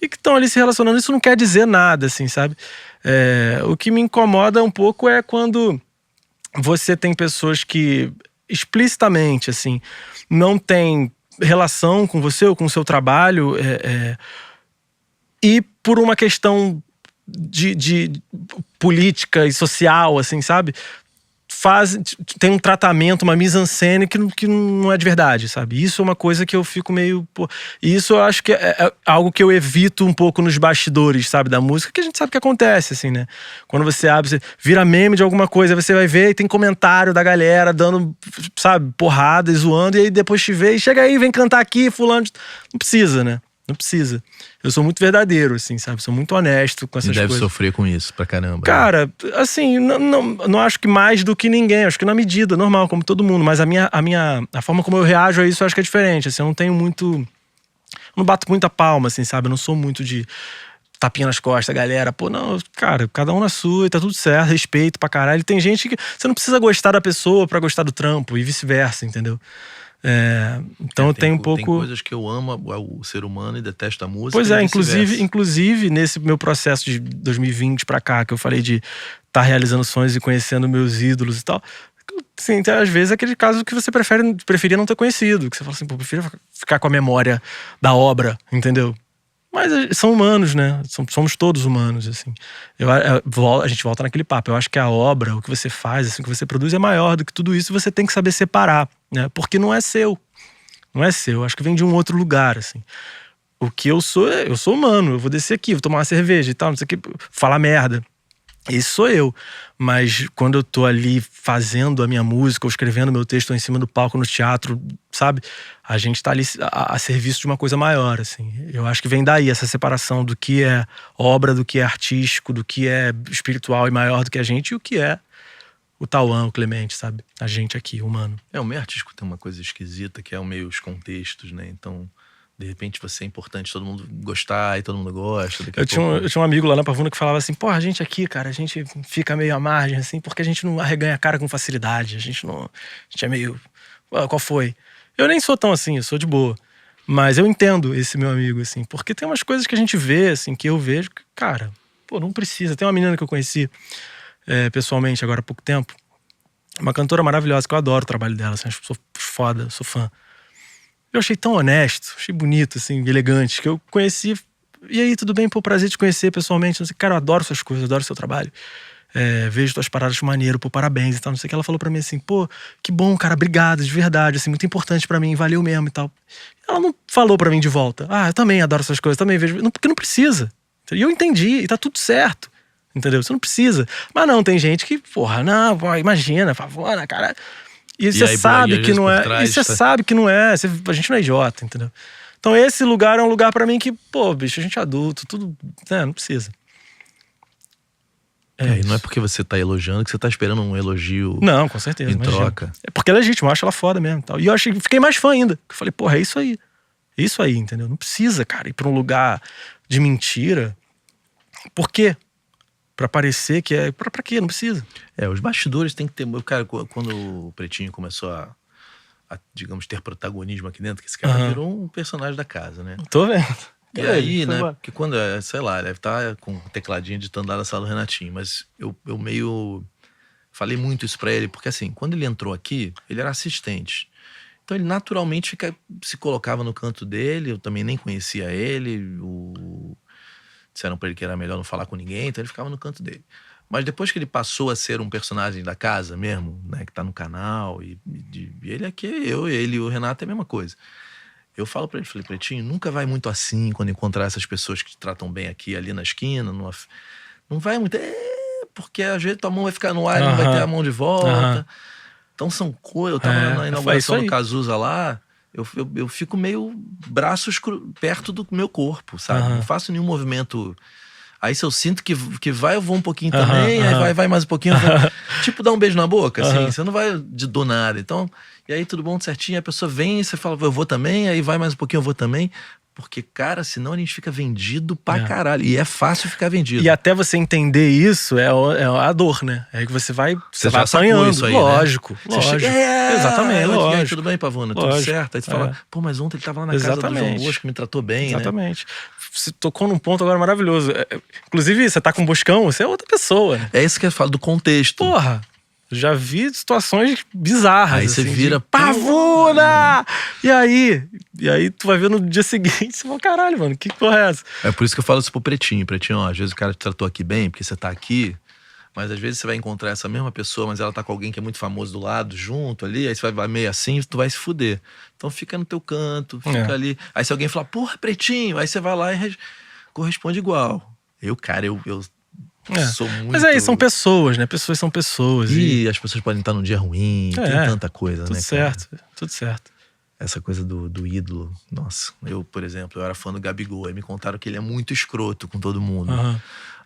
que estão ali se relacionando. Isso não quer dizer nada, assim, sabe? O que me incomoda um pouco é quando você tem pessoas que, explicitamente, assim, não têm relação com você ou com o seu trabalho, e por uma questão de política e social, assim, sabe? Tem um tratamento, uma mise-en-scène que não é de verdade, sabe? Isso é uma coisa que eu fico meio... Pô, e isso eu acho que é algo que eu evito um pouco nos bastidores, sabe? Da música, que a gente sabe que acontece, assim, né? Quando você abre, você vira meme de alguma coisa, você vai ver e tem comentário da galera dando, sabe? Porrada e zoando, e aí depois te vê e chega aí, vem cantar aqui, fulano... Não precisa, né? Não precisa. Eu sou muito verdadeiro, assim, sabe? Sou muito honesto com essas coisas. E deve sofrer com isso pra caramba. Cara, assim, não acho que mais do que ninguém. Acho que na medida, normal, como todo mundo. Mas a forma como eu reajo a isso, eu acho que é diferente. Assim, eu não tenho muito... Eu não bato muita palma, assim, sabe? Eu não sou muito de tapinha nas costas, galera. Pô, não, cara, cada um na sua e tá tudo certo. Respeito pra caralho. Tem gente que... Você não precisa gostar da pessoa pra gostar do trampo e vice-versa, entendeu? Então eu tenho um pouco... Tem coisas que eu amo o ser humano e detesto a música. Pois é, inclusive nesse meu processo de 2020 pra cá, que eu falei de estar realizando sonhos e conhecendo meus ídolos e tal, assim, às vezes é aquele caso que você preferia não ter conhecido, que você fala assim, pô, eu prefiro ficar com a memória da obra, entendeu? Mas são humanos, né? Somos todos humanos, assim. A gente volta naquele papo. Eu acho que a obra, o que você faz, assim, o que você produz é maior do que tudo isso. Você tem que saber separar, né? Porque não é seu. Não é seu. Acho que vem de um outro lugar, assim. O que eu sou humano. Eu vou descer aqui, vou tomar uma cerveja e tal, não sei o que, falar merda. Esse sou eu. Mas quando eu tô ali fazendo a minha música ou escrevendo meu texto em cima do palco no teatro, sabe? A gente tá ali a serviço de uma coisa maior, assim. Eu acho que vem daí essa separação do que é obra, do que é artístico, do que é espiritual e maior do que a gente, e o que é o Tauan, o Clemente, sabe? A gente aqui, humano. O meio artístico tem uma coisa esquisita que é o meio os contextos, né? Então... De repente você é importante todo mundo gostar e todo mundo gosta. Eu tinha um amigo lá na Pavuna que falava assim, porra, a gente aqui, cara, a gente fica meio à margem, assim, porque a gente não arreganha a cara com facilidade. A gente é meio... Qual foi? Eu nem sou tão assim, eu sou de boa. Mas eu entendo esse meu amigo, assim, porque tem umas coisas que a gente vê, assim, que eu vejo que, cara, pô, não precisa. Tem uma menina que eu conheci pessoalmente agora há pouco tempo, uma cantora maravilhosa, que eu adoro o trabalho dela, assim, acho que sou foda, sou fã. Eu achei tão honesto, achei bonito, assim, elegante, que eu conheci. E aí, tudo bem? Pô, prazer te conhecer pessoalmente. Não sei, cara, eu adoro suas coisas, adoro seu trabalho. Vejo tuas paradas maneiro, pô, parabéns e tal. Não sei o que. Ela falou pra mim assim, pô, que bom, cara, obrigado, de verdade, assim, muito importante pra mim, valeu mesmo e tal. Ela não falou pra mim de volta, eu também adoro suas coisas, também vejo. Porque não precisa. E eu entendi, e tá tudo certo. Entendeu? Você não precisa. Mas não, tem gente que, porra, não, pô, imagina, favor, cara. E você sabe que não é. E você sabe que não é. A gente não é idiota, entendeu? Então esse lugar é um lugar pra mim que, pô, bicho, a gente é adulto, tudo. Não precisa. E não é porque você tá elogiando que você tá esperando um elogio. Não, com certeza. Em troca. É porque é legítimo, eu acho ela foda mesmo. Tal. E eu fiquei mais fã ainda. Eu falei, porra, é isso aí. É isso aí, entendeu? Não precisa, cara, ir pra um lugar de mentira. Por quê? Pra parecer que é... Pra quê? Não precisa. Os bastidores tem que ter... Cara, quando o Pretinho começou a digamos, ter protagonismo aqui dentro, que esse cara virou um personagem da casa, né? Tô vendo. E aí, né? Porque quando, sei lá, deve estar com o tecladinho editando lá na sala do Renatinho, mas eu meio... Falei muito isso pra ele, porque assim, quando ele entrou aqui, ele era assistente. Então ele naturalmente se colocava no canto dele, eu também nem conhecia ele, disseram pra ele que era melhor não falar com ninguém, então ele ficava no canto dele. Mas depois que ele passou a ser um personagem da casa mesmo, né, que tá no canal, e ele aqui, ele e o Renato é a mesma coisa. Eu falo pra ele, falei, Pretinho, nunca vai muito assim quando encontrar essas pessoas que te tratam bem aqui, ali na esquina, não vai muito, porque às vezes tua mão vai ficar no ar e não vai ter a mão de volta. Então são coisas, eu tava na inauguração do Cazuza lá, eu fico meio braços perto do meu corpo, sabe? Não faço nenhum movimento. Aí se eu sinto que vai, eu vou um pouquinho também, aí vai mais um pouquinho. Tipo, dar um beijo na boca, assim, você não vai do nada. Então, e aí tudo bom, certinho, a pessoa vem e você fala, eu vou também, aí vai mais um pouquinho, eu vou também. Porque, cara, senão a gente fica vendido pra caralho. E é fácil ficar vendido. E até você entender isso é a dor, né? É que você vai apanhando. Isso aí, lógico, né? lógico. Você chega, exatamente, lógico. Aí, tudo bem, Pavuna? Tudo certo? Aí você fala, pô, mas ontem ele tava lá na casa do João Bosco, que me tratou bem, Exatamente. Né? Você tocou num ponto agora maravilhoso. Inclusive, você tá com um Boscão, você é outra pessoa. Né? É isso que eu falo do contexto. Porra! Já vi situações bizarras. Aí você assim, vira, de pavuna! E aí tu vai ver no dia seguinte, você fala, caralho, mano, que porra é essa? É por isso que eu falo isso pro Pretinho. Pretinho, ó, às vezes o cara te tratou aqui bem, porque você tá aqui, mas às vezes você vai encontrar essa mesma pessoa, mas ela tá com alguém que é muito famoso do lado, junto ali, aí você vai meio assim, tu vai se fuder. Então fica no teu canto, fica ali. Aí se alguém falar, porra, Pretinho, aí você vai lá e corresponde igual. Eu sou muito... Mas aí, são pessoas, né? Pessoas são pessoas. E as pessoas podem estar num dia ruim, tem tanta coisa, tudo né, certo, cara? tudo certo. Essa coisa do ídolo. Nossa, eu, por exemplo, eu era fã do Gabigol. Aí me contaram que ele é muito escroto com todo mundo.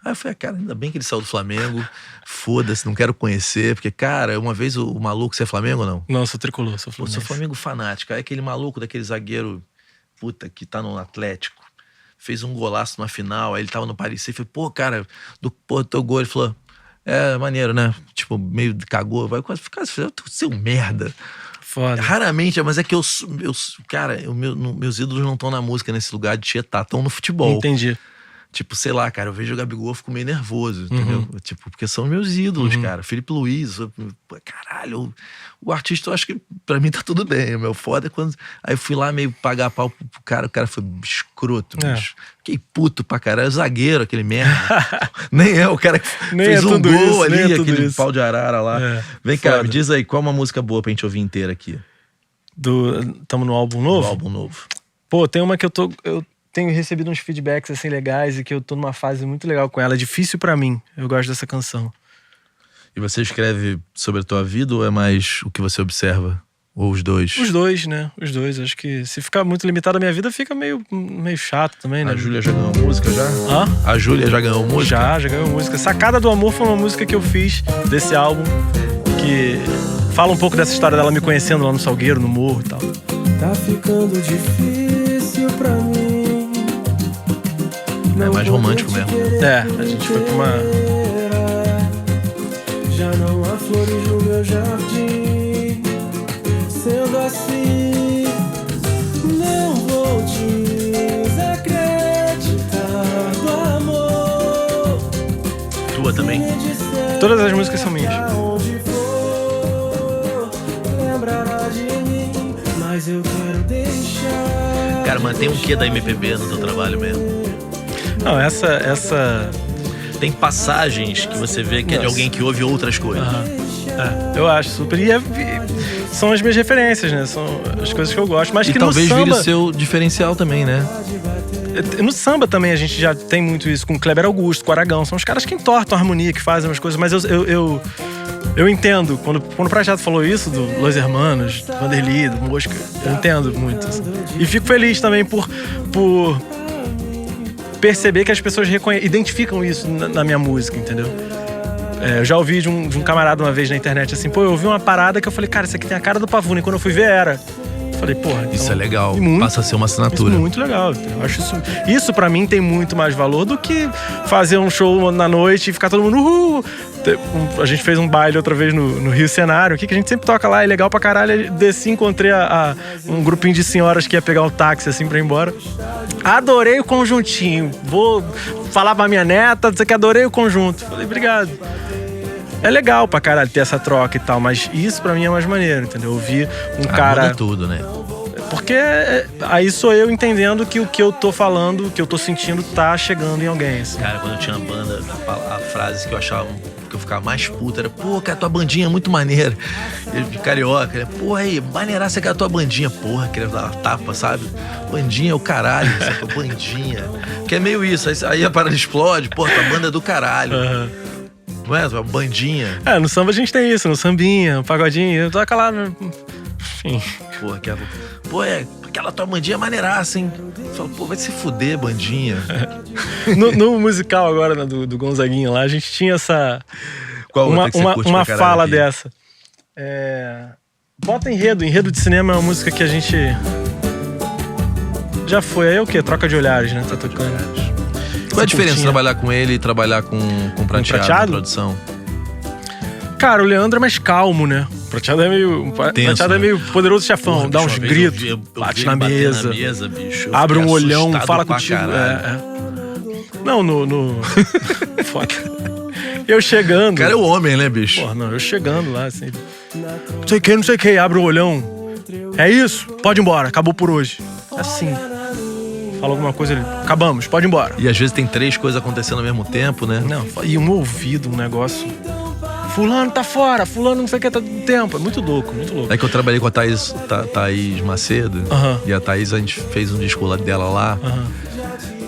Aí eu falei, cara, ainda bem que ele saiu do Flamengo. Foda-se, não quero conhecer. Porque, cara, uma vez o maluco, você é Flamengo ou não? Não, eu sou tricolor, sou Pô, Fluminense. sou Flamengo fanático. Aí aquele maluco daquele zagueiro, que tá no Atlético, fez um golaço numa final. Aí ele tava no Paris. E falei, pô, cara, do teu gol. Ele falou, maneiro, né? Tipo, meio cagou. Vai quase ficar, seu merda. Foda. Raramente, mas é que meus ídolos não estão na música nesse lugar de tietar, estão no futebol. Entendi. Tipo, sei lá, cara, eu vejo o Gabigol, eu fico meio nervoso, entendeu? Tipo, porque são meus ídolos, cara. Felipe Luiz, caralho, o artista, eu acho que pra mim tá tudo bem. O meu foda é quando... Aí eu fui lá meio pagar pau pro cara, o cara foi escroto, bicho. Fiquei puto pra caralho, zagueiro, aquele merda. Nem é o cara que fez um gol isso, ali, aquele pau de arara lá. Vem foda. cá, me diz aí, qual é uma música boa pra gente ouvir inteira aqui? Tamo no álbum novo? Do álbum novo. Pô, tem uma que eu tenho recebido uns feedbacks assim legais e que eu tô numa fase muito legal com ela. É difícil pra mim. Eu gosto dessa canção. E você escreve sobre a tua vida ou é mais o que você observa? Ou os dois? Os dois, né? Os dois. Acho que se ficar muito limitado a minha vida, fica meio chato também, né? A Júlia já ganhou música já? Hã? A Júlia já ganhou música? Já ganhou música. Sacada do Amor foi uma música que eu fiz desse álbum, que fala um pouco dessa história dela me conhecendo lá no Salgueiro, no morro e tal. Tá ficando difícil pra mim. É mais romântico mesmo. A gente foi pra uma... Já não há flores no meu jardim. Sendo assim, não vou desacreditar do amor. Tua também? Todas as músicas são minhas. Aonde for, lembrará de mim, mas eu quero deixar. Cara, mas tem um quê da MPB no teu trabalho mesmo? Não, essa... Tem passagens que você vê que é de alguém que ouve outras coisas. eu acho super. São as minhas referências, né? São as coisas que eu gosto. Mas E que talvez no samba... vire seu diferencial também, né? No samba também a gente já tem muito isso com o Kleber Augusto, com o Aragão. São os caras que entortam a harmonia, que fazem umas coisas. Mas eu entendo. Quando o Prateado falou isso, do Los Hermanos, do Vanderly, do Mosca, eu entendo muito. Assim. E fico feliz também por perceber que as pessoas identificam isso na minha música, entendeu? Eu já ouvi de um camarada uma vez na internet assim, pô, eu ouvi uma parada que eu falei, cara, isso aqui tem a cara do Pavuna, e quando eu fui ver era. Falei, porra, então, Isso é legal, muito, passa a ser uma assinatura. Isso é muito legal. Eu acho isso pra mim tem muito mais valor do que fazer um show na noite e ficar todo mundo uhul. A gente fez um baile outra vez no Rio Cenário, que a gente sempre toca lá, é legal pra caralho. Desci, encontrei um grupinho de senhoras que ia pegar um táxi assim pra ir embora. Adorei o conjuntinho, vou falar pra minha neta, dizer que adorei o conjunto. Falei, obrigado. É legal pra caralho ter essa troca e tal, mas isso pra mim é mais maneiro, entendeu? Ouvir um cara... Muda tudo, né? Porque aí sou eu entendendo que o que eu tô falando, o que eu tô sentindo tá chegando em alguém, assim. Cara, quando eu tinha banda, a frase que eu achava, que eu ficava mais puta era, pô, cara, tua bandinha é muito maneira. De carioca, né? Pô, aí, maneiraça que é a tua bandinha. Porra, queria dar uma tapa, sabe? Bandinha é o caralho, essa tua bandinha. Que é meio isso, aí a parada explode, pô, tua banda é do caralho. Não é? Tua bandinha. No samba a gente tem isso, no sambinha, no pagodinho, toca lá no... Enfim. Pô, aquela tua bandinha é maneiraça, hein? Fala, pô, vai se fuder, bandinha. No musical agora, né, do Gonzaguinha lá, a gente tinha essa... Qual outra que você curte uma pra caralho fala aqui? dessa. Bota enredo. Enredo de cinema é uma música que a gente... Já foi. Aí é o quê? Troca de olhares, né? Tá tocando. Qual é a diferença de trabalhar com ele e trabalhar com Prateado na produção? Cara, o Leandro é mais calmo, né? O Prateado é meio... Prateado é meio poderoso chefão. Porra, dá bicho, uns uma vez gritos, eu bate vi na ele bater mesa. na mesa, bicho. Eu Abre um fiquei olhão, assustado fala pra contigo. caralho. Não, no... Foda. Eu chegando. O cara é o homem, né, bicho? Porra, não, eu chegando lá, assim. Não sei o que, abre o olhão. É isso? Pode ir embora, acabou por hoje. Assim. Fala alguma coisa ali. Acabamos, pode ir embora. E às vezes tem 3 coisas acontecendo ao mesmo tempo, né? Não, e um ouvido, um negócio. Fulano tá fora, fulano não sei o que, tá do tempo. É muito louco, muito louco. É que eu trabalhei com a Thaís Macedo. Aham. E a Thaís, a gente fez um disco lá dela lá. Aham.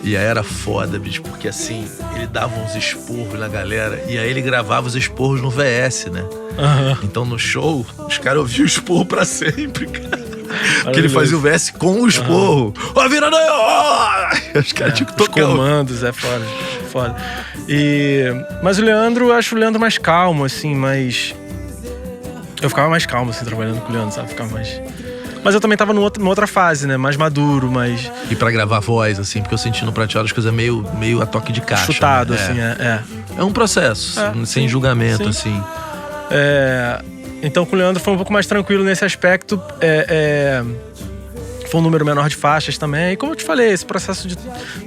E aí era foda, bicho, porque assim, ele dava uns esporros na galera. E aí ele gravava os esporros no VS, né? Aham. Então no show, os caras ouviam o esporro pra sempre, cara. Porque ele fazia o VS com o esporro. Ó, virando aí, ó! Os caras tinham que Os tocar. comandos, é foda. Foda. Mas eu acho o Leandro mais calmo, assim, mais. Eu ficava mais calmo, assim, trabalhando com o Leandro, sabe? Ficava mais. Mas eu também tava numa outra fase, né? Mais maduro, mais. E pra gravar voz, assim, porque eu senti no Prateado as coisas meio a toque de caixa. Chutado, né? assim, É um processo, sem julgamento, assim. Então com o Leandro foi um pouco mais tranquilo nesse aspecto. Foi um número menor de faixas também. E como eu te falei, esse processo de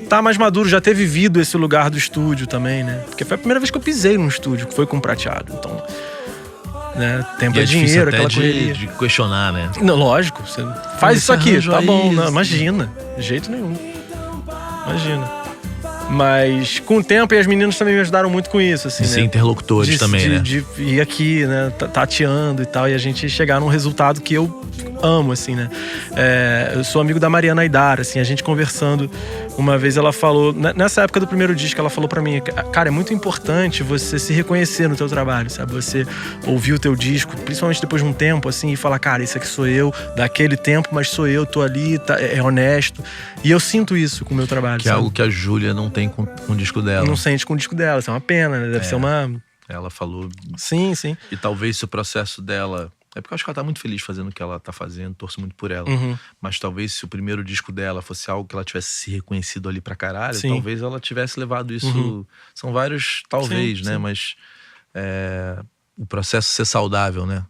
estar mais maduro, já ter vivido esse lugar do estúdio também, né? Porque foi a primeira vez que eu pisei num estúdio, que foi com o Prateado. Então, né? Tempo E é dinheiro, até aquela correria. de questionar, né? Não, lógico. Você faz isso aqui, arranjo tá bom. aí, Não, imagina. De jeito nenhum. Imagina. Mas com o tempo, e as meninas também me ajudaram muito com isso, assim, De né? ser interlocutores também, né? De ir aqui, né? Tateando e tal, e a gente chegar num resultado que eu amo, assim, né? Eu sou amigo da Mariana Aidar, assim, a gente conversando. Uma vez ela falou, nessa época do primeiro disco, ela falou pra mim, cara, é muito importante você se reconhecer no teu trabalho, sabe? Você ouvir o teu disco, principalmente depois de um tempo, assim, e falar, cara, esse aqui sou eu, daquele tempo, mas sou eu, tô ali, é honesto. E eu sinto isso com o meu trabalho, Que é sabe? algo que a Júlia não tem com o disco dela. Não sente com o disco dela, isso é uma pena, né? Deve ser uma... Ela falou. Sim, sim. E talvez se o processo dela. É porque eu acho que ela tá muito feliz fazendo o que ela tá fazendo, torço muito por ela. Uhum. Mas talvez se o primeiro disco dela fosse algo que ela tivesse se reconhecido ali pra caralho, Sim. talvez ela tivesse levado isso. São vários, talvez, Sim, né? sim. Mas o processo ser saudável, né?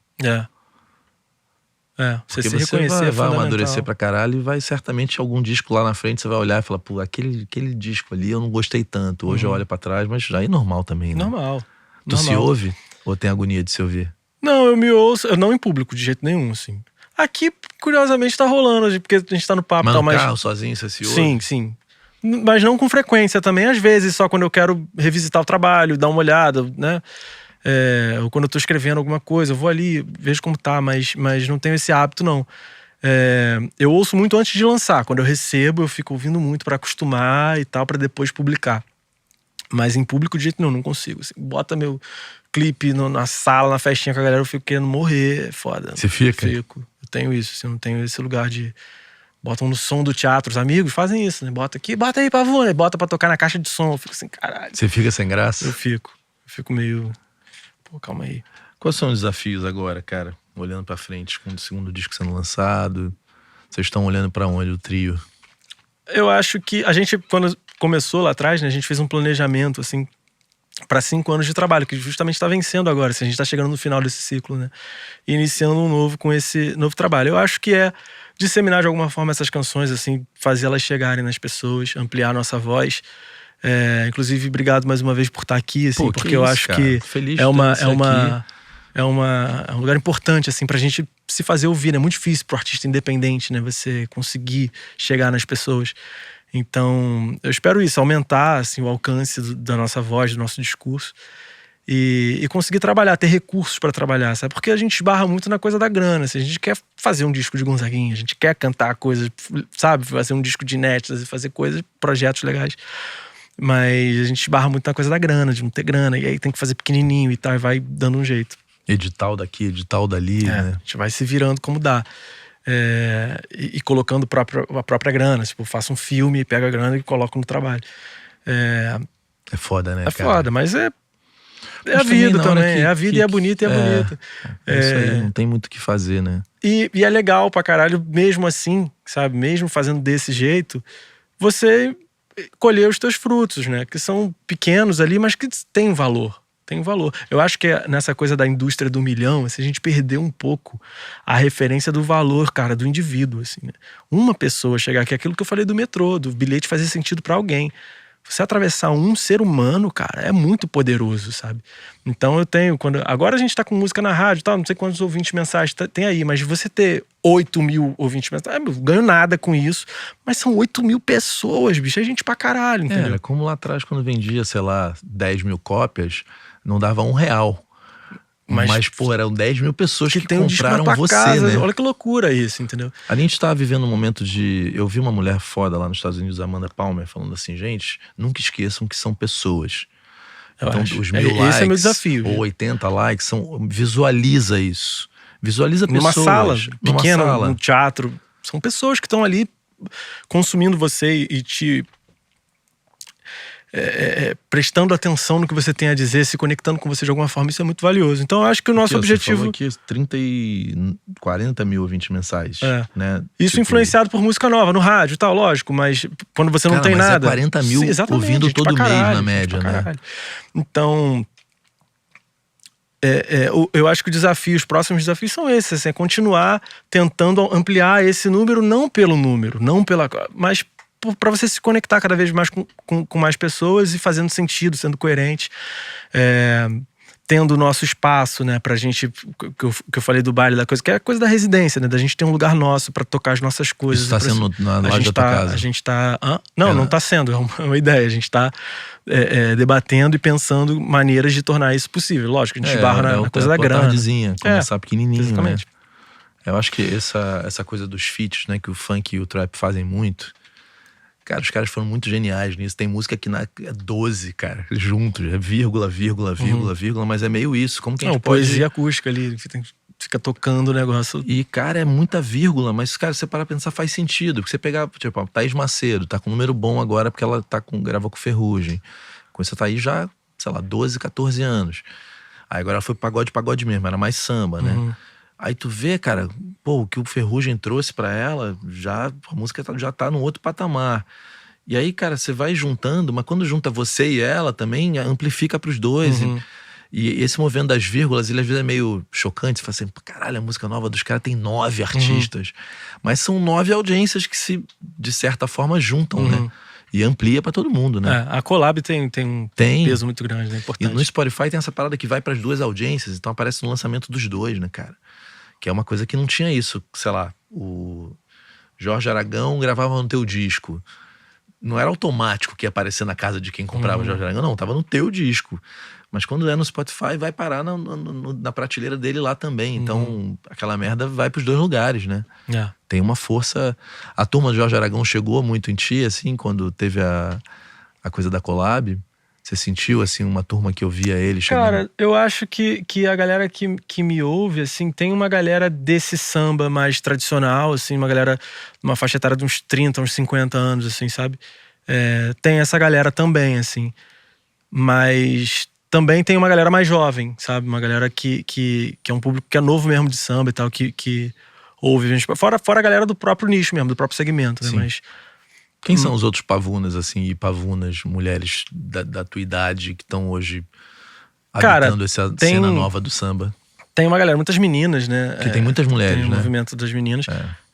Você Porque se você reconhecer vai é amadurecer pra caralho e vai certamente algum disco lá na frente você vai olhar e falar, pô, aquele disco ali eu não gostei tanto. Hoje eu olho pra trás, mas já é normal também, né? Normal. Tu se ouve? Ou tem agonia de se ouvir? Não, eu me ouço, eu não em público de jeito nenhum, assim. Aqui, curiosamente, tá rolando, porque a gente tá no papo e Mas tal, no mas... carro, sozinho, você se ouve? Sim, sim. Mas não com frequência também, às vezes, só quando eu quero revisitar o trabalho, dar uma olhada, né? Ou quando eu tô escrevendo alguma coisa, eu vou ali, vejo como tá, mas não tenho esse hábito, não. Eu ouço muito antes de lançar. Quando eu recebo, eu fico ouvindo muito pra acostumar e tal, pra depois publicar. Mas em público de jeito nenhum, não consigo. Assim, bota meu clipe na sala, na festinha com a galera, eu fico querendo morrer, é foda. Você fica? Fico. Eu tenho isso, assim, eu não tenho esse lugar de... Botam no som do teatro, os amigos fazem isso, né? Bota aqui, bota aí, pavô, né? Bota pra tocar na caixa de som. Eu fico assim, caralho. Você fica sem graça? Eu fico meio... Pô, calma aí. Quais são os desafios agora, cara? Olhando pra frente, com o segundo disco sendo lançado. Vocês estão olhando pra onde, o trio? Eu acho que a gente, quando começou lá atrás, né? A gente fez um planejamento, assim, para 5 anos de trabalho, que justamente está vencendo agora. Assim, a gente está chegando no final desse ciclo, né? E iniciando um novo com esse novo trabalho. Eu acho que é disseminar de alguma forma essas canções, assim, fazer elas chegarem nas pessoas, ampliar a nossa voz. Inclusive, obrigado mais uma vez por estar aqui, assim, porque eu acho que feliz é um lugar importante, assim, pra gente se fazer ouvir. É muito difícil pro artista independente, né? Você conseguir chegar nas pessoas. Então, eu espero isso, aumentar, assim, o alcance da nossa voz, do nosso discurso. E conseguir trabalhar, ter recursos pra trabalhar, sabe? Porque a gente esbarra muito na coisa da grana. Assim, a gente quer fazer um disco de Gonzaguinha, a gente quer cantar coisas, sabe? Fazer um disco de inéditas e fazer coisas, projetos legais. Mas a gente esbarra muito na coisa da grana, de não ter grana. E aí tem que fazer pequenininho e tal, e vai dando um jeito. Edital daqui, edital dali, né? A gente vai se virando como dá. E colocando a própria grana. Tipo, faço um filme, pego a grana e coloco no trabalho. É foda, né, cara? É foda, mas é a vida também. É a vida e é bonita e é bonita. É isso aí, não tem muito o que fazer, né? E é legal pra caralho, mesmo assim, sabe? Mesmo fazendo desse jeito, você colher os teus frutos, né? Que são pequenos ali, mas que têm valor. Tem valor. Eu acho que nessa coisa da indústria do milhão, assim, a gente perdeu um pouco a referência do valor, cara, do indivíduo, assim, né? Uma pessoa chegar aqui, aquilo que eu falei do metrô, do bilhete fazer sentido pra alguém. Você atravessar um ser humano, cara, é muito poderoso, sabe? Então eu tenho, agora a gente tá com música na rádio, tá? Não sei quantos ouvintes mensais tem aí, mas você ter 8 mil ouvintes mensais, eu ganho nada com isso, mas são 8 mil pessoas, bicho, é gente pra caralho, entendeu? Era como lá atrás, quando vendia, sei lá, 10 mil cópias, não dava R$1. Mas, pô, eram 10 mil pessoas que tem um disco compraram na tua você, casa. né? Olha que loucura isso, entendeu? A gente tava vivendo um momento de... Eu vi uma mulher foda lá nos Estados Unidos, Amanda Palmer, falando assim, gente, nunca esqueçam que são pessoas. Então, os 1000 likes, esse é meu desafio, ou 80 likes, visualiza isso. Visualiza pessoas. Numa sala pequena, sala. num teatro. São pessoas que estão ali consumindo você e te... prestando atenção no que você tem a dizer, se conectando com você de alguma forma, isso é muito valioso. Então eu acho que o nosso objetivo... Você falou aqui 40 mil ouvintes mensais, né? Isso influenciado por música nova, no rádio e tal, lógico, mas quando você não tem mas nada... 40 mil ouvindo todo mês na média, né? Então... eu acho que os próximos desafios são esses, assim, é continuar tentando ampliar esse número, não pelo número, mas para você se conectar cada vez mais com mais pessoas e fazendo sentido, sendo coerente, tendo o nosso espaço, né, pra gente, que eu falei do baile, da coisa, que é a coisa da residência, né, da gente ter um lugar nosso pra tocar as nossas coisas. Isso tá sendo na loja da tua casa? A gente tá... Não tá sendo, é uma ideia, a gente tá debatendo e pensando maneiras de tornar isso possível. Lógico, a gente esbarra na coisa da grana. Tardezinha, começar pequenininho, exatamente. Né? Eu acho que essa coisa dos feats, né, que o funk e o trap fazem muito. Cara, os caras foram muito geniais nisso. Tem música que é 12, cara, juntos. É vírgula, mas é meio isso. Como que a gente pode... poesia acústica ali, fica tocando o negócio. E, cara, é muita vírgula, mas, cara, você para pensar, faz sentido. Porque você pegar, tipo, a Thaís Macedo, tá com um número bom agora porque ela gravou com Ferrugem. Com essa Thaís já, sei lá, 12, 14 anos. Aí agora ela foi pagode mesmo, era mais samba, né? Aí tu vê, cara, pô, o que o Ferrugem trouxe pra ela, a música já tá num outro patamar. E aí, cara, você vai juntando, mas quando junta você e ela também, amplifica pros dois. E esse movimento das vírgulas, ele às vezes é meio chocante. Você fala assim, caralho, a música nova dos caras tem 9 artistas. Mas são 9 audiências que se, de certa forma, juntam, né? E amplia pra todo mundo, né? A collab tem um peso muito grande, né? Importante. E no Spotify tem essa parada que vai pras 2 audiências, então aparece no lançamento dos 2, né, cara? Que é uma coisa que não tinha isso. Sei lá, o Jorge Aragão gravava no teu disco. Não era automático que ia aparecer na casa de quem comprava Jorge Aragão, não, tava no teu disco. Mas quando é no Spotify, vai parar na prateleira dele lá também. Então, aquela merda vai pros 2 lugares, né? Tem uma força... A turma de Jorge Aragão chegou muito em ti, assim, quando teve a coisa da collab. Você sentiu, assim, uma turma que ouvia ele chegando? Cara, eu acho que a galera que me ouve, assim, tem uma galera desse samba mais tradicional, assim, uma galera, uma faixa etária de uns 30, uns 50 anos, assim, sabe? Tem essa galera também, assim. Mas também tem uma galera mais jovem, sabe? Uma galera que é um público que é novo mesmo de samba e tal, que ouve. Fora a galera do próprio nicho mesmo, do próprio segmento, né? Mas... Quem são os outros pavunas, assim, e pavunas, mulheres da tua idade que estão hoje habitando essa cena nova do samba? Tem uma galera, muitas meninas, né? Que tem muitas mulheres, tem né? o movimento das meninas.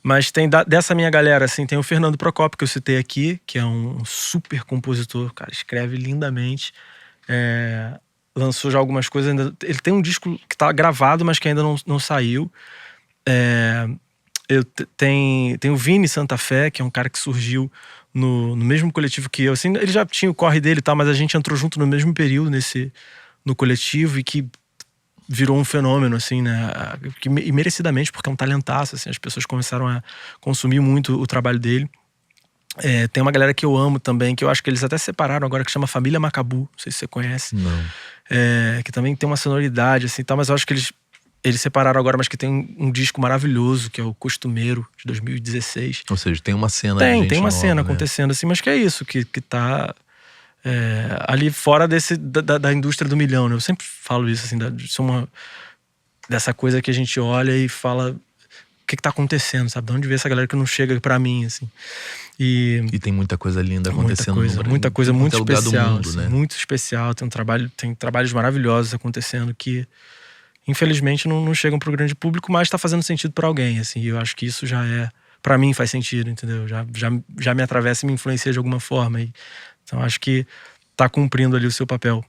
Mas tem dessa minha galera, assim, tem o Fernando Procopio, que eu citei aqui, que é um super compositor, cara, escreve lindamente. Lançou já algumas coisas, ele tem um disco que tá gravado, mas que ainda não saiu. Tem o Vini Santa Fé, que é um cara que surgiu no mesmo coletivo que eu. Assim, ele já tinha o corre dele e tal, mas a gente entrou junto no mesmo período no coletivo e que virou um fenômeno, assim, né? E merecidamente, porque é um talentaço, assim, as pessoas começaram a consumir muito o trabalho dele. Tem uma galera que eu amo também, que eu acho que eles até separaram agora, que chama Família Macabu, não sei se você conhece. Não. Que também tem uma sonoridade, assim, tal, mas eu acho que eles separaram agora, mas que tem um disco maravilhoso, que é o Costumeiro, de 2016. Ou seja, tem uma cena Tem uma cena né? acontecendo, assim, mas que é isso, que tá ali fora da indústria do milhão, né? Eu sempre falo isso, assim, dessa coisa que a gente olha e fala o que tá acontecendo, sabe? De onde vem essa galera que não chega pra mim, assim. E tem muita coisa linda acontecendo. Muita coisa muito especial, mundo, assim, né? muito especial. Tem trabalhos maravilhosos acontecendo que infelizmente não chegam pro grande público, mas tá fazendo sentido pra alguém, assim. E eu acho que isso já pra mim faz sentido, entendeu? Já me atravessa e me influencia de alguma forma. Então acho que tá cumprindo ali o seu papel.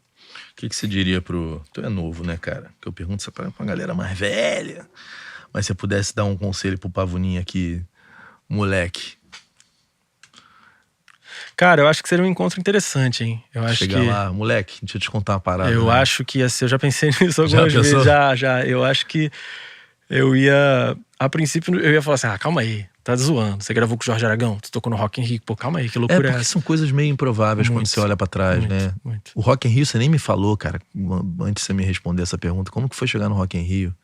O que você diria pro... Tu é novo, né, cara? Que eu pergunto isso pra uma galera mais velha. Mas se você pudesse dar um conselho pro Pavoninho aqui, moleque. Cara, eu acho que seria um encontro interessante, hein? Eu acho Chegar lá, moleque, deixa eu te contar uma parada. Eu né? acho que ia ser... Eu já pensei nisso algumas Já pensou? vezes. Já. Eu acho que eu ia... A princípio, eu ia falar assim, calma aí. Tá zoando. Você gravou com o Jorge Aragão? Tu tocou no Rock in Rio? Pô, calma aí, que loucura é porque essa? são coisas meio improváveis quando Muito, você olha pra trás, muito, né? muito. O Rock in Rio, você nem me falou, cara, antes de você me responder essa pergunta. Como que foi chegar no Rock in Rio?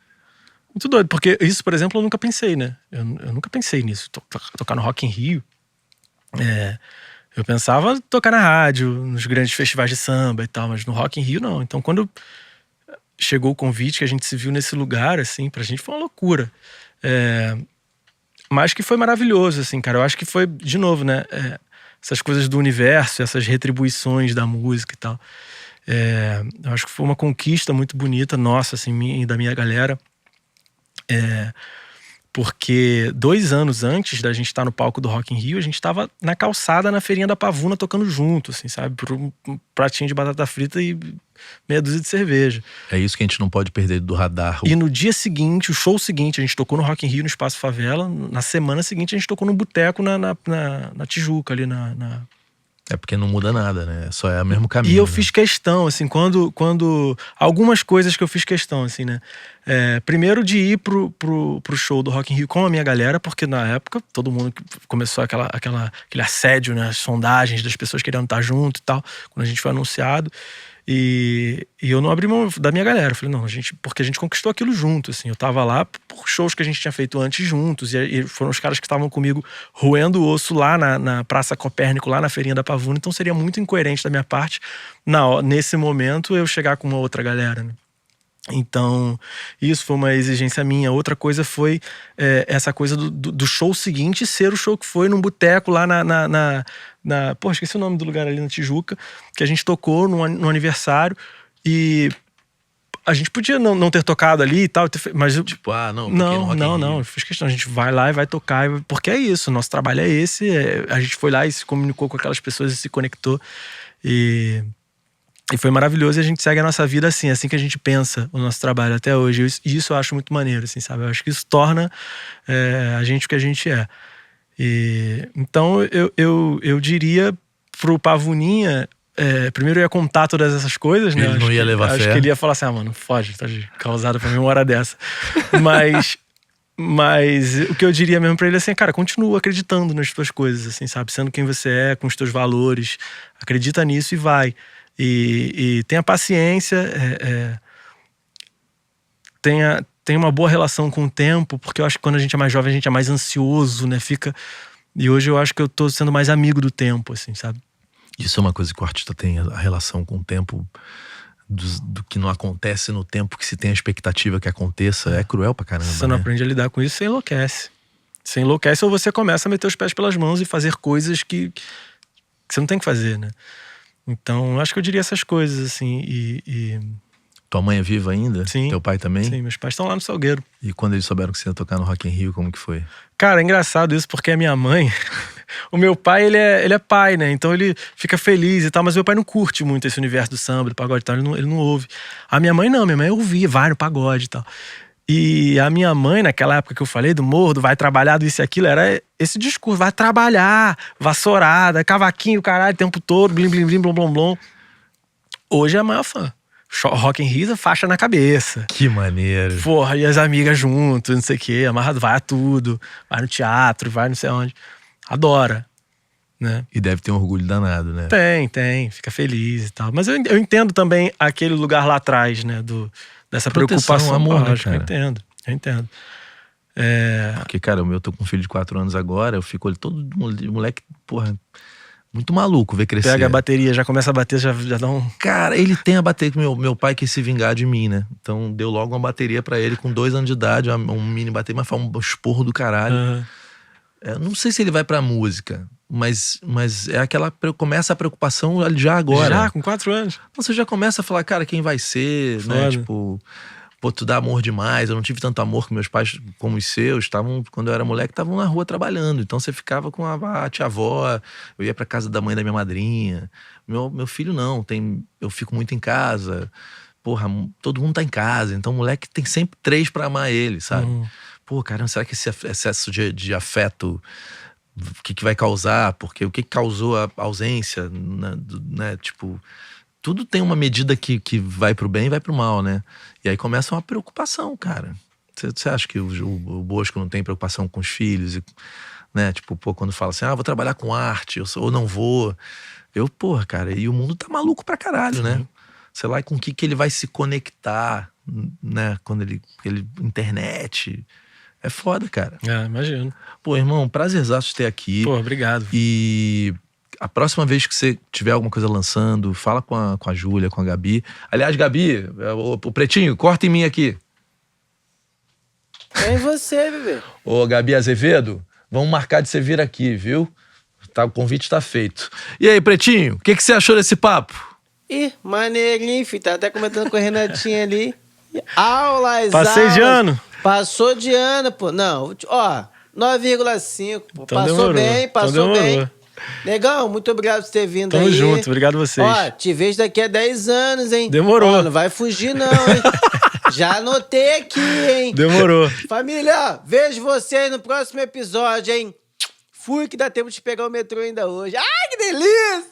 Muito doido, porque isso, por exemplo, eu nunca pensei, né? Eu nunca pensei nisso. Tocar no Rock in Rio. Eu pensava tocar na rádio, nos grandes festivais de samba e tal, mas no Rock in Rio não. Então quando chegou o convite, que a gente se viu nesse lugar, assim, pra gente foi uma loucura. Mas que foi maravilhoso, assim, cara. Eu acho que foi, de novo, né? Essas coisas do universo, essas retribuições da música e tal. Eu acho que foi uma conquista muito bonita, nossa, assim, minha e da minha galera. Porque 2 anos antes da gente estar no palco do Rock in Rio, a gente estava na calçada, na feirinha da Pavuna, tocando junto, assim, sabe? Por um pratinho de batata frita e meia dúzia de cerveja. É isso que a gente não pode perder do radar. E no dia seguinte, o show seguinte, a gente tocou no Rock in Rio, no Espaço Favela. Na semana seguinte, a gente tocou no boteco na Tijuca, ali na... É porque não muda nada, né? Só é o mesmo caminho. E eu né? fiz questão, assim, quando... Algumas coisas que eu fiz questão, assim, né? Primeiro de ir pro show do Rock in Rio com a minha galera, porque na época todo mundo começou aquele assédio, né? As sondagens das pessoas querendo estar junto e tal, quando a gente foi anunciado. E eu não abri mão da minha galera. Eu falei, não, porque a gente conquistou aquilo junto, assim. Eu tava lá por shows que a gente tinha feito antes juntos. E foram os caras que estavam comigo roendo o osso lá na Praça Copérnico, lá na feirinha da Pavuna. Então seria muito incoerente da minha parte, nesse momento, eu chegar com uma outra galera, né? Então, isso foi uma exigência minha. Outra coisa foi essa coisa do show seguinte ser o show que foi num boteco lá pô, esqueci o nome do lugar ali na Tijuca, que a gente tocou no aniversário. E a gente podia não ter tocado ali e tal, mas eu, Tipo, não, eu fiz questão, a gente vai lá e vai tocar, porque é isso, nosso trabalho é esse. A gente foi lá e se comunicou com aquelas pessoas e se conectou. E foi maravilhoso, e a gente segue a nossa vida assim que a gente pensa o nosso trabalho até hoje. E isso eu acho muito maneiro, assim, sabe? Eu acho que isso torna a gente o que a gente é. Então eu diria pro Pavuninha, primeiro eu ia contar todas essas coisas, né? Ele não ia levar fé. Acho que ele ia falar assim, mano, foge, tá causada pra mim uma hora dessa. Mas o que eu diria mesmo pra ele é assim, cara, continua acreditando nas tuas coisas, assim, sabe? Sendo quem você é, com os teus valores. Acredita nisso e vai. E tenha paciência, tenha uma boa relação com o tempo, porque eu acho que quando a gente é mais jovem, a gente é mais ansioso, né? E hoje eu acho que eu tô sendo mais amigo do tempo, assim, sabe? Isso é uma coisa que o artista tem, a relação com o tempo, do que não acontece no tempo que se tem a expectativa que aconteça. É cruel pra caramba, Se você não né? aprende a lidar com isso, você enlouquece. Você enlouquece, ou você começa a meter os pés pelas mãos e fazer coisas que você não tem que fazer, né? Então, acho que eu diria essas coisas, assim, Tua mãe é viva ainda? Sim. Teu pai também? Sim, meus pais estão lá no Salgueiro. E quando eles souberam que você ia tocar no Rock in Rio, como que foi? Cara, é engraçado isso, porque a minha mãe... O meu pai, ele é pai, né? Então ele fica feliz e tal, mas meu pai não curte muito esse universo do samba, do pagode e tal, ele não ouve. A minha mãe não, minha mãe ouvia, vai no pagode e tal. E a minha mãe, naquela época que eu falei do morro, do vai trabalhar, do isso e aquilo, era esse discurso, vai trabalhar, vassourada, cavaquinho, caralho, o tempo todo, blim, blim, blim, blom, blom, blom. Hoje é a maior fã. Rock in Rio, faixa na cabeça. Que maneiro. Porra, e as amigas junto, não sei o quê, amarrado, vai a tudo. Vai no teatro, vai não sei onde. Adora, né? E deve ter um orgulho danado, né? Tem, fica feliz e tal. Mas eu entendo também aquele lugar lá atrás, né? Dessa Proteção, preocupação. amor, né, Lógico, cara? Eu entendo. Porque, cara, eu tô com um filho de 4 anos agora, eu fico todo moleque, porra, muito maluco ver crescer. Pega a bateria, já começa a bater, já dá um... Cara, ele tem a bateria, que meu pai quis se vingar de mim, né? Então deu logo uma bateria pra ele com 2 anos de idade, um mini bateria, mas foi um esporro do caralho. Uhum. Não sei se ele vai pra música, mas é aquela... Começa a preocupação já agora. Já, com 4 anos. Então você já começa a falar, cara, quem vai ser, né? Foda. Tipo... pô, tu dá amor demais. Eu não tive tanto amor com meus pais como os seus. Quando eu era moleque, estavam na rua trabalhando. Então você ficava com a tia-avó, eu ia pra casa da mãe da minha madrinha. Meu filho não, eu fico muito em casa. Porra, todo mundo tá em casa. Então o moleque tem sempre 3 pra amar ele, sabe? Pô, caramba, será que esse excesso de afeto, o que vai causar? Porque o que causou a ausência, né? Tipo, tudo tem uma medida que vai pro bem e vai pro mal, né? E aí começa uma preocupação, cara. Você acha que o Bosco não tem preocupação com os filhos? Né? Tipo, pô, quando fala assim, vou trabalhar com arte, ou não vou. Porra, cara, e o mundo tá maluco pra caralho, né? Sei lá, com o que ele vai se conectar, né? Quando ele internet. É foda, cara. Imagino. Pô, irmão, prazerzaço ter aqui. Pô, obrigado. E a próxima vez que você tiver alguma coisa lançando, fala com a Júlia, com a Gabi. Aliás, Gabi, o Pretinho, corta em mim aqui. É em você, bebê. Ô, Gabi Azevedo, vamos marcar de você vir aqui, viu? O convite tá feito. E aí, Pretinho, o que você achou desse papo? Ih, maneirinho, filho. Tá até comentando com a Renatinha ali. Aulas, Passei de ano. Passou de ano, pô. Não, ó, 9,5, pô. Então passou demorou. bem, passou Então demorou. bem. Negão, muito obrigado por ter vindo aí. Tamo junto, obrigado a vocês. Ó, te vejo daqui a 10 anos, hein? Demorou. Ó, não vai fugir não, hein? Já anotei aqui, hein? Demorou. Família, vejo vocês no próximo episódio, hein? Fui que dá tempo de pegar o metrô ainda hoje. Ai, que delícia!